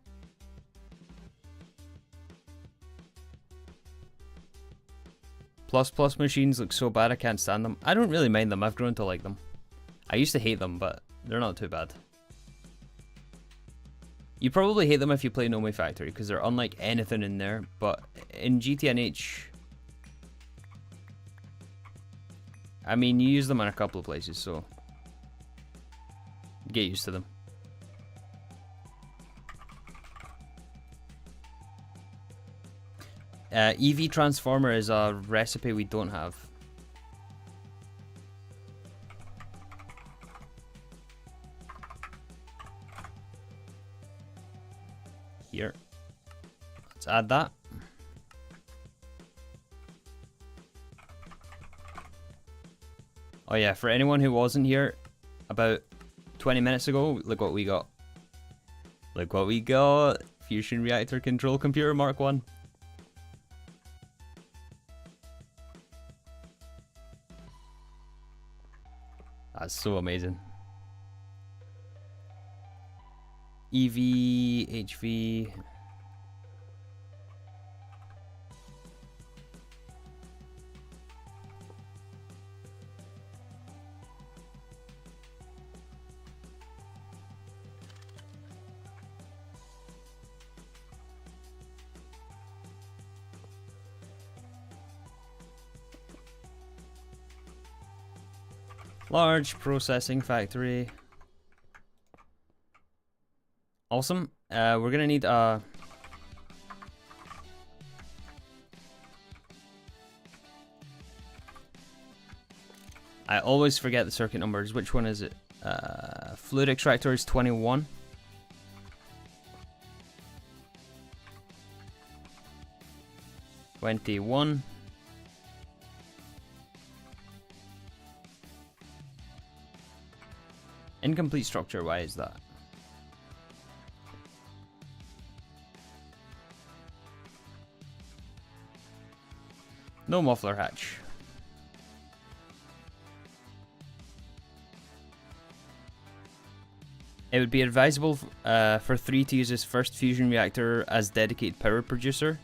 Plus machines look so bad I can't stand them. I don't really mind them, I've grown to like them. I used to hate them, but they're not too bad. You probably hate them if you play Nome Factory, because they're unlike anything in there, but in GTNH... I mean, you use them in a couple of places, so... get used to them. EV Transformer is a recipe we don't have. Here. Let's add that. Oh yeah, for anyone who wasn't here about 20 minutes ago, look what we got. Look what we got. Fusion Reactor Control Computer Mark 1. That's so amazing. EV, HV. Large processing factory. Awesome. We're gonna need a... I always forget the circuit numbers. Which one is it? Fluid extractor is 21. Incomplete structure, why is that? No muffler hatch. It would be advisable for 3 to use his first fusion reactor as dedicated power producer.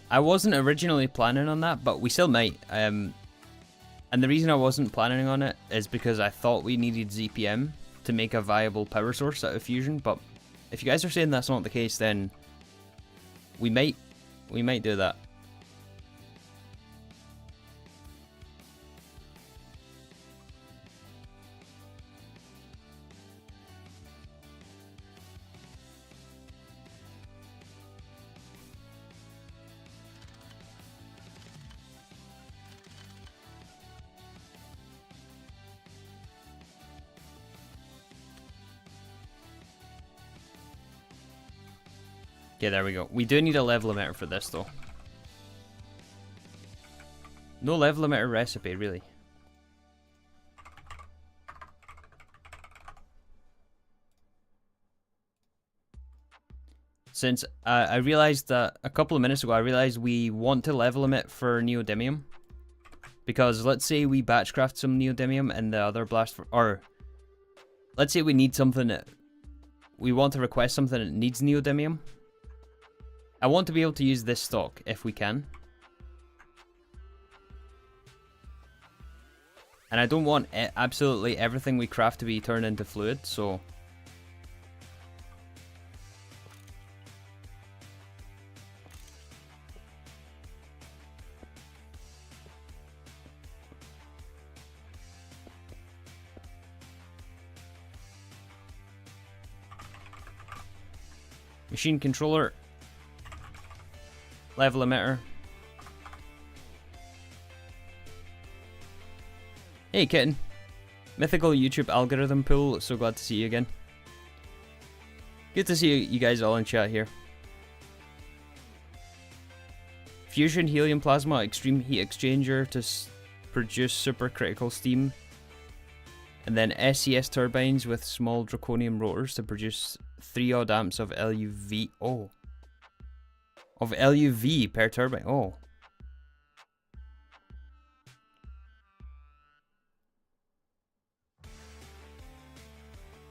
I wasn't originally planning on that, but we still might. And the reason I wasn't planning on it is because I thought we needed ZPM to make a viable power source out of fusion, but if you guys are saying that's not the case, then we might do that. Okay, there we go. We do need a level emitter for this, though. No level emitter recipe, really. Since I realized that a couple of minutes ago, I realized we want to level emit for neodymium. Because let's say we batchcraft some neodymium and the other blast for... Or, let's say we need something that... We want to request something that needs neodymium. I want to be able to use this stock, if we can. And I don't want absolutely everything we craft to be turned into fluid, so... Machine controller. Level emitter. Hey kitten. Mythical YouTube algorithm pool, so glad to see you again. Good to see you guys all in chat here. Fusion helium plasma extreme heat exchanger to produce supercritical steam. And then SES turbines with small draconium rotors to produce 3 odd amps of LUV. Oh. Of LUV per turbine. Oh.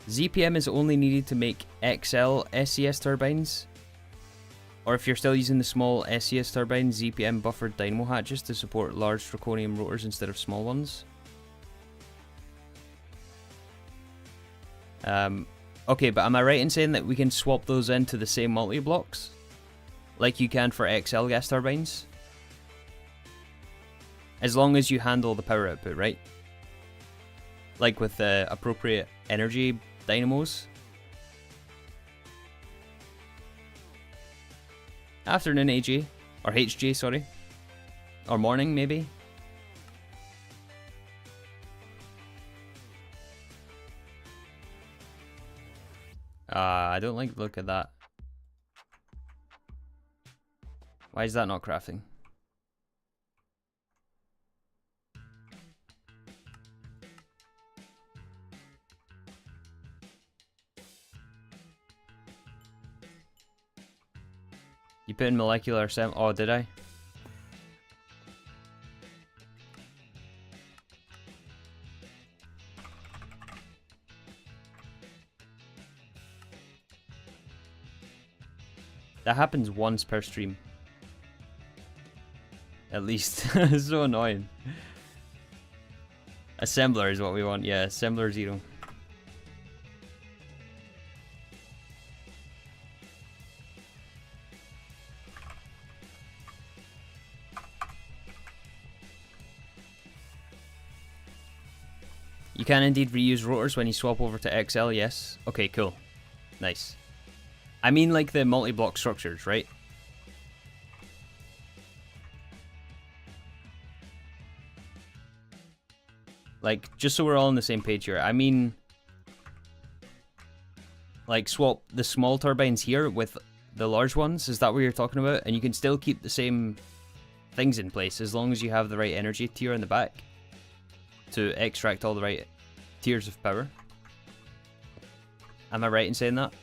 ZPM is only needed to make XL SES turbines. Or if you're still using the small SES turbines, ZPM buffered dynamo hatches to support large draconium rotors instead of small ones. Okay, but am I right in saying that we can swap those into the same multi-blocks? Like you can for XL gas turbines? As long as you handle the power output, right? Like with the appropriate energy dynamos? Afternoon AJ, or HJ, sorry. Or morning, maybe? I don't like the look at that. Why is that not crafting? You put in molecular assembly. Oh, did I? That happens once per stream. At least. It's so annoying. Assembler is what we want. Yeah, assembler 0. You can indeed reuse rotors when you swap over to XL, yes. Okay, cool. Nice. I mean like the multi-block structures, right? Like, just so we're all on the same page here, I mean... Like, swap the small turbines here with the large ones, is that what you're talking about? And you can still keep the same things in place as long as you have the right energy tier in the back to extract all the right tiers of power. Am I right in saying that?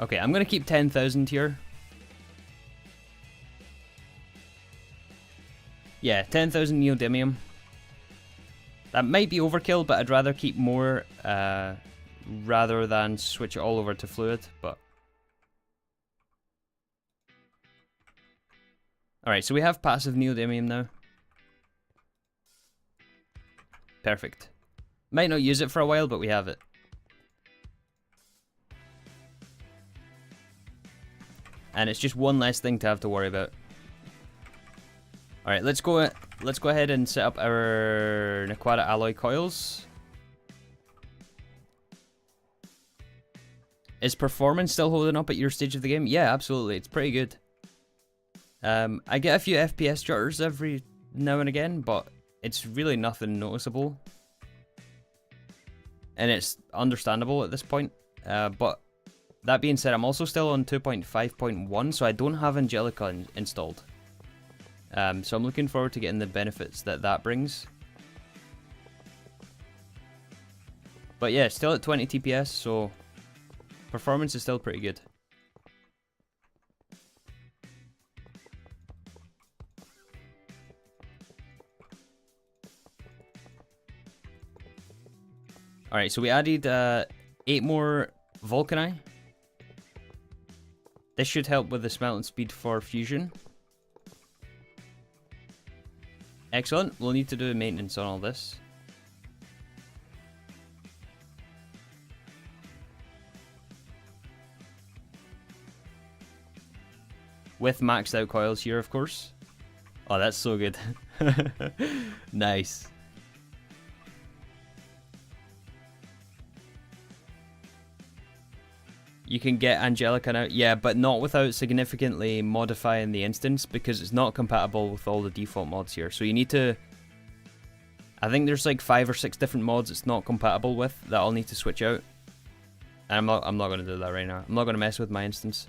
Okay, I'm gonna keep 10,000 here. Yeah, 10,000 neodymium. That might be overkill, but I'd rather keep more rather than switch it all over to fluid, but... Alright, so we have passive neodymium now. Perfect. Might not use it for a while, but we have it. And it's just one less thing to have to worry about. Alright, let's go ahead and set up our Naquata alloy coils. Is performance still holding up at your stage of the game? Yeah, absolutely. It's pretty good. I get a few FPS jitters every now and again, but it's really nothing noticeable. And it's understandable at this point. But that being said, I'm also still on 2.5.1, so I don't have Angelica installed. So I'm looking forward to getting the benefits that brings. But yeah, still at 20 TPS, so performance is still pretty good. Alright, so we added 8 more Vulcani. This should help with the smelting speed for fusion. Excellent. We'll need to do maintenance on all this. With maxed out coils here, of course. Oh, that's so good. Nice. You can get Angelica now, yeah, but not without significantly modifying the instance, because it's not compatible with all the default mods here. So you need to... I think there's like 5 or 6 different mods it's not compatible with that I'll need to switch out. And I'm not going to do that right now. I'm not going to mess with my instance.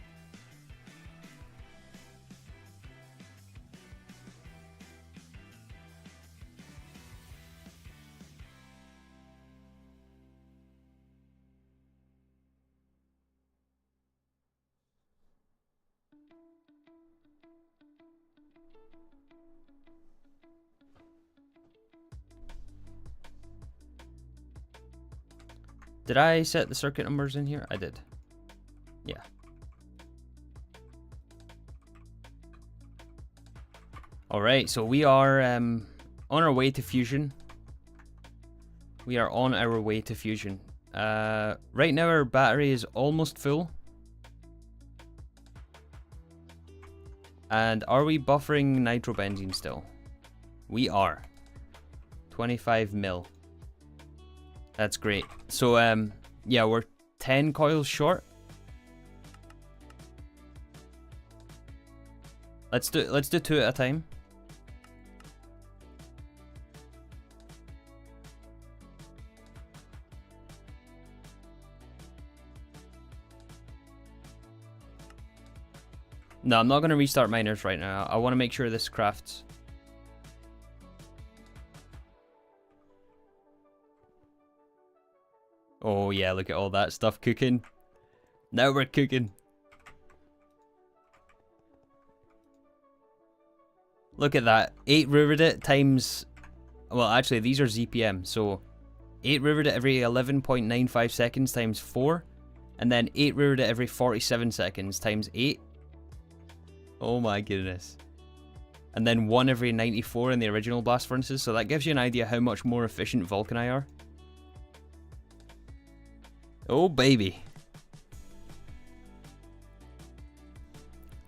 Did I set the circuit numbers in here? I did. Yeah. Alright, so we are on our way to fusion. We are on our way to fusion. Right now our battery is almost full. And are we buffering nitrobenzene still? We are. 25 mil. That's great. So yeah, we're 10 coils short. Let's do 2 at a time. No, I'm not going to restart miners right now. I want to make sure this crafts. Oh yeah, look at all that stuff cooking. Now we're cooking. Look at that. 8 Riverit times... Well, actually, these are ZPM. So, 8 Riverit every 11.95 seconds times 4. And then 8 Riverit every 47 seconds times 8. Oh my goodness. And then 1 every 94 in the original blast furnaces. So that gives you an idea how much more efficient Vulcani are. Oh baby.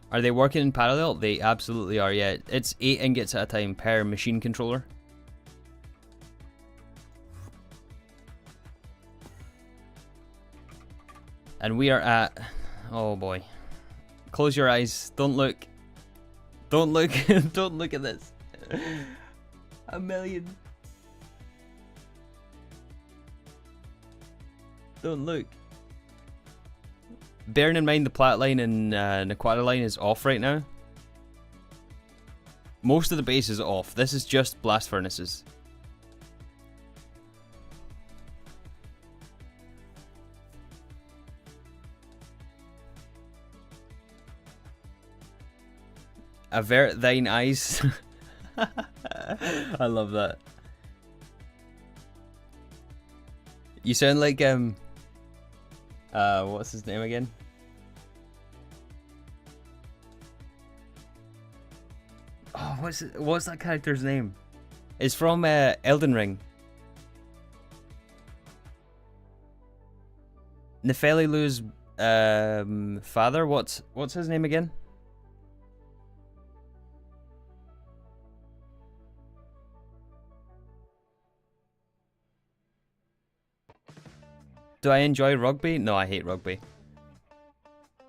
Are they working in parallel? They absolutely are, yeah. It's 8 ingots at a time per machine controller. And we are at... Oh boy. Close your eyes. Don't look. Don't look. Don't look at this. 1 million. Don't look. Bearing in mind the plat line and Nequata line is off right now. Most of the base is off. This is just blast furnaces. Avert thine eyes. I love that. You sound like what's his name again? Oh, what's that character's name? It's from Elden Ring. Nefelilu's father. What's his name again? Do I enjoy rugby? No, I hate rugby.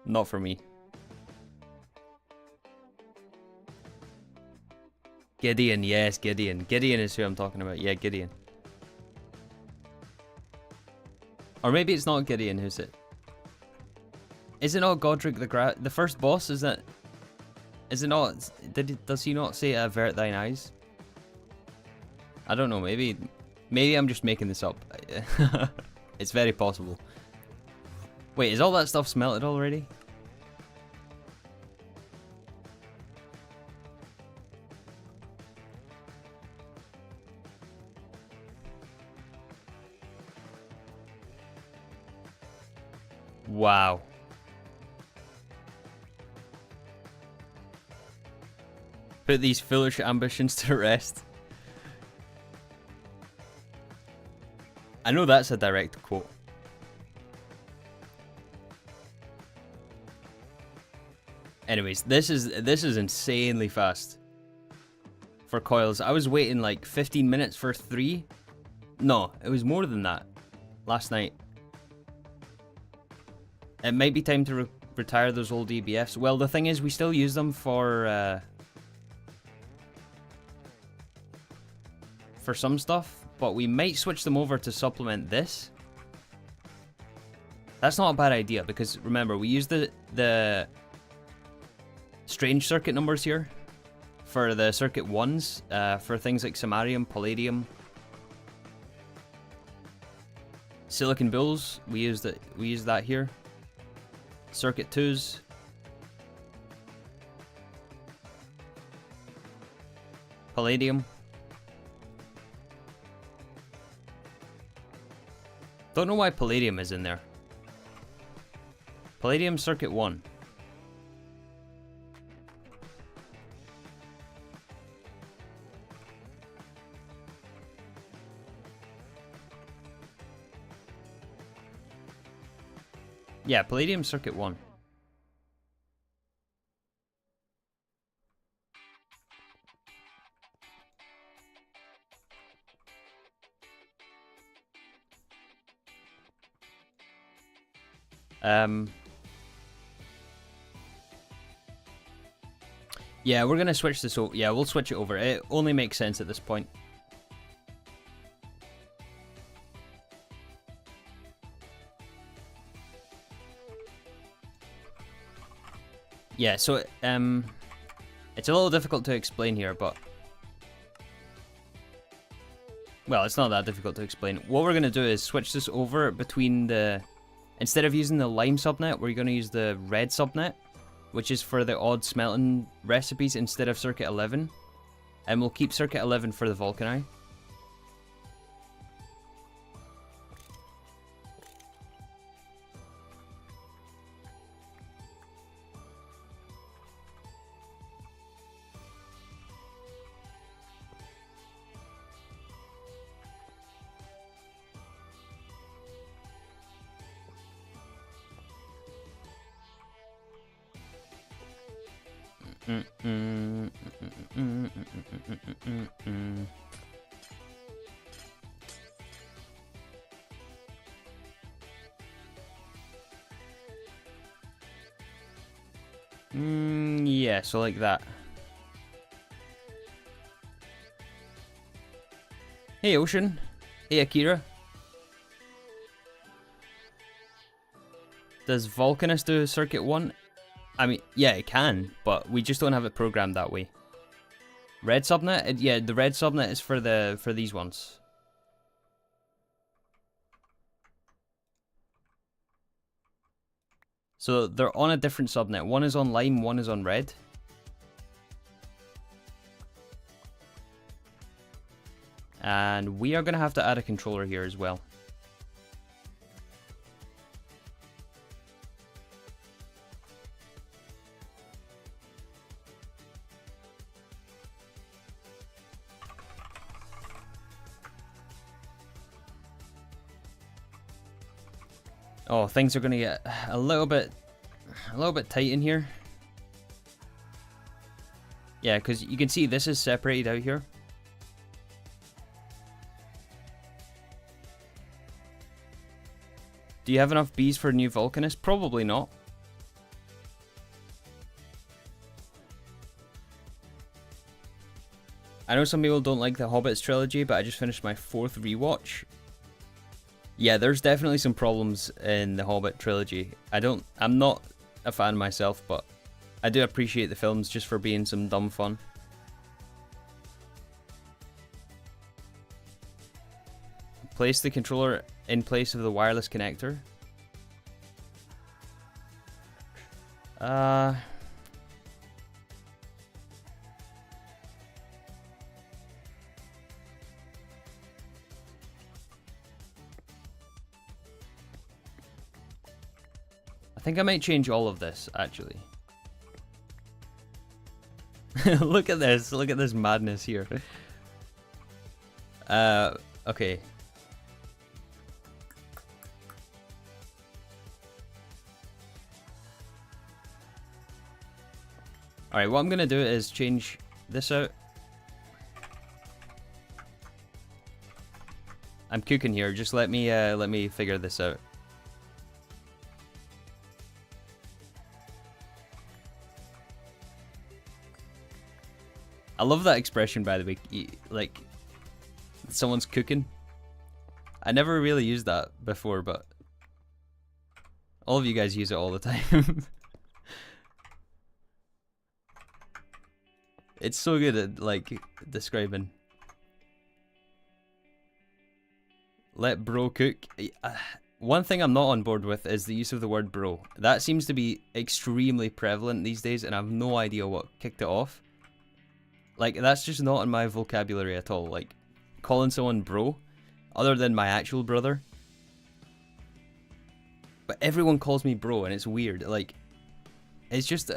Not for me. Gideon, yes, Gideon. Gideon is who I'm talking about. Yeah, Gideon. Or maybe it's not Gideon, who's it? Is it not Godric the first boss? Is it not? Does he not say avert thine eyes? I don't know, maybe I'm just making this up. It's very possible. Wait, is all that stuff smelted already? Wow. Put these foolish ambitions to rest. I know that's a direct quote. Anyways, this is insanely fast for coils. I was waiting like 15 minutes for 3. No, it was more than that last night. It might be time to retire those old EBFs. Well, the thing is, we still use them for some stuff, but we might switch them over to supplement this. That's not a bad idea, because remember, we use the strange circuit numbers here for the circuit 1s, for things like samarium, palladium, silicon bulls. We use that here. Circuit 2s. Palladium. Don't know why Palladium is in there. Palladium circuit 1. Yeah, Palladium circuit 1. Yeah, we're gonna switch this over. Yeah, we'll switch it over. It only makes sense at this point. Yeah, so it's a little difficult to explain here, but well, it's not that difficult to explain. What we're gonna do is switch this over between the, instead of using the lime subnet, we're gonna use the red subnet, which is for the odd smelting recipes instead of circuit 11, and we'll keep circuit 11 for the Vulcani. Yeah, so like that. Hey Ocean. Hey Akira. Does Vulcanus do circuit 1? I mean, yeah, it can, but we just don't have it programmed that way. Red subnet? Yeah, the red subnet is for these ones. So they're on a different subnet. One is on lime, one is on red. And we are going to have to add a controller here as well. Oh, things are going to get a little bit tight in here. Yeah, because you can see this is separated out here. Do you have enough bees for a new Vulcanus? Probably not. I know some people don't like the Hobbits trilogy, but I just finished my 4th rewatch. Yeah, there's definitely some problems in the Hobbit trilogy. I'm not a fan myself, but I do appreciate the films just for being some dumb fun. Place the controller in place of the wireless connector. I think I might change all of this, actually. Look at this madness here. Okay. Alright, what I'm gonna do is change this out. I'm cooking here, just let me figure this out. I love that expression, by the way, like, someone's cooking. I never really used that before, but all of you guys use it all the time. It's so good at, like, describing. Let bro cook. One thing I'm not on board with is the use of the word bro. That seems to be extremely prevalent these days, and I have no idea what kicked it off. Like, that's just not in my vocabulary at all. Like, calling someone bro, other than my actual brother. But everyone calls me bro, and it's weird. Like, it's just,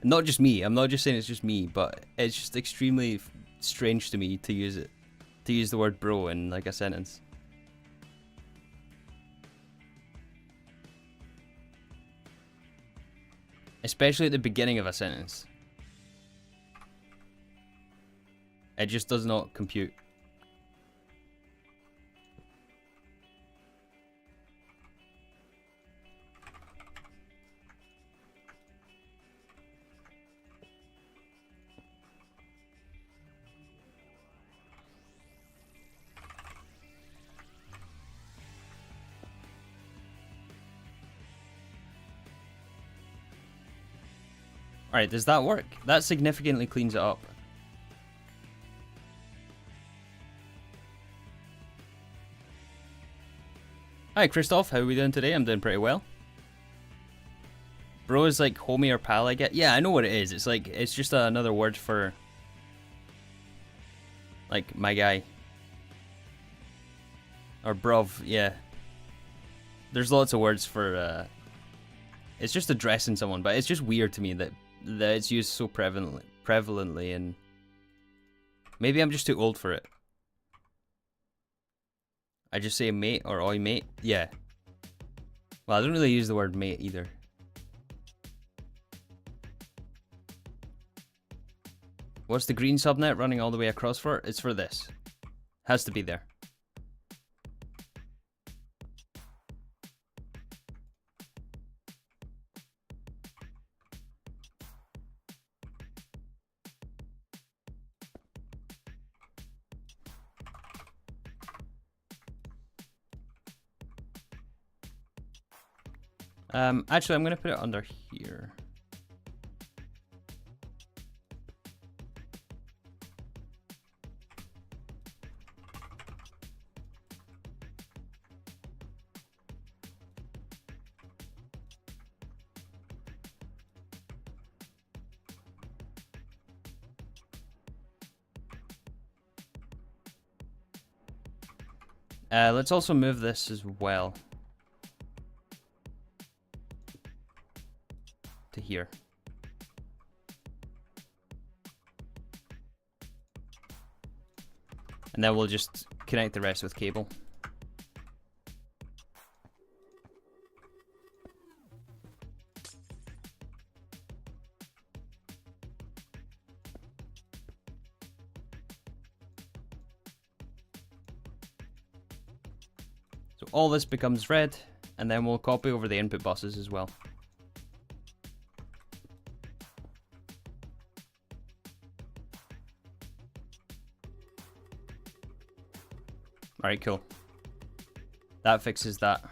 not just me. I'm not just saying it's just me, but it's just extremely strange to me to use it. To use the word bro in, like, a sentence. Especially at the beginning of a sentence. It just does not compute. Alright, does that work? That significantly cleans it up. Hi Christoph, how are we doing today? I'm doing pretty well. Bro is like homie or pal, I get. Yeah, I know what it is. It's like, it's just another word for, like, my guy. Or bruv, yeah. There's lots of words for, it's just addressing someone, but it's just weird to me that it's used so prevalently, and maybe I'm just too old for it. I just say mate or oi mate. Yeah. Well, I don't really use the word mate either. What's the green subnet running all the way across for? It's for this. Has to be there. Actually, I'm gonna put it under here. Let's also move this as well to here. And then we'll just connect the rest with cable. So all this becomes red, and then we'll copy over the input buses as well. Alright, cool. That fixes that.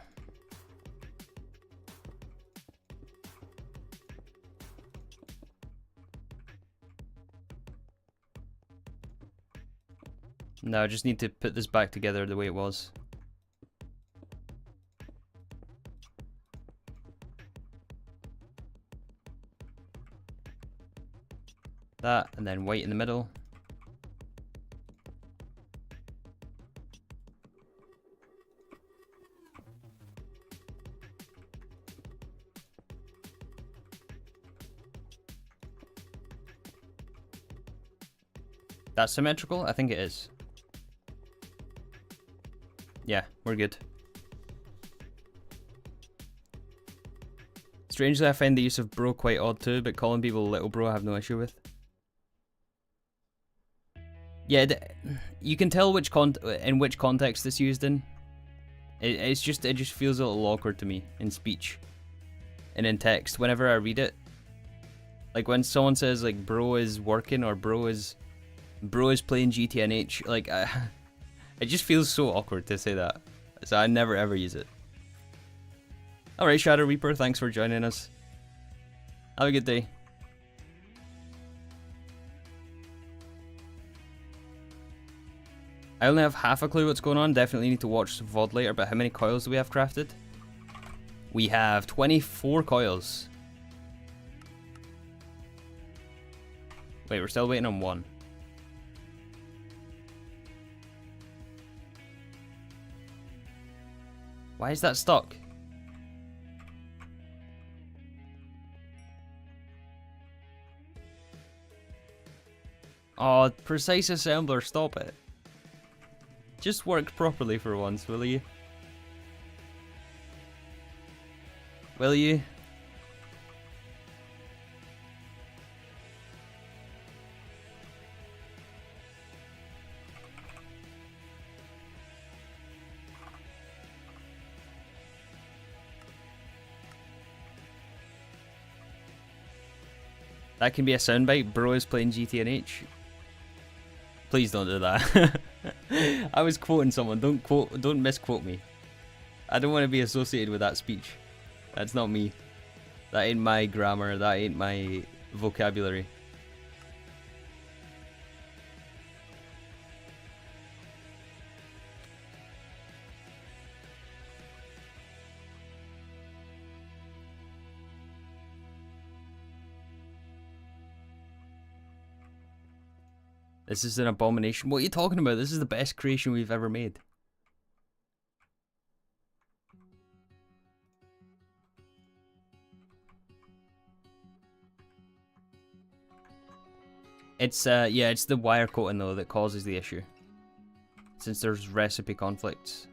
Now I just need to put this back together the way it was. That, and then white in the middle. That's symmetrical? I think it is. Yeah, we're good. Strangely, I find the use of bro quite odd too, but calling people little bro I have no issue with. Yeah, you can tell in which context it's used in. It just feels a little awkward to me in speech and in text whenever I read it. Like when someone says like bro is working or bro is playing GTNH, like it just feels so awkward to say that. So I never ever use it. Alright, Shadow Reaper, thanks for joining us. Have a good day. I only have half a clue what's going on. Definitely need to watch the VOD later, but how many coils do we have crafted? We have 24 coils. Wait, we're still waiting on one. Why is that stuck? Oh, precise assembler, stop it. Just work properly for once, will you? Will you? That can be a soundbite. Bro is playing GTNH. Please don't do that. I was quoting someone. Don't misquote me. I don't want to be associated with that speech. That's not me. That ain't my grammar. That ain't my vocabulary. This is an abomination. What are you talking about? This is the best creation we've ever made. It's yeah, it's the wire coating though that causes the issue. Since there's recipe conflicts.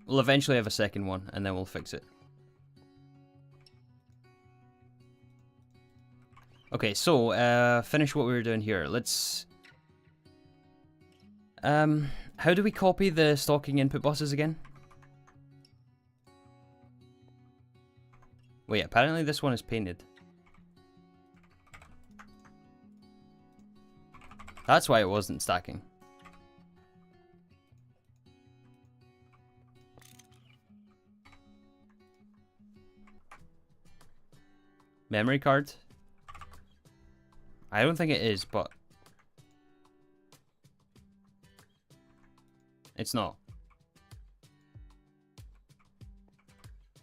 We'll eventually have a second one, and then we'll fix it. Okay, so, finish what we were doing here. Let's... how do we copy the stocking input buses again? Wait, apparently this one is painted. That's why it wasn't stacking. Memory card? I don't think it is, but... it's not.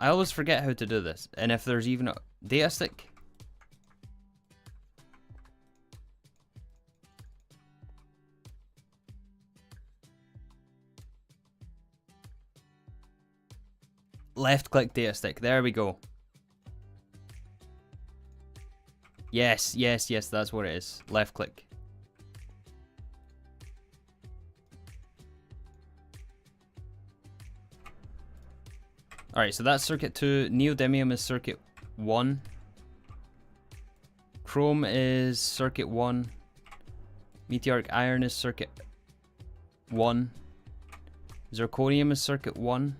I always forget how to do this, and if there's even a data stick. Left click data stick, there we go. Yes, yes, yes, that's what it is. Left click. Alright, so that's circuit 2. Neodymium is circuit 1. Chrome is circuit 1. Meteoric iron is circuit 1. Zirconium is circuit 1.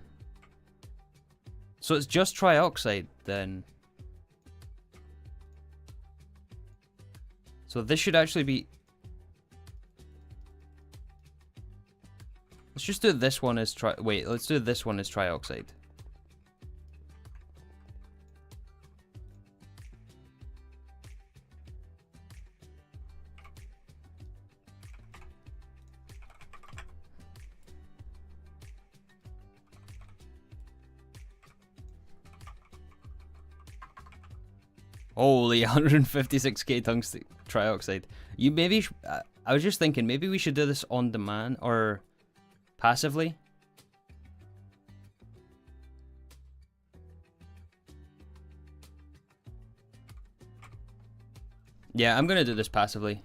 So it's just trioxide then. So this should actually be... let's just do this one as let's do this one as trioxide. Holy 156k tungsten trioxide. You maybe... I was just thinking, maybe we should do this on demand or passively. Yeah, I'm gonna do this passively.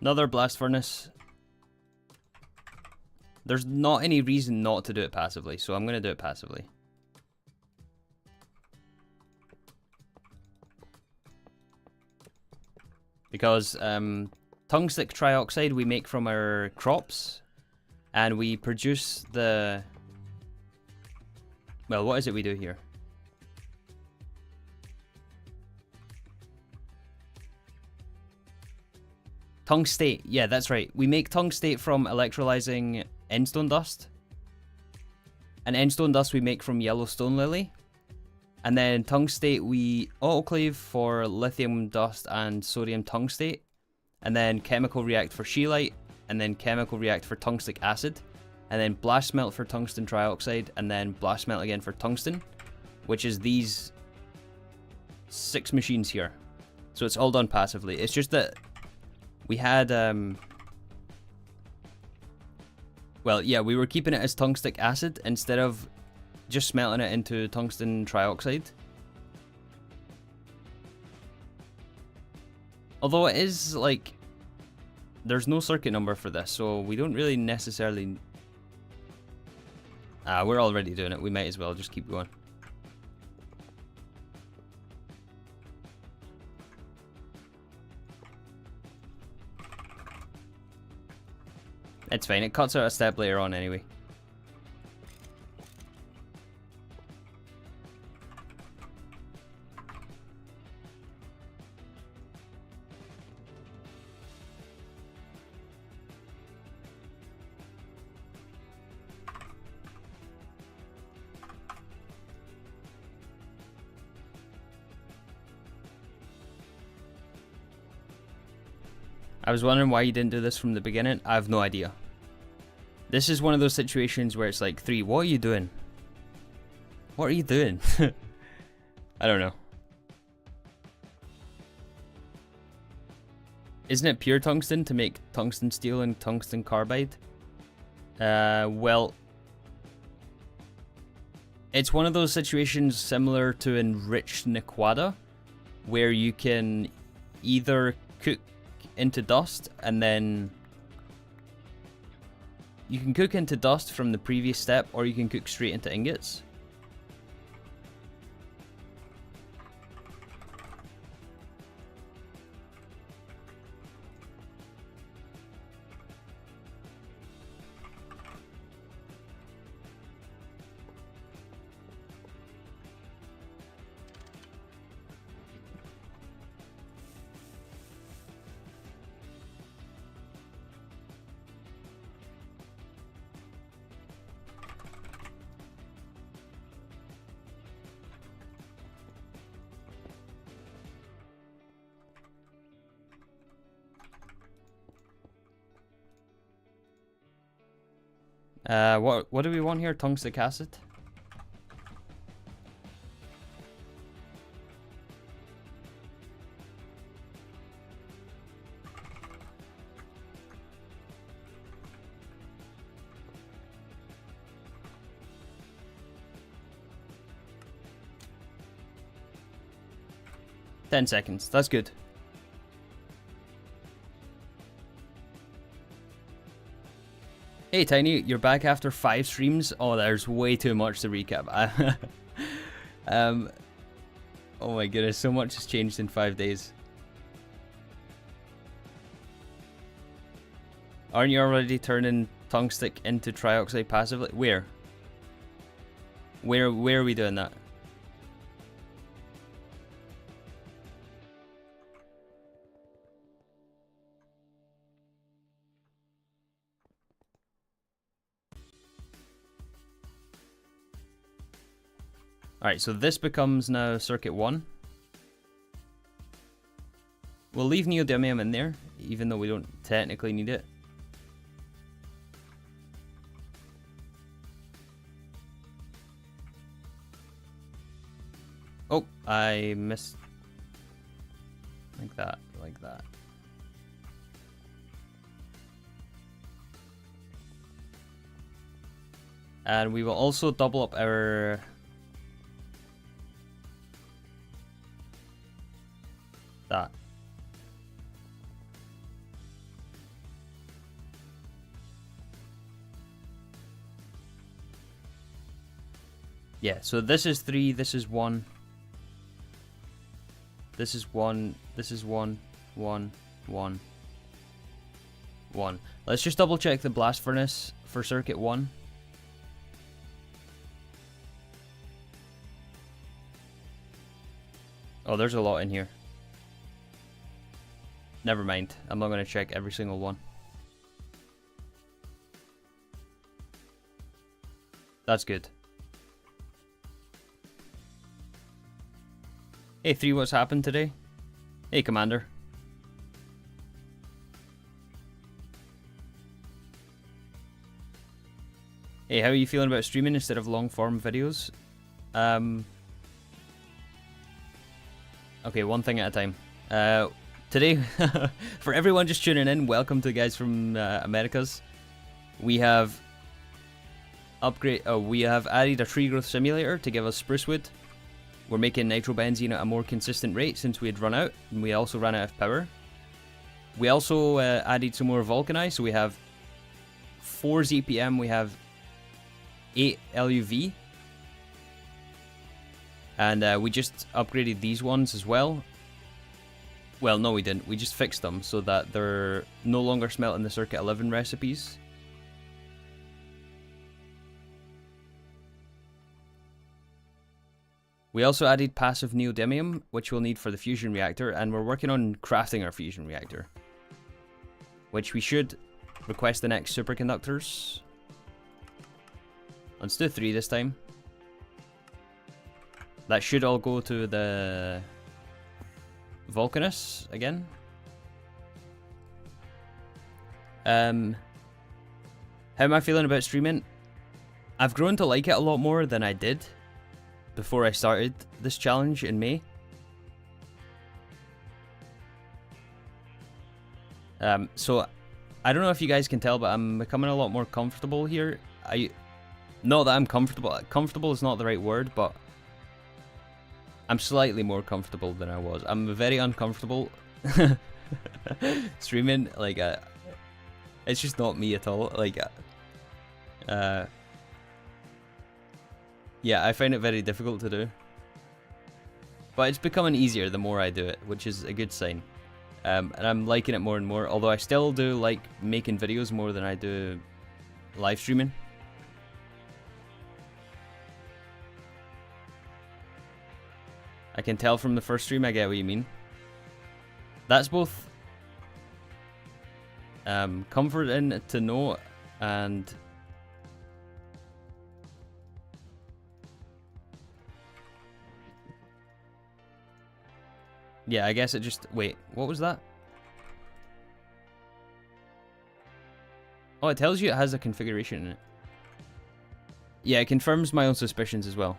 Another blast furnace. There's not any reason not to do it passively, so I'm going to do it passively. Because tungsten trioxide we make from our crops, and we produce the... well, what is it we do here? Tungstate, yeah, that's right. We make tungstate from electrolyzing endstone dust. And endstone dust we make from yellow stone lily. And then tungstate, we autoclave for lithium dust and sodium tungstate. And then chemical react for scheelite. And then chemical react for tungstic acid. And then blast smelt for tungsten trioxide. And then blast smelt again for tungsten. Which is these 6 machines here. So it's all done passively. It's just that we had... well, yeah, we were keeping it as tungstic acid instead of just smelting it into tungsten trioxide. Although it is, like, there's no circuit number for this, so we don't really necessarily... we're already doing it. We might as well just keep going. It's fine. It cuts out a step later on anyway. I was wondering why you didn't do this from the beginning. I have no idea. This is one of those situations where it's like, 3, what are you doing? What are you doing? I don't know. Isn't it pure tungsten to make tungsten steel and tungsten carbide? Well, it's one of those situations similar to enriched Nequada, where you can either cook into dust and then you can cook into dust from the previous step, or you can cook straight into ingots. What do we want here? Tungstic acid? Ten seconds. That's good. Hey Tiny, you're back after 5 streams? Oh, there's way too much to recap. Oh my goodness, so much has changed in 5 days. Aren't you already turning tungstic into trioxide passively? Where? Where are we doing that? Alright, so this becomes now circuit 1. We'll leave neodymium in there, even though we don't technically need it. Oh, I missed. Like that, like that. And we will also double up our... that. Yeah, so this is 3, this is 1. This is 1, this is 1, 1, 1, 1. Let's just double check the blast furnace for circuit 1. Oh, there's a lot in here. Never mind. I'm not going to check every single one. That's good. Hey 3, what's happened today? Hey Commander. Hey, how are you feeling about streaming instead of long form videos? Okay, one thing at a time. Today, for everyone just tuning in, welcome to guys from Americas. We have we have added a tree growth simulator to give us spruce wood. We're making nitrobenzene at a more consistent rate since we had run out, and we also ran out of power. We also added some more vulcanized, so we have 4 ZPM, we have 8 LUV, and we just upgraded these ones as well. Well, no we didn't, we just fixed them so that they're no longer smelting the Circuit 11 recipes. We also added passive neodymium, which we'll need for the fusion reactor, and we're working on crafting our fusion reactor, which we should request the next superconductors. Let's do 3 this time. That should all go to the Vulcanus again. How am I feeling about streaming? I've grown to like it a lot more than I did before I started this challenge in May. So I don't know if you guys can tell, but I'm becoming a lot more comfortable here. Not that I'm comfortable. Comfortable is not the right word, but I'm slightly more comfortable than I was. I'm very uncomfortable streaming. Like, it's just not me at all. Like, yeah, I find it very difficult to do. But it's becoming easier the more I do it, which is a good sign. And I'm liking it more and more, although I still do like making videos more than I do live streaming. I can tell from the first stream, I get what you mean. That's both comforting to know and yeah, I guess it just... Wait, what was that? Oh, it tells you it has a configuration in it. Yeah, it confirms my own suspicions as well.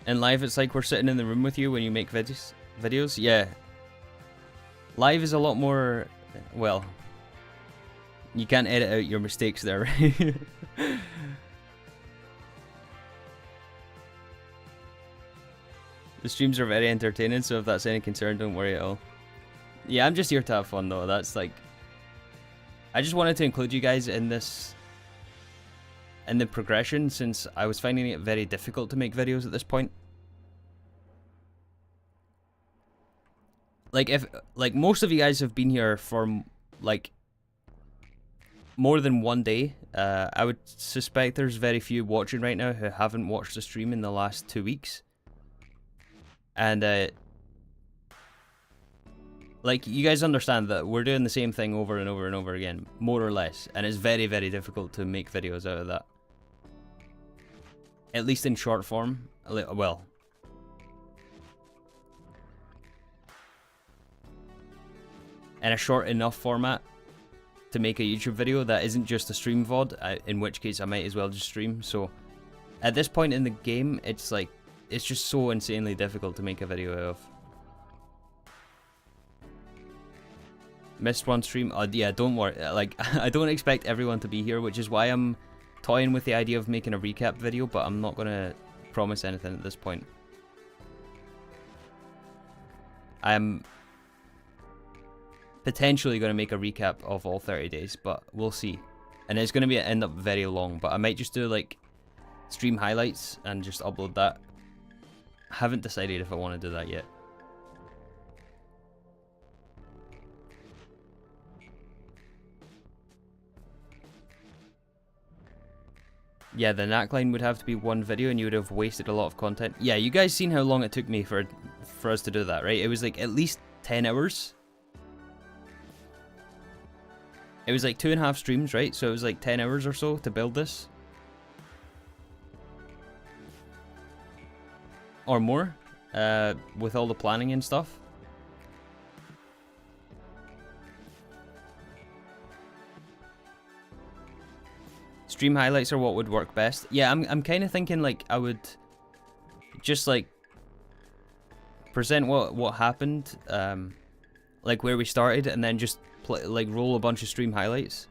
In live, it's like we're sitting in the room with you when you make videos. Yeah. Live is a lot more... Well, you can't edit out your mistakes there, right? The streams are very entertaining, so if that's any concern, don't worry at all. Yeah, I'm just here to have fun, though. That's like... I just wanted to include you guys in this... in the progression, since I was finding it very difficult to make videos at this point. Like, most of you guys have been here for, like, more than one day. I would suspect there's very few watching right now who haven't watched the stream in the last 2 weeks. And, like, you guys understand that we're doing the same thing over and over and over again, more or less. And it's very, very difficult to make videos out of that. At least in short form. Well. In a short enough format to make a YouTube video that isn't just a stream VOD, in which case I might as well just stream. So, at this point in the game, it's like, it's just so insanely difficult to make a video out of. Missed one stream? Oh yeah, don't worry. Like, I don't expect everyone to be here, which is why I'm toying with the idea of making a recap video, but I'm not gonna promise anything at this point. I'm potentially gonna make a recap of all 30 days, but we'll see. And it's gonna end up very long, but I might just do like stream highlights and just upload that. Haven't decided if I want to do that yet. Yeah, the knack line would have to be one video and you would have wasted a lot of content. Yeah, you guys seen how long it took me for us to do that, right? It was like at least 10 hours. It was like 2.5 streams, right? So it was like 10 hours or so to build this. or more with all the planning and stuff. Stream highlights are what would work best. Yeah, I'm kind of thinking like I would just like present what happened, like where we started, and then just like roll a bunch of stream highlights.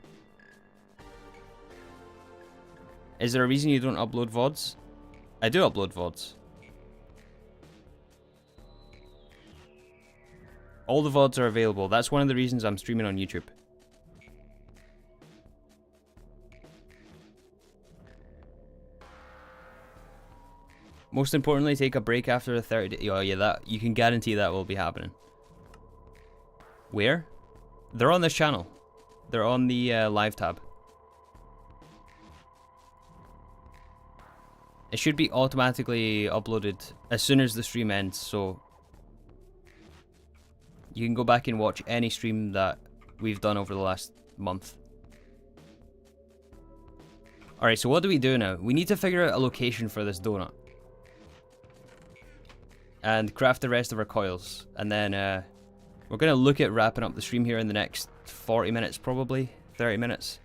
Is there a reason you don't upload VODs? I do upload VODs. All the VODs are available. That's one of the reasons I'm streaming on YouTube. Most importantly, take a break after the 30 day. Oh yeah, that you can guarantee that will be happening. Where? They're on this channel. They're on the live tab. It should be automatically uploaded as soon as the stream ends, so you can go back and watch any stream that we've done over the last month. Alright, so what do we do now? We need to figure out a location for this donut. And craft the rest of our coils. And then we're going to look at wrapping up the stream here in the next 40 minutes probably. 30 minutes.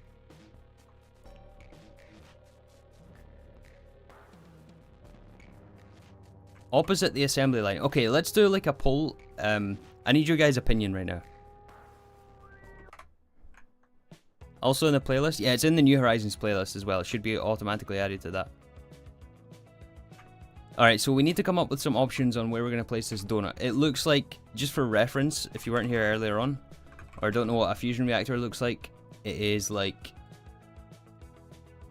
Opposite the assembly line. Okay, let's do like a poll. I need your guys' opinion right now. Also in the playlist. Yeah, it's in the New Horizons playlist as well. It should be automatically added to that. Alright, so we need to come up with some options on where we're going to place this donut. It looks like, just for reference, if you weren't here earlier on, or don't know what a fusion reactor looks like, it is like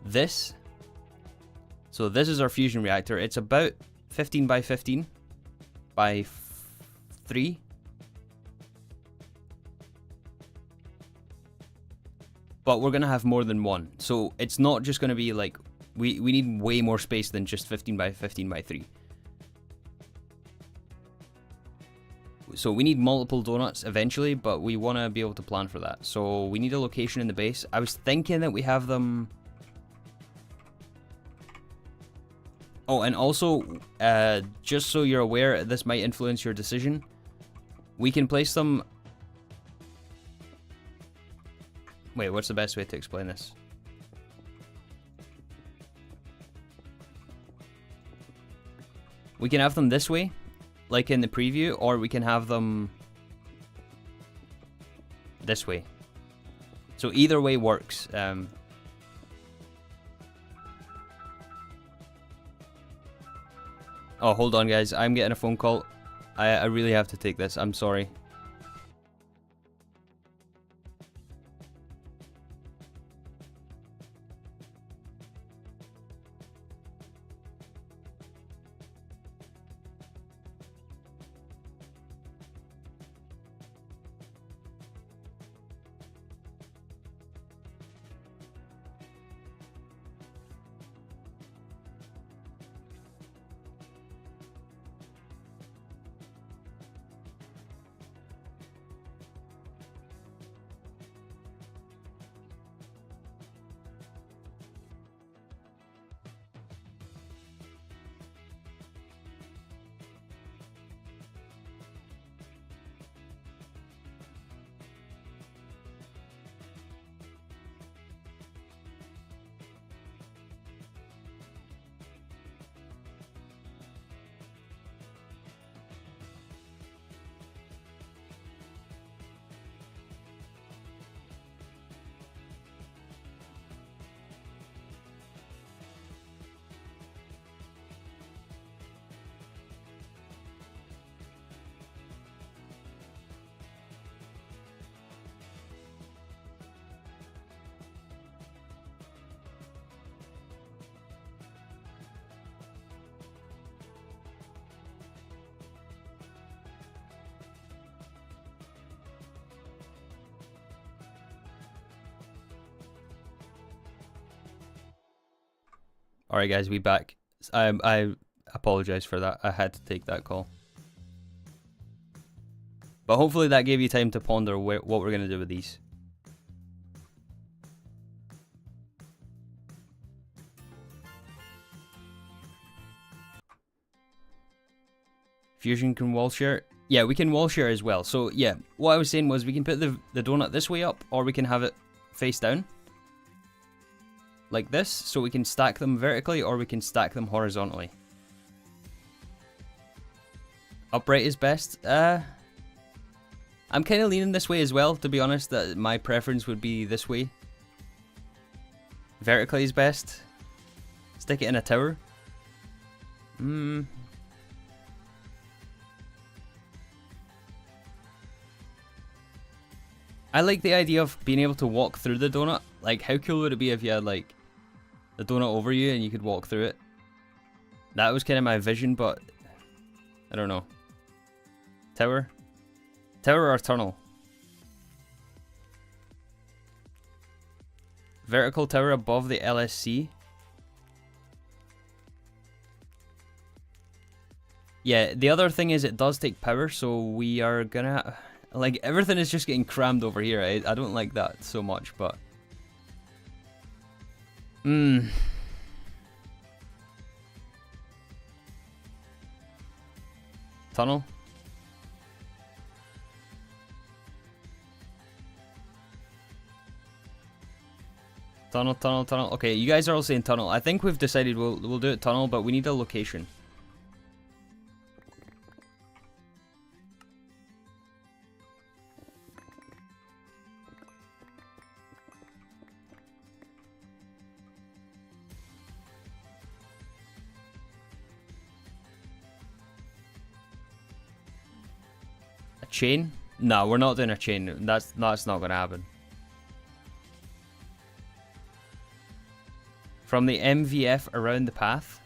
this. So this is our fusion reactor. It's about 15 by 15 by 3. But we're going to have more than one. So it's not just going to be like, we need way more space than just 15 by 15 by 3. So we need multiple donuts eventually, but we want to be able to plan for that. So we need a location in the base. I was thinking that we have them... Oh, and also, just so you're aware, this might influence your decision. We can place them... Wait, what's the best way to explain this? We can have them this way, like in the preview, or we can have them this way. So either way works. Oh, hold on, guys. I'm getting a phone call. I really have to take this. I'm sorry. Alright guys, we back. I apologize for that. I had to take that call. But hopefully that gave you time to ponder what we're going to do with these. Fusion can wall share. Yeah, we can wall share as well. So yeah, what I was saying was we can put the donut this way up, or we can have it face down. Like this, so we can stack them vertically, or we can stack them horizontally. Upright is best. I'm kind of leaning this way as well, to be honest. That my preference would be this way. Vertically is best. Stick it in a tower. I like the idea of being able to walk through the donut. Like, how cool would it be if you had, like, the donut over you and you could walk through it? That was kind of my vision, but I don't know. Tower? Tower or tunnel? Vertical tower above the LSC. Yeah, the other thing is it does take power, so we are gonna... Like, everything is just getting crammed over here. I don't like that so much, but... Tunnel? Tunnel, tunnel, tunnel. Okay, you guys are all saying tunnel. I think we've decided we'll do it tunnel, but we need a location. A chain? No, we're not doing a chain. That's not gonna happen. From the MVF around the path?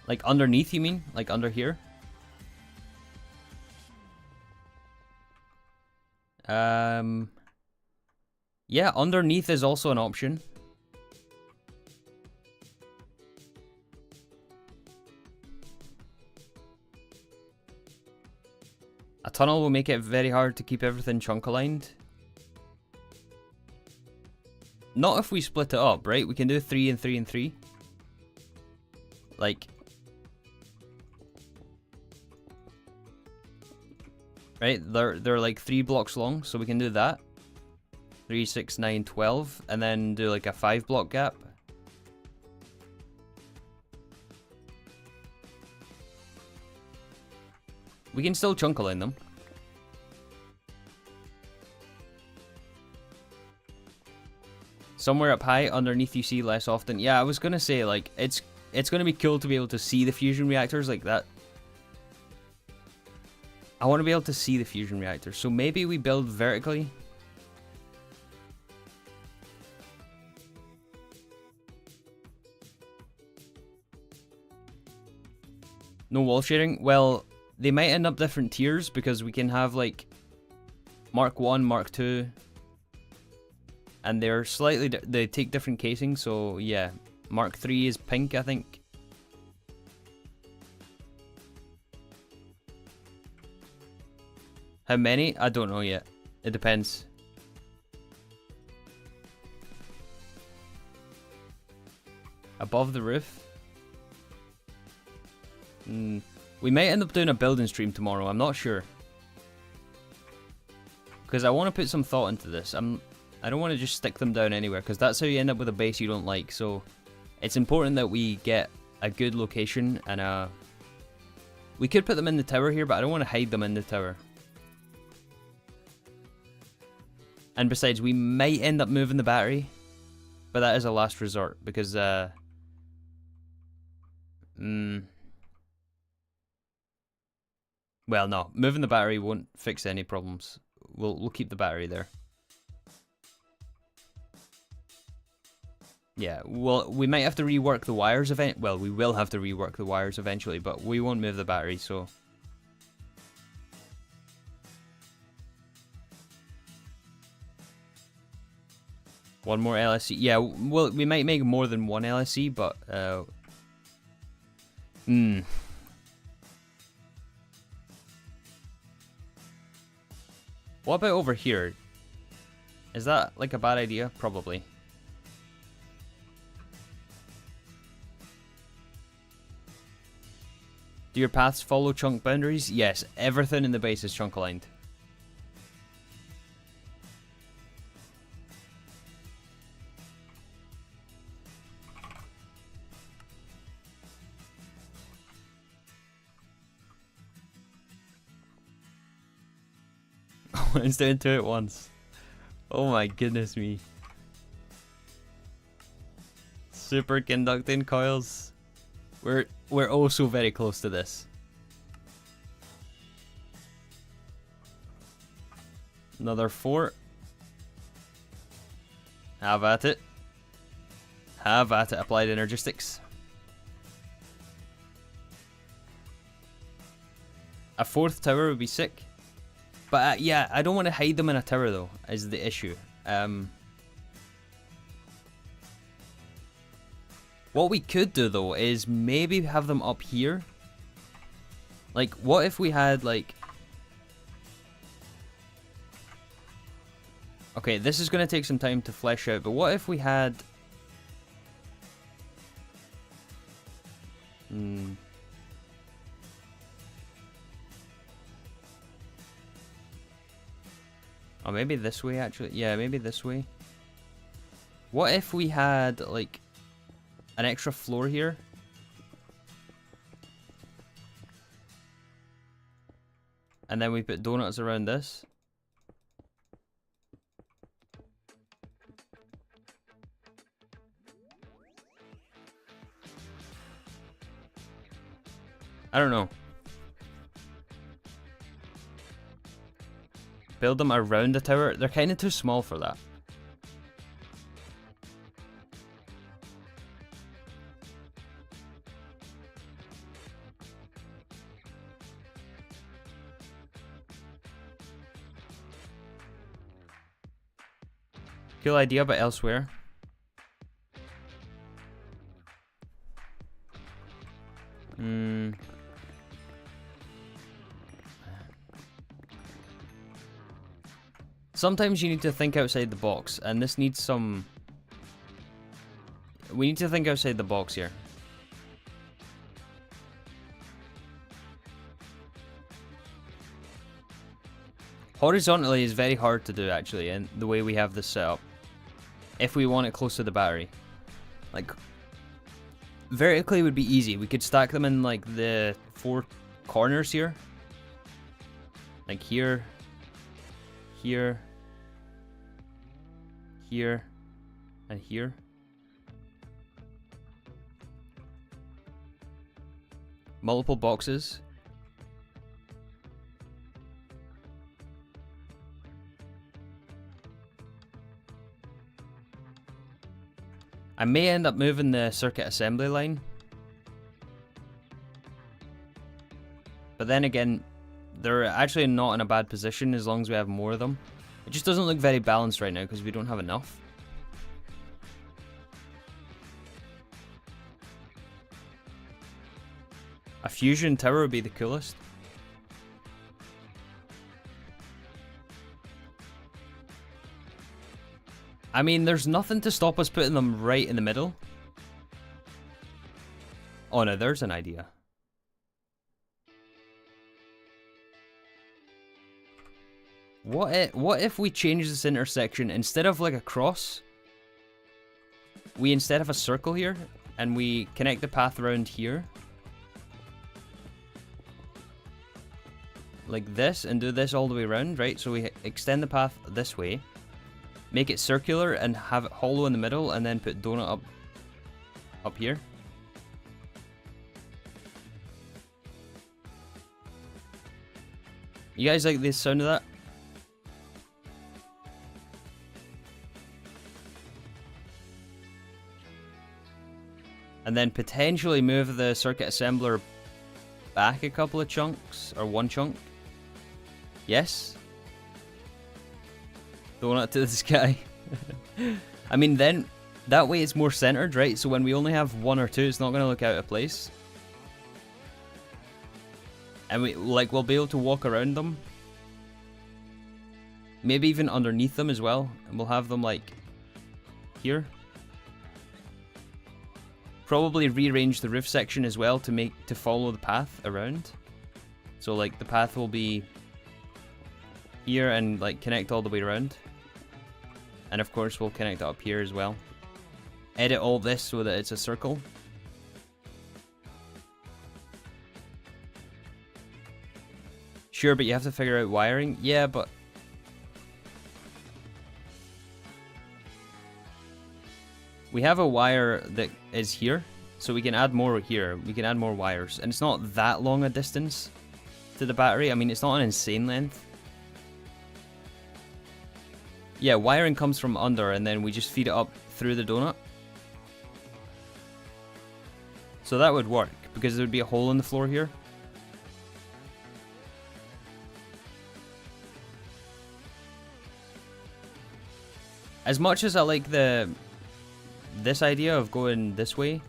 Like underneath, you mean? Like under here? Yeah, underneath is also an option. A tunnel will make it very hard to keep everything chunk aligned. Not if we split it up, right? We can do 3 and 3 and 3. Like... Right? They're like 3 blocks long, so we can do that. 3, 6, 9, 12. And then do like a 5 block gap. We can still chunk align them. Somewhere up high, underneath you see less often. Yeah, I was gonna say, like, it's gonna be cool to be able to see the fusion reactors like that. I want to be able to see the fusion reactors, so maybe we build vertically. No wall shading? Well, they might end up different tiers because we can have, like, Mark 1, Mark 2... And they're slightly... They take different casings, so yeah. Mark 3 is pink, I think. How many? I don't know yet. It depends. Above the roof? We might end up doing a building stream tomorrow, I'm not sure. Because I want to put some thought into this. I don't want to just stick them down anywhere, because that's how you end up with a base you don't like. So it's important that we get a good location, and we could put them in the tower here, but I don't want to hide them in the tower. And besides, we might end up moving the battery, but that is a last resort, because well, no, moving the battery won't fix any problems. We'll keep the battery there. Yeah, well, we might have to rework the wires well, we will have to rework the wires eventually, but we won't move the battery, so... One more LSC. Yeah, well, we might make more than one LSC, but... What about over here? Is that, like, a bad idea? Probably. Do your paths follow chunk boundaries? Yes, everything in the base is chunk aligned. It's doing two at once. Oh my goodness me. Superconducting coils. We're oh so very close to this. Another 4. Have at it. Have at it. Applied energistics. A 4th tower would be sick. But yeah, I don't want to hide them in a tower though, is the issue. What we could do though is maybe have them up here. Like, what if we had like... Okay, this is going to take some time to flesh out, but what if we had... Oh, maybe this way, actually. Yeah, maybe this way. What if we had, like, an extra floor here? And then we put donuts around this. I don't know. Build them around the tower. They're kind of too small for that. Cool idea, but elsewhere. Sometimes you need to think outside the box, and this needs some... We need to think outside the box here. Horizontally is very hard to do, actually, and the way we have this set up. If we want it close to the battery. Like, vertically would be easy. We could stack them in, like, the 4 corners here. Like here. Here. Here. And here. Multiple boxes. I may end up moving the circuit assembly line. But then again, they're actually not in a bad position as long as we have more of them. It just doesn't look very balanced right now because we don't have enough. A fusion tower would be the coolest. I mean, there's nothing to stop us putting them right in the middle. Oh no, there's an idea. What if we change this intersection, instead of like a cross, we instead have a circle here, and we connect the path around here. Like this, and do this all the way around, right? So we extend the path this way, make it circular, and have it hollow in the middle, and then put donut up here. You guys like the sound of that? And then potentially move the circuit assembler back a couple of chunks, or one chunk. Yes? Donut to the sky. I mean, then that way it's more centered, right? So when we only have 1 or 2, it's not going to look out of place. And we'll be able to walk around them. Maybe even underneath them as well. And we'll have them like here. probably rearrange the roof section as well to follow the path around. So like the path will be here and like connect all the way around. And of course we'll connect it up here as well. Edit all this so that it's a circle. Sure, but you have to figure out wiring. Yeah, but we have a wire that is here, so we can add more here. We can add more wires, and it's not that long a distance to the battery. I mean, it's not an insane length. Yeah, wiring comes from under, and then we just feed it up through the donut. So that would work, because there would be a hole in the floor here. As much as I like this idea of going this way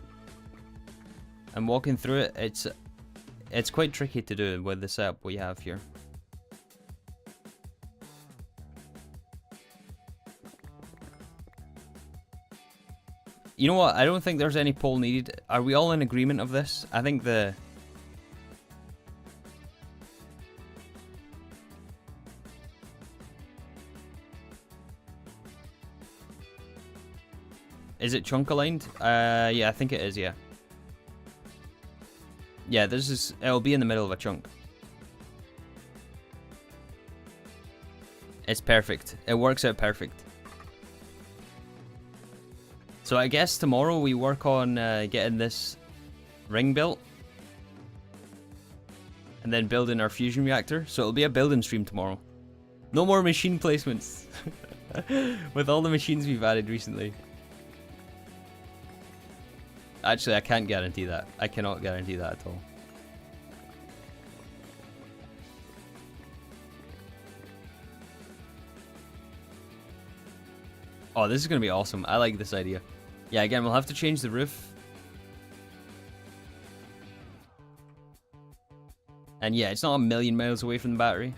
and walking through it, it's quite tricky to do with the setup we have here. You know what? I don't think there's any poll needed. Are we all in agreement of this? I think the... Is it chunk aligned? Yeah, I think it is, yeah. Yeah, it'll be in the middle of a chunk. It's perfect. It works out perfect. So I guess tomorrow we work on getting this ring built. And then building our fusion reactor. So it'll be a building stream tomorrow. No more machine placements. With all the machines we've added recently. Actually, I can't guarantee that. I cannot guarantee that at all. Oh, this is going to be awesome. I like this idea. Yeah, again, we'll have to change the roof. And yeah, it's not a million miles away from the battery.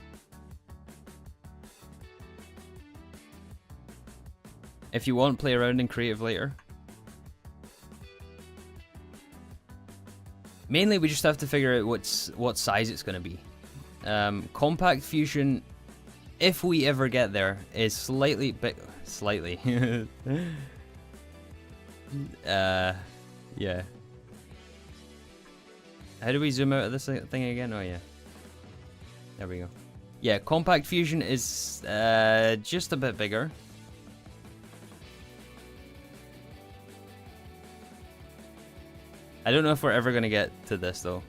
If you want, play around in creative later. Mainly, we just have to figure out what size it's going to be. Compact fusion, if we ever get there, is slightly big. Slightly. Yeah. How do we zoom out of this thing again? Oh, yeah. There we go. Yeah, compact fusion is just a bit bigger. I don't know if we're ever going to get to this, though.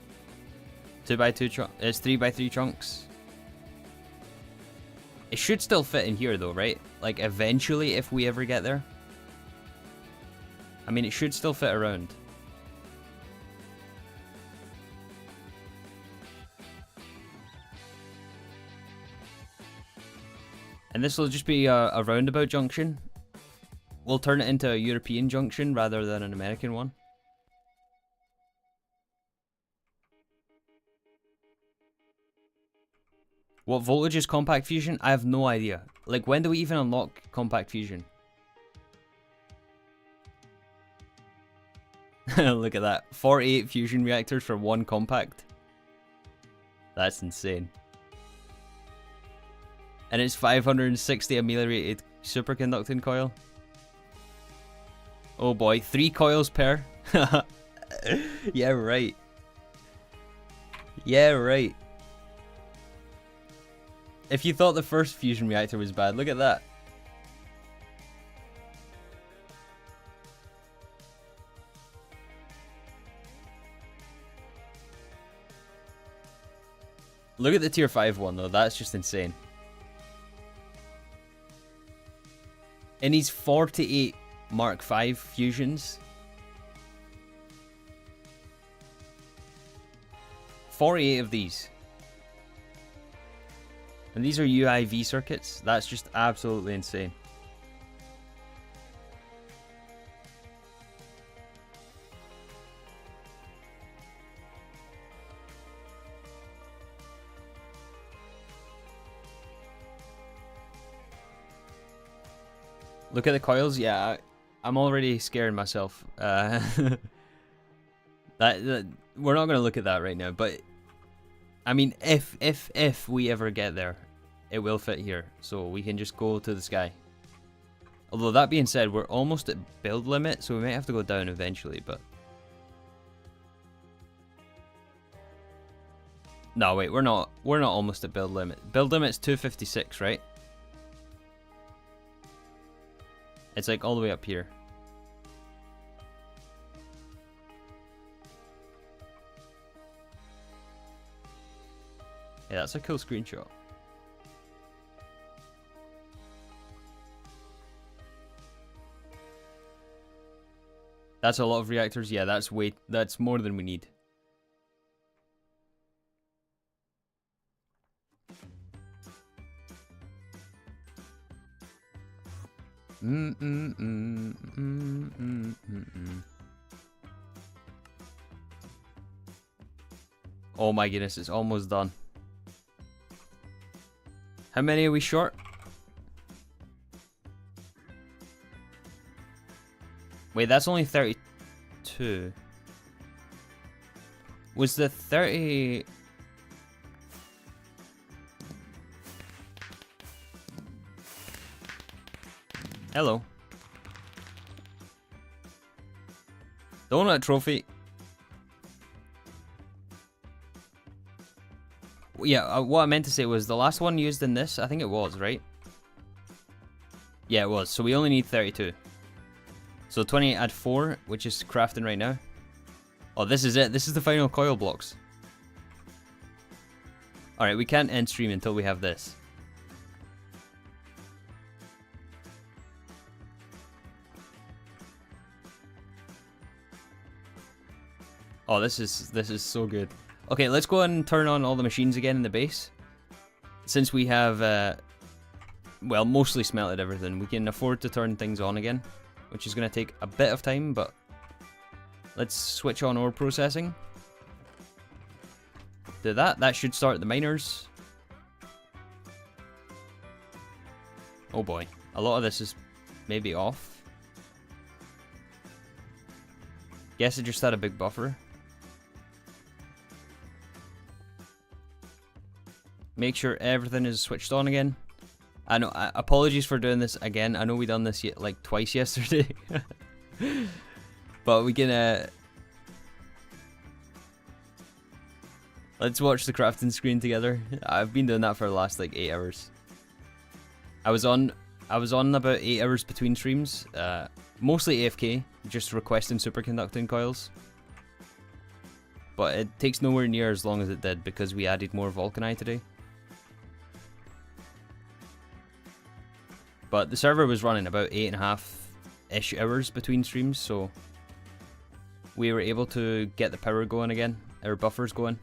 2x2 it's 3x3 chunks. It should still fit in here, though, right? Like, eventually, if we ever get there. I mean, it should still fit around. And this will just be a roundabout junction. We'll turn it into a European junction rather than an American one. What voltage is compact fusion? I have no idea. Like, when do we even unlock compact fusion? Look at that. 48 fusion reactors for one compact. That's insane. And it's 560 ameliorated superconducting coil. Oh boy, 3 coils per. Yeah, right. Yeah, right. If you thought the first fusion reactor was bad, look at that. Look at the tier 5 one though, that's just insane. It needs 48 Mark 5 fusions. 48 of these. And these are UIV circuits. That's just absolutely insane. Look at the coils. Yeah, I'm already scaring myself. We're not going to look at that right now, but I mean, if we ever get there, it will fit here, so we can just go to the sky. Although that being said, we're almost at build limit, so we might have to go down eventually, but... No, wait, we're not almost at build limit. Build limit's 256, right? It's like all the way up here. Yeah, that's a cool screenshot. That's a lot of reactors. Yeah, that's more than we need. Oh my goodness, it's almost done. How many are we short? Wait, that's only 32. Was the 30... Hello. Donut trophy. Yeah, what I meant to say was the last one used in this, I think it was, right? Yeah, it was. So we only need 32. So 28 add 4, which is crafting right now. Oh, this is it. This is the final coil blocks. Alright, we can't end stream until we have this. Oh, this is so good. Okay, let's go and turn on all the machines again in the base. Since we have, well, mostly smelted everything, we can afford to turn things on again, which is going to take a bit of time, but let's switch on ore processing. Do that. That should start the miners. Oh boy, a lot of this is maybe off. Guess it just had a big buffer. Make sure everything is switched on again. I know. Apologies for doing this again. I know we done this like twice yesterday, but we can. Let's watch the crafting screen together. I've been doing that for the last like 8 hours. I was on about 8 hours between streams. Mostly AFK, just requesting superconducting coils. But it takes nowhere near as long as it did because we added more Vulcanite today. But the server was running about 8.5-ish hours between streams, so we were able to get the power going again, our buffers going.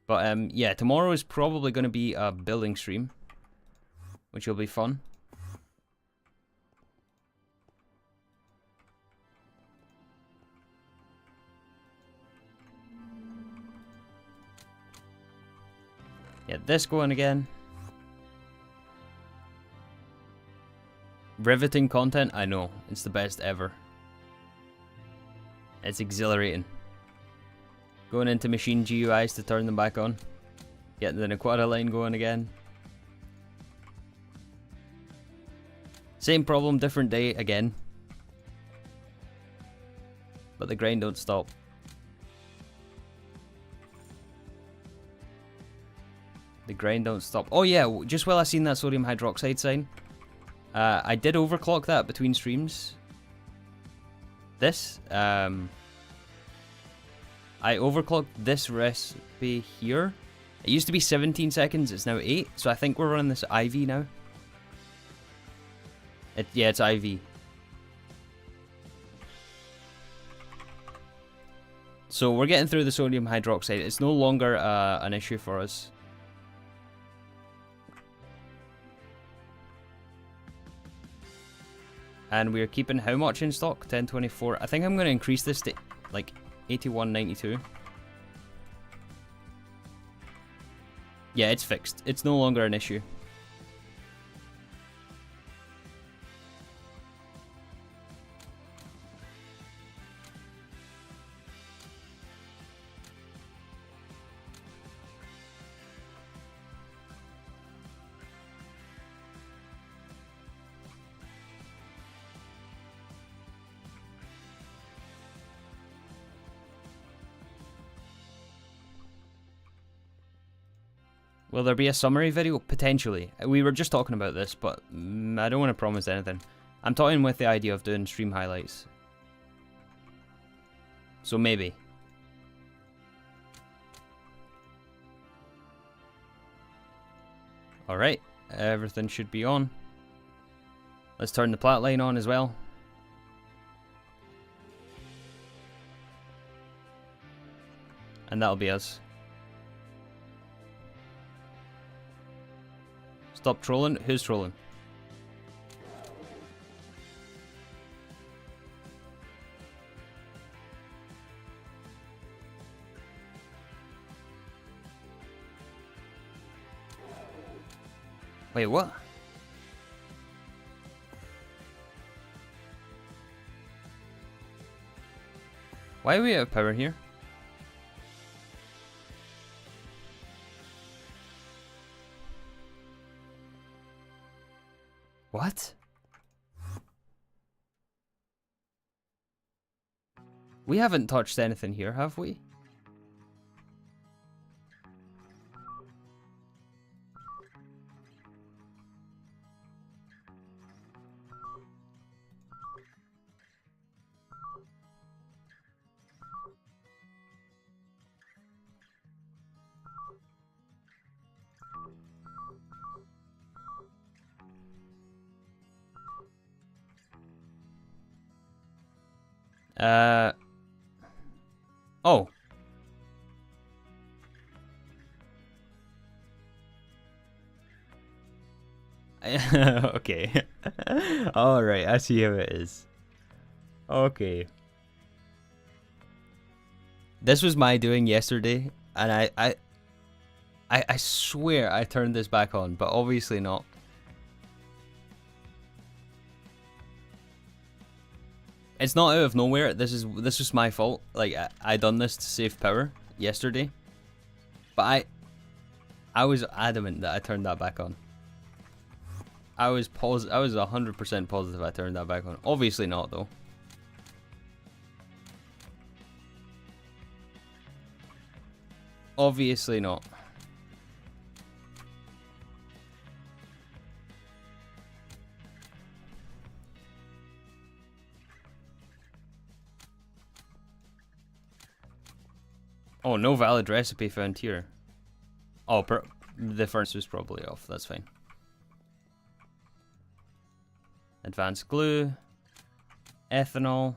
But yeah, tomorrow is probably going to be a building stream, which will be fun. Get this going again. Riveting content, I know. It's the best ever. It's exhilarating. Going into machine GUIs to turn them back on. Getting the Nequata line going again. Same problem, different day again. But the grind don't stop. The grind don't stop. Oh yeah, just while I seen that sodium hydroxide sign, I did overclock that between streams. This, I overclocked this recipe here. It used to be 17 seconds, it's now 8, so I think we're running this IV now. Yeah, it's IV. So we're getting through the sodium hydroxide. It's no longer an issue for us. And we're keeping how much in stock? 1024. I think I'm going to increase this to like 8192. Yeah, it's fixed. It's no longer an issue. Will there be a summary video? Potentially. We were just talking about this, but I don't want to promise anything. I'm toying with the idea of doing stream highlights. So maybe. Alright, everything should be on. Let's turn the plat line on as well. And that'll be us. Stop trolling. Who's trolling? Wait, what? Why are we out of power here? What? We haven't touched anything here, have we? Oh. Okay. Alright, I see how it is. Okay. This was my doing yesterday, and I swear I turned this back on, but obviously not. It's not out of nowhere. This is my fault. Like I done this to save power yesterday, but I was adamant that I turned that back on. I was 100% positive I turned that back on. Obviously not though. Obviously not. Oh, no valid recipe found here. Oh, the furnace was probably off. That's fine. Advanced glue. Ethanol.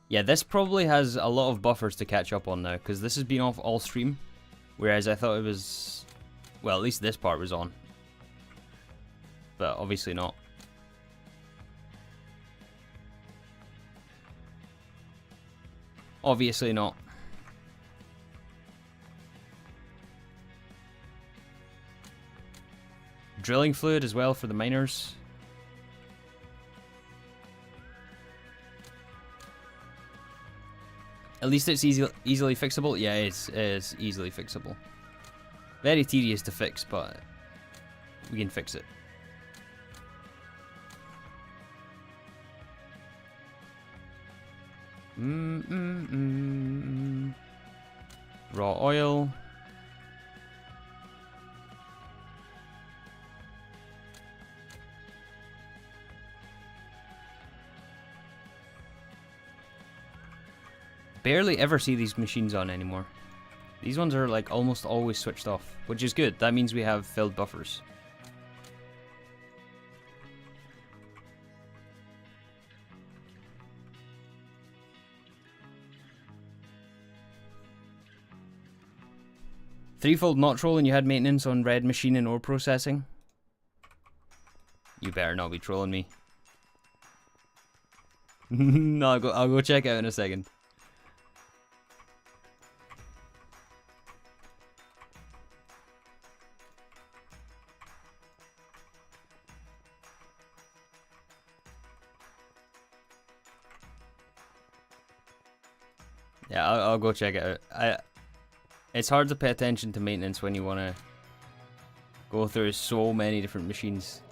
Yeah, this probably has a lot of buffers to catch up on now, because this has been off all stream. Whereas I thought it was... Well, at least this part was on. But obviously not. Obviously not. Drilling fluid as well for the miners. At least it's easily fixable. Yeah, it is easily fixable. Very tedious to fix, but we can fix it. Raw oil. Barely ever see these machines on anymore. These ones are like almost always switched off, which is good. That means we have filled buffers. Threefold not trolling, you had maintenance on red machine and ore processing? You better not be trolling me. No, I'll go check out in a second. Yeah, I'll go check it out. It's hard to pay attention to maintenance when you want to go through so many different machines.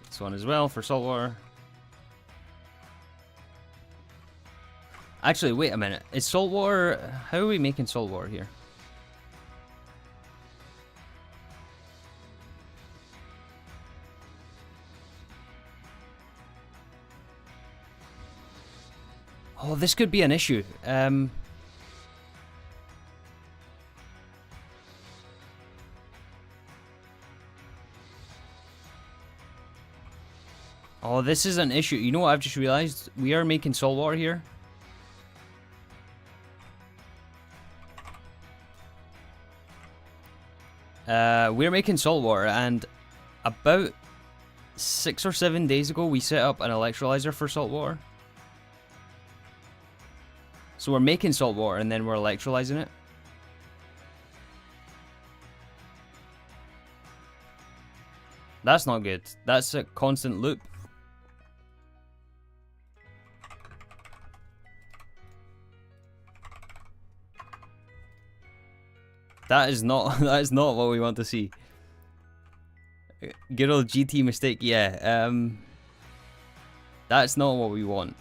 This one as well for saltwater. Actually, wait a minute. Is salt water... How are we making salt water here? Oh, this could be an issue. Oh, this is an issue. You know what I've just realized? We are making salt water here. We're making salt water, and about 6 or 7 days ago, we set up an electrolyzer for salt water. So we're making salt water, and then we're electrolyzing it. That's not good. That's a constant loop. That is not what we want to see. Good old GT mistake, yeah. That's not what we want.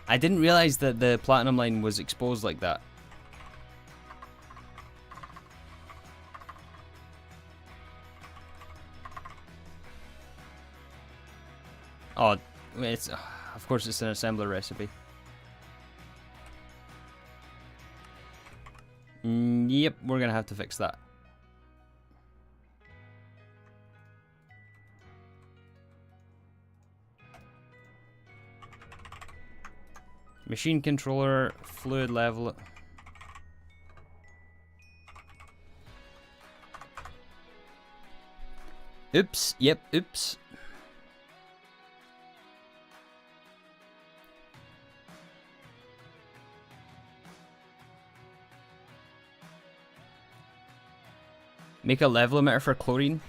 I didn't realize that the platinum line was exposed like that. Oh, it's of course it's an assembler recipe. Yep, we're gonna have to fix that. Machine controller, fluid level. Oops, yep, oops. Make a level emitter for chlorine.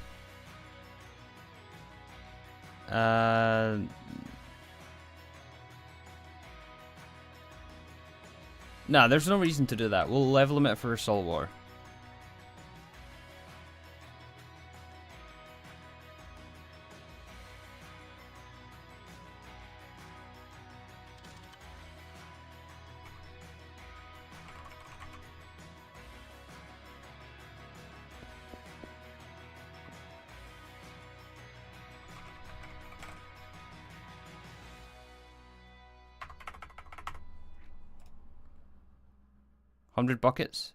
Nah, there's no reason to do that. We'll level emit for salt water. $100 buckets.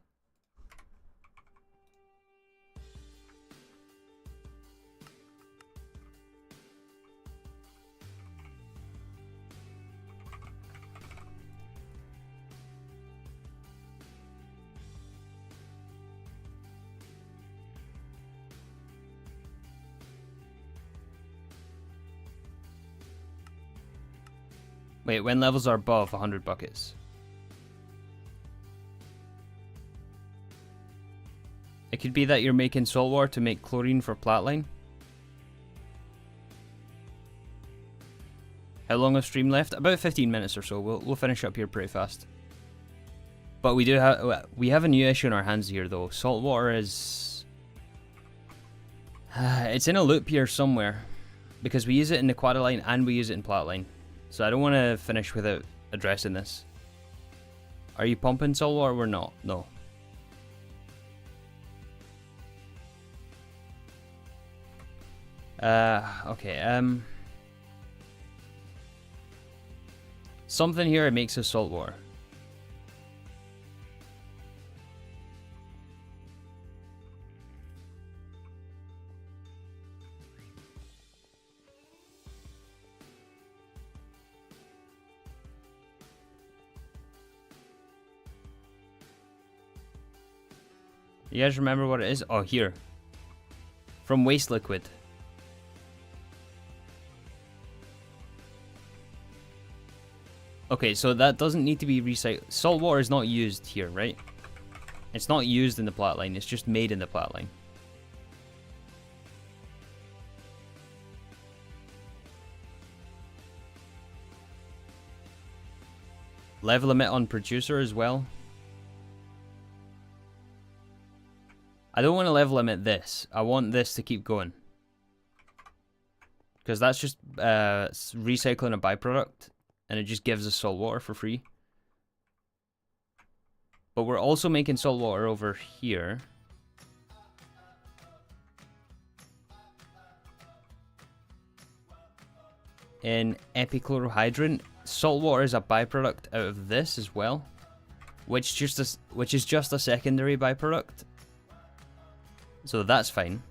Wait, when levels are above 100 buckets. It could be that you're making salt water to make chlorine for Platline. How long of stream left? About 15 minutes or so. We'll finish up here pretty fast. But we have a new issue in our hands here though. Salt water is it's in a loop here somewhere because we use it in the Quadaline and we use it in Platline. So I don't want to finish without addressing this. Are you pumping salt water? We're not. No. Okay, something here makes us salt water. You guys remember what it is? Oh, here. From waste liquid. Okay, so that doesn't need to be recycled. Salt water is not used here, right? It's not used in the Platline, it's just made in the Platline. Level emit on producer as well. I don't want to level emit this. I want this to keep going. because that's just recycling a byproduct, and it just gives us salt water for free. But we're also making salt water over here. In epichlorohydrin, salt water is a byproduct out of this as well, which is just a secondary byproduct. So that's fine.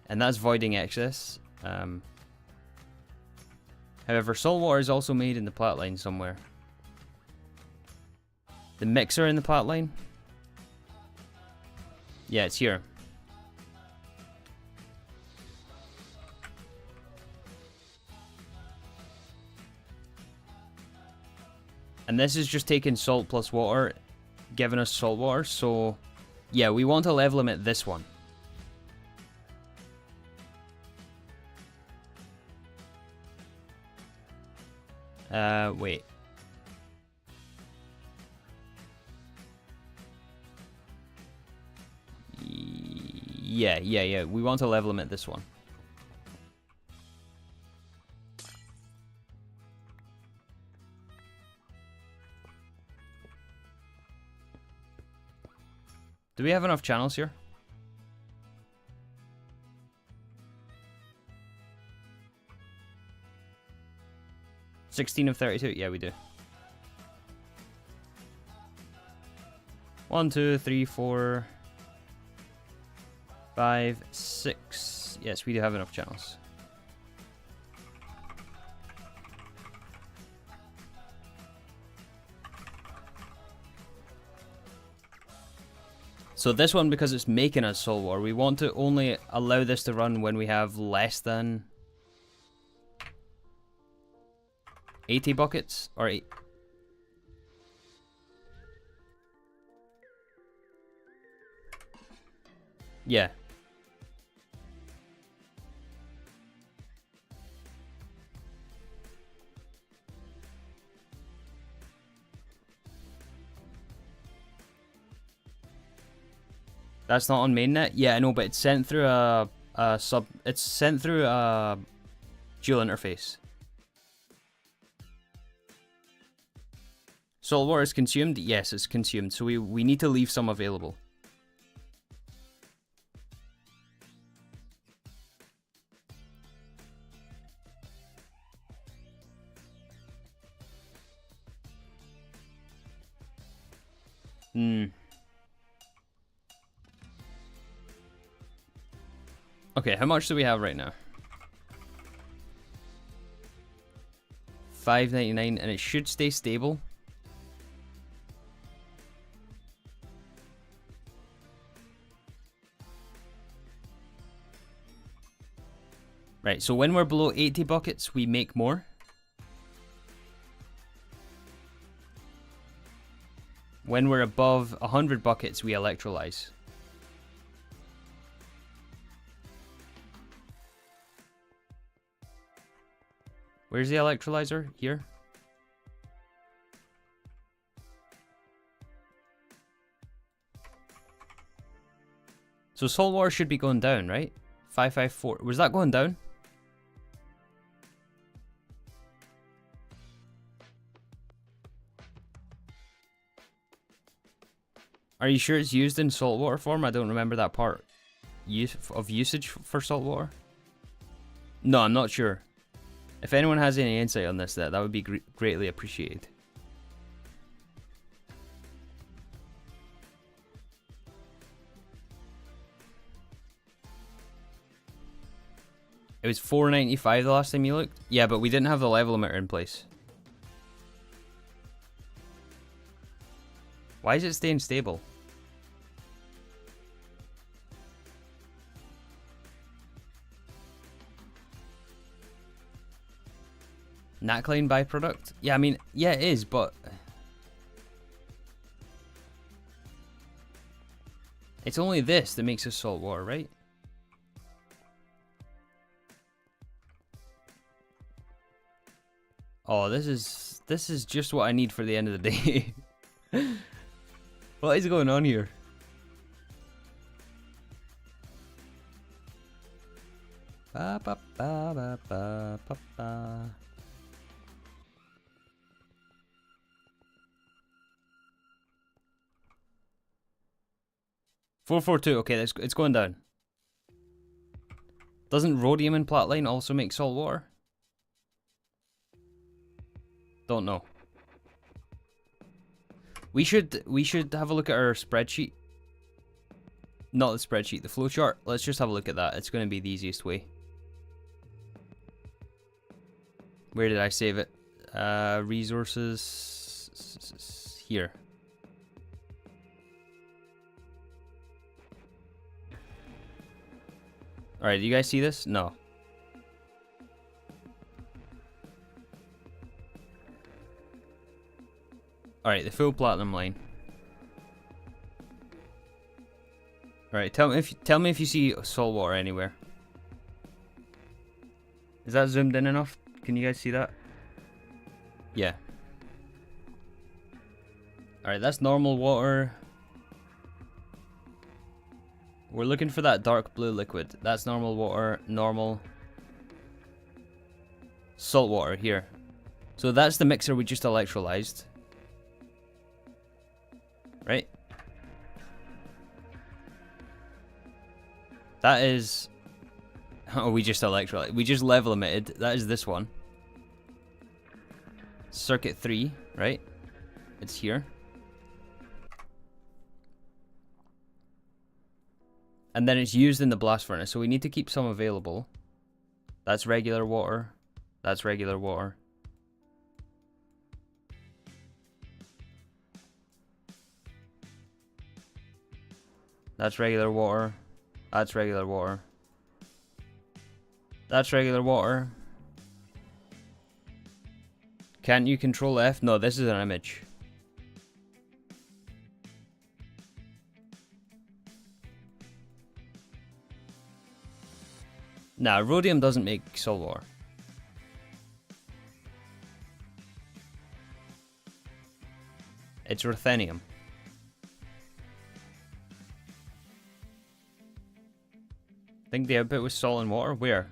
And that's voiding excess. However, salt water is also made in the plat line somewhere. The mixer in the plat line? Yeah, it's here. And this is just taking salt plus water, giving us salt water. So, yeah, we want to level limit this one. Wait. Yeah. We want to level limit this one. Do we have enough channels here? $16 of 32? Yeah, we do. 1, 2, 3, 4, 5, 6. Yes, we do have enough channels. So this one, because it's making us salt water, we want to only allow this to run when we have less than 80 buckets, or 8. Yeah. That's not on mainnet? Yeah, I know, but it's sent through it's sent through a dual interface. Salt water is consumed? Yes, it's consumed. So we need to leave some available. Okay, how much do we have right now? $5.99, and it should stay stable. Right, so when we're below 80 buckets, we make more. When we're above 100 buckets, we electrolyze. Where's the electrolyzer? Here? So salt water should be going down, right? 554. Was that going down? Are you sure it's used in saltwater form? I don't remember that part of usage for saltwater. No, I'm not sure. If anyone has any insight on this, that would be greatly appreciated. It was $4.95 the last time you looked? Yeah, but we didn't have the level limiter in place. Why is it staying stable? Knacline byproduct? Yeah, I mean, yeah, it is, but it's only this that makes us salt water, right? Oh, this is just what I need for the end of the day. What is going on here? Up. Ba, ba, ba, ba, ba. $442. Okay, it's going down. Doesn't rhodium and platine also make salt water? Don't know. We should have a look at our spreadsheet. Not the spreadsheet, the flowchart. Let's just have a look at that. It's going to be the easiest way. Where did I save it? Resources here. Alright, do you guys see this? No. Alright, the full platinum line. Alright, tell me if you see salt water anywhere. Is that zoomed in enough? Can you guys see that? Yeah. Alright, that's normal water. We're looking for that dark blue liquid. That's normal water, normal. Salt water here. So that's the mixer we just electrolyzed. Right? That is... Oh, we just electrolyzed. We just level emitted. That is this one. Circuit 3, right? It's here. And then it's used in the blast furnace, so we need to keep some available. That's regular water. That's regular water. That's regular water. That's regular water. That's regular water. Can't you control F? No, this is an image. Nah, rhodium doesn't make salt water. It's ruthenium. I think the output was salt and water. Where?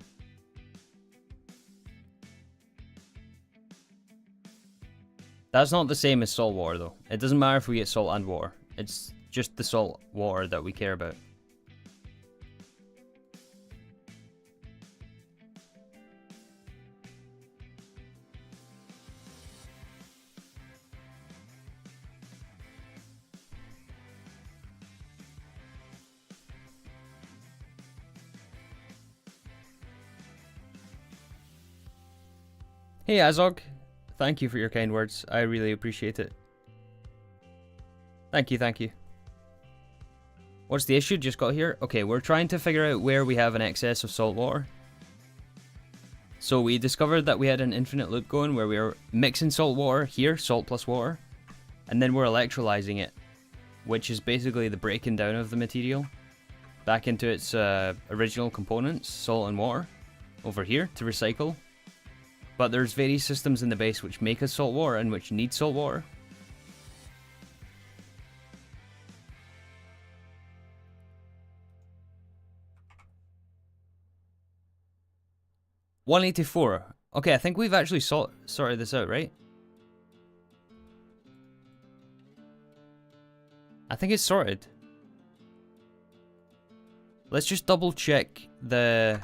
That's not the same as salt water though. It doesn't matter if we get salt and water. It's just the salt water that we care about. Hey Azog, thank you for your kind words. I really appreciate it. Thank you, thank you. What's the issue? Just got here? Okay, we're trying to figure out where we have an excess of salt water. So we discovered that we had an infinite loop going where we were mixing salt water here, salt plus water, and then we're electrolyzing it, which is basically the breaking down of the material back into its original components, salt and water, over here to recycle. But there's various systems in the base which make us salt water and which need salt water. $184. Okay, I think we've actually sorted this out, right? I think it's sorted. Let's just double check the...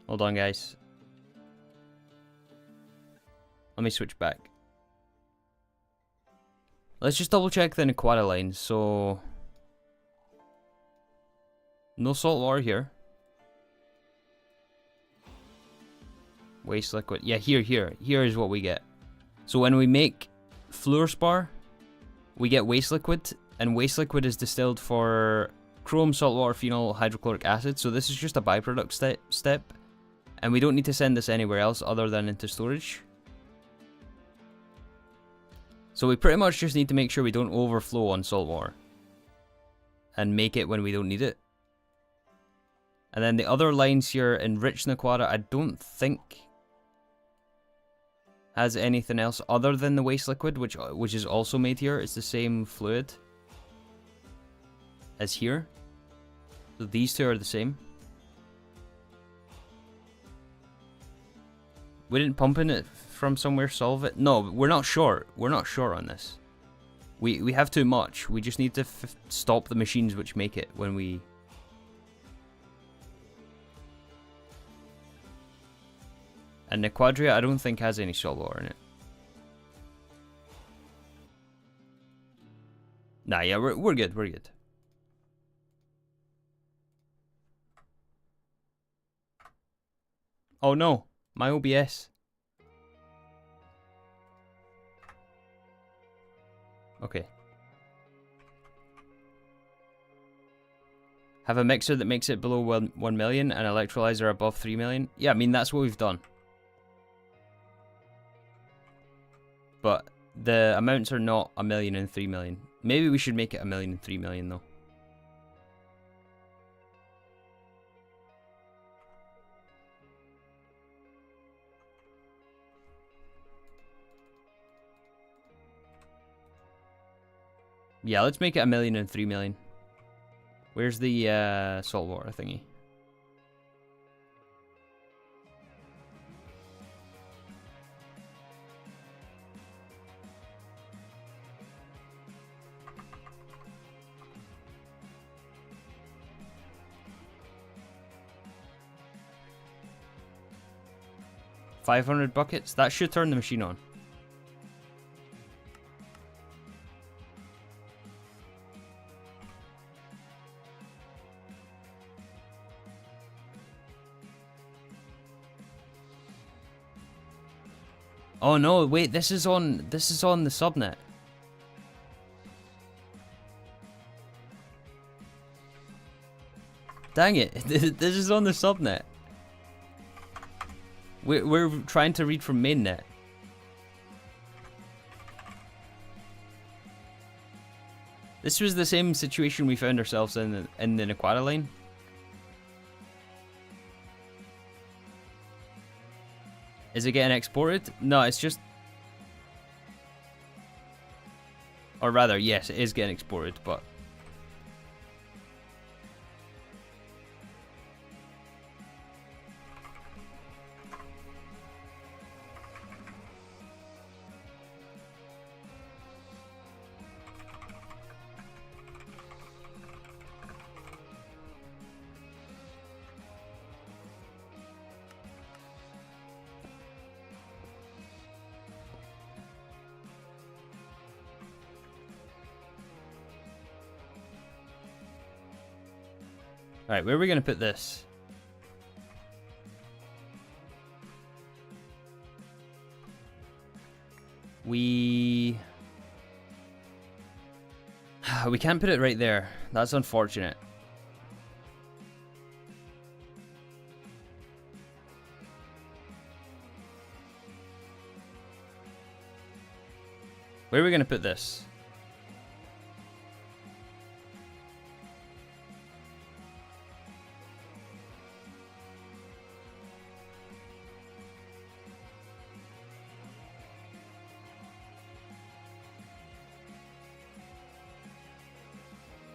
Hold on, guys. Let me switch back. Let's just double check the inequality lines. So, no salt water here. Waste liquid. Yeah, here is what we get. So when we make fluorspar, we get waste liquid, and waste liquid is distilled for chrome, saltwater, phenol, hydrochloric acid. So this is just a byproduct step. And we don't need to send this anywhere else other than into storage. So we pretty much just need to make sure we don't overflow on salt water. And make it when we don't need it. And then the other lines here, enrich Naquata, I don't think has anything else other than the waste liquid, which is also made here. It's the same fluid as here. So these two are the same. We didn't pump in it from somewhere, solve it. No, we're not sure. We're not sure on this. We have too much. We just need to stop the machines which make it when we... And the Quadria, I don't think has any salt water in it. Nah, yeah, we're good. We're good. Oh no, my OBS. Okay. Have a mixer that makes it below 1 million and electrolyzer above 3 million. Yeah, I mean, that's what we've done. But the amounts are not 1 million and 3 million. Maybe we should make it 1 million and 3 million though. Yeah, let's make it 1 million and 3 million. Where's the saltwater thingy? $500 buckets? That should turn the machine on. Oh no, wait, this is on the subnet. Dang it, this is on the subnet. We're trying to read from mainnet. This was the same situation we found ourselves in the Nequada line. Is it getting exported? No, it's just... Or rather, yes, it is getting exported, but... Alright, where are we going to put this? We can't put it right there. That's unfortunate. Where are we going to put this?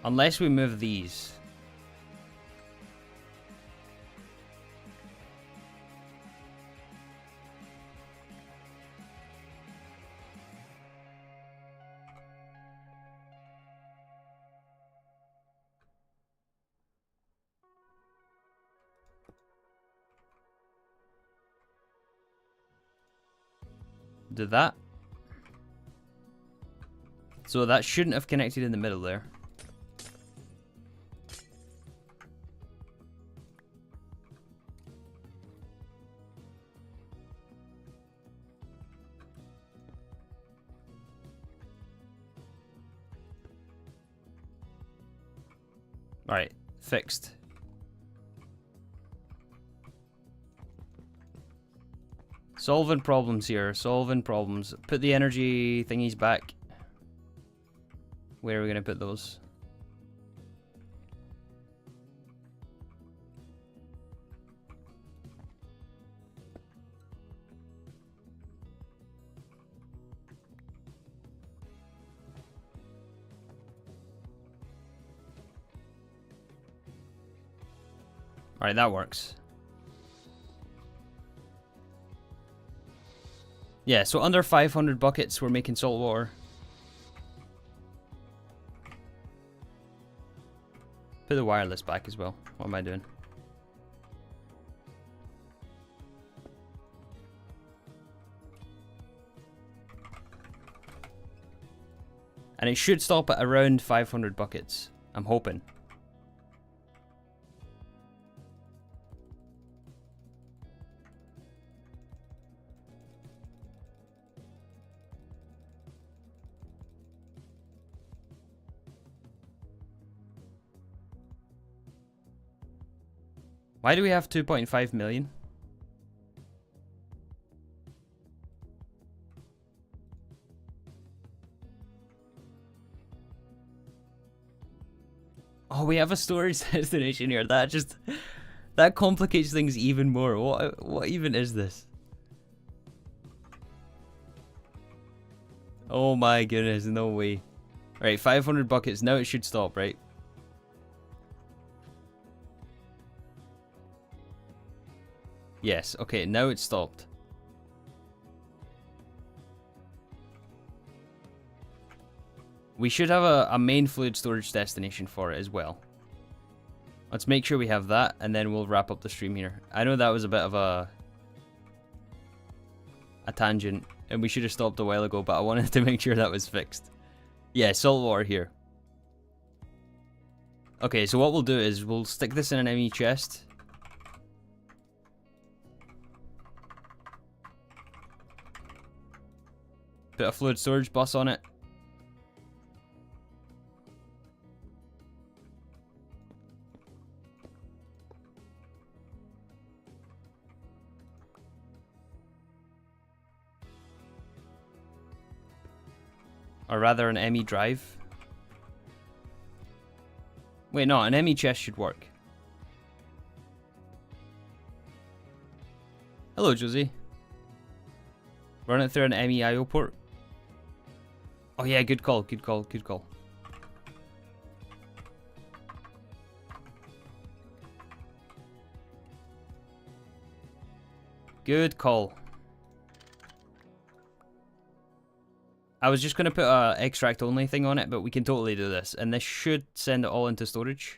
Unless we move these. Do that. So that shouldn't have connected in the middle there. Alright, fixed. Solving problems here, solving problems. Put the energy thingies back. Where are we going to put those? Alright, that works. Yeah, so under 500 buckets, we're making salt water. Put the wireless back as well. What am I doing? And it should stop at around 500 buckets. I'm hoping. Why do we have 2.5 million? Oh, we have a storage destination here. That complicates things even more. What even is this? Oh my goodness, no way. Alright, 500 buckets. Now it should stop, right? Yes, okay, now it's stopped. We should have a main fluid storage destination for it as well. Let's make sure we have that, and then we'll wrap up the stream here. I know that was a bit of a tangent, and we should have stopped a while ago, but I wanted to make sure that was fixed. Yeah, salt water here. Okay, so what we'll do is we'll stick this in an ME chest. Put a fluid storage bus on it. Or rather an ME drive. Wait, no, an ME chest should work. Hello, Josie. Run it through an ME IO port. Oh yeah, good call, good call, good call. Good call. I was just going to put a extract only thing on it, but we can totally do this. And this should send it all into storage.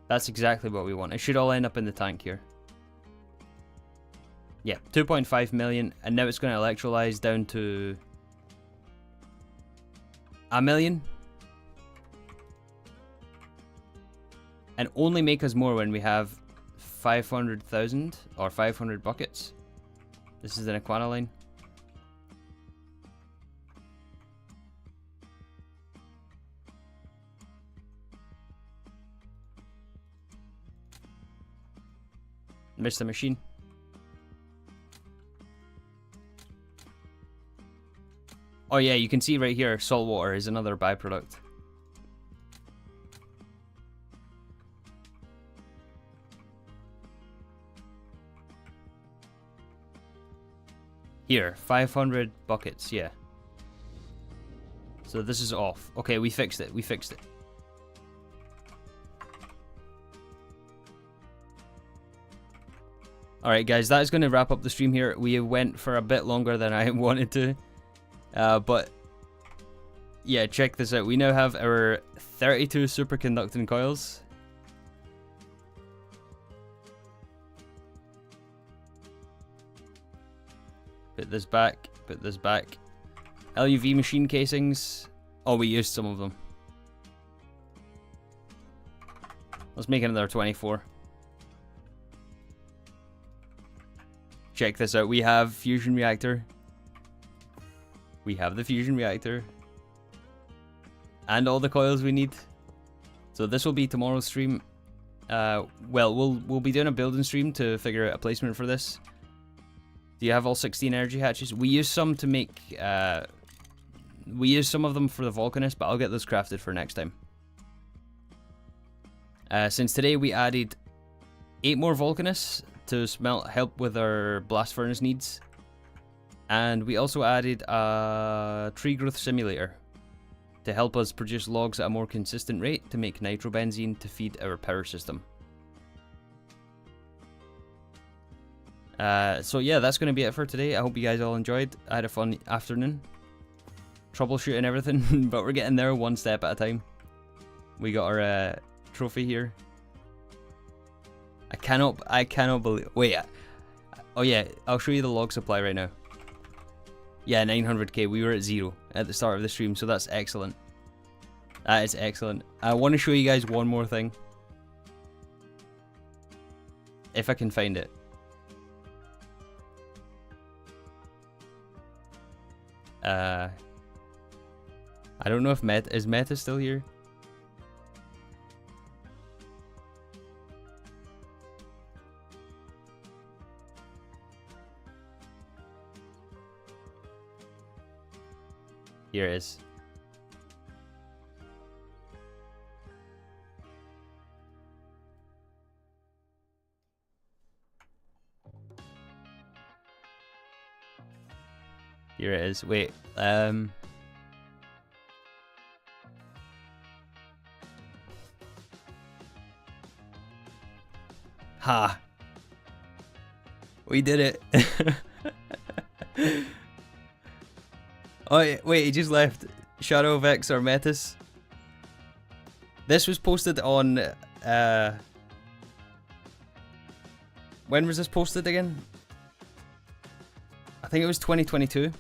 That's exactly what we want. It should all end up in the tank here. Yeah, 2.5 million. And now it's going to electrolyze down to 1 million. And only make us more when we have 500,000 or 500 buckets. This is an Aquana line. Missed the machine. Oh yeah, you can see right here, salt water is another byproduct. Here, 500 buckets, yeah. So this is off. Okay, we fixed it, we fixed it. Alright guys, that is going to wrap up the stream here. We went for a bit longer than I wanted to. But, yeah, check this out. We now have our 32 superconducting coils. Put this back, put this back. LUV machine casings. Oh, we used some of them. Let's make another 24. Check this out. We have fusion reactor. We have the fusion reactor. And all the coils we need. So this will be tomorrow's stream. Well, we'll be doing a building stream to figure out a placement for this. Do you have all 16 energy hatches? We use some to make... we use some of them for the Volcanist, but I'll get those crafted for next time. Since today we added 8 more Volcanists to help with our blast furnace needs. And we also added a tree growth simulator. to help us produce logs at a more consistent rate to make nitrobenzene to feed our power system. So yeah, that's going to be it for today. I hope you guys all enjoyed. I had a fun afternoon troubleshooting everything, but we're getting there one step at a time. We got our trophy here. I cannot believe. Wait. Oh yeah, I'll show you the log supply right now. Yeah, 900k. We were at 0 at the start of the stream, so that's excellent. That is excellent. I want to show you guys one more thing. If I can find it. I don't know if is Meta still here? Here it is. Here it is. Wait, Ha! We did it! Oh, wait, he just left. Shadow of X or Metis. This was posted on, when was this posted again? I think it was 2022.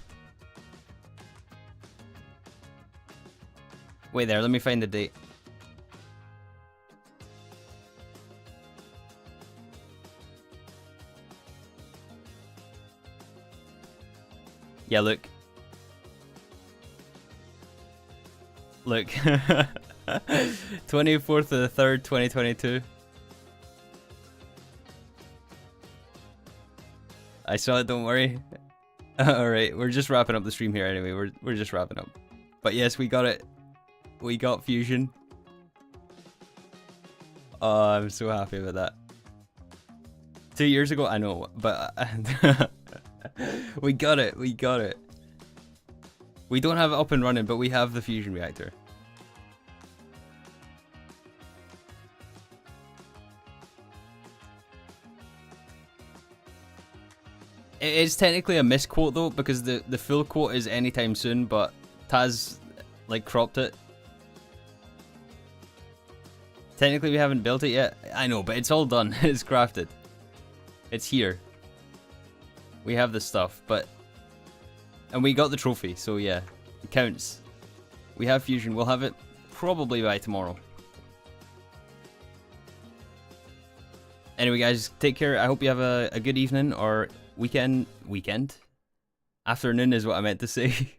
Wait there, let me find the date. Yeah, look. Look. 24th of the 3rd, 2022. I saw it, don't worry. Alright, we're just wrapping up the stream here anyway. We're just wrapping up. But yes, we got it. We got fusion. Oh, I'm so happy about that. 2 years ago, I know, but we got it. We got it. We don't have it up and running, but we have the fusion reactor. It is technically a misquote though, because the full quote is anytime soon, but Taz like cropped it. Technically we haven't built it yet. I know, but it's all done. It's crafted. It's here. We have the stuff, but... And we got the trophy, so yeah. It counts. We have fusion. We'll have it probably by tomorrow. Anyway guys, take care. I hope you have a good evening or weekend. Afternoon is what I meant to say.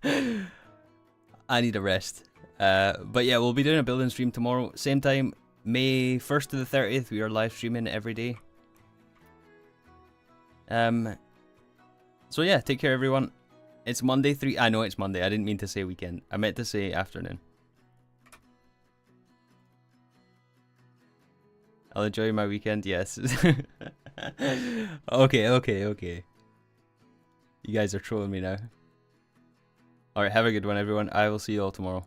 I need a rest. But yeah, we'll be doing a building stream tomorrow. Same time, May 1st to the 30th. We are live streaming every day. So yeah, take care everyone. It's Monday 3. I know it's Monday. I didn't mean to say weekend. I meant to say afternoon. I'll enjoy my weekend. Yes. Okay. You guys are trolling me now. Alright, have a good one everyone. I will see you all tomorrow.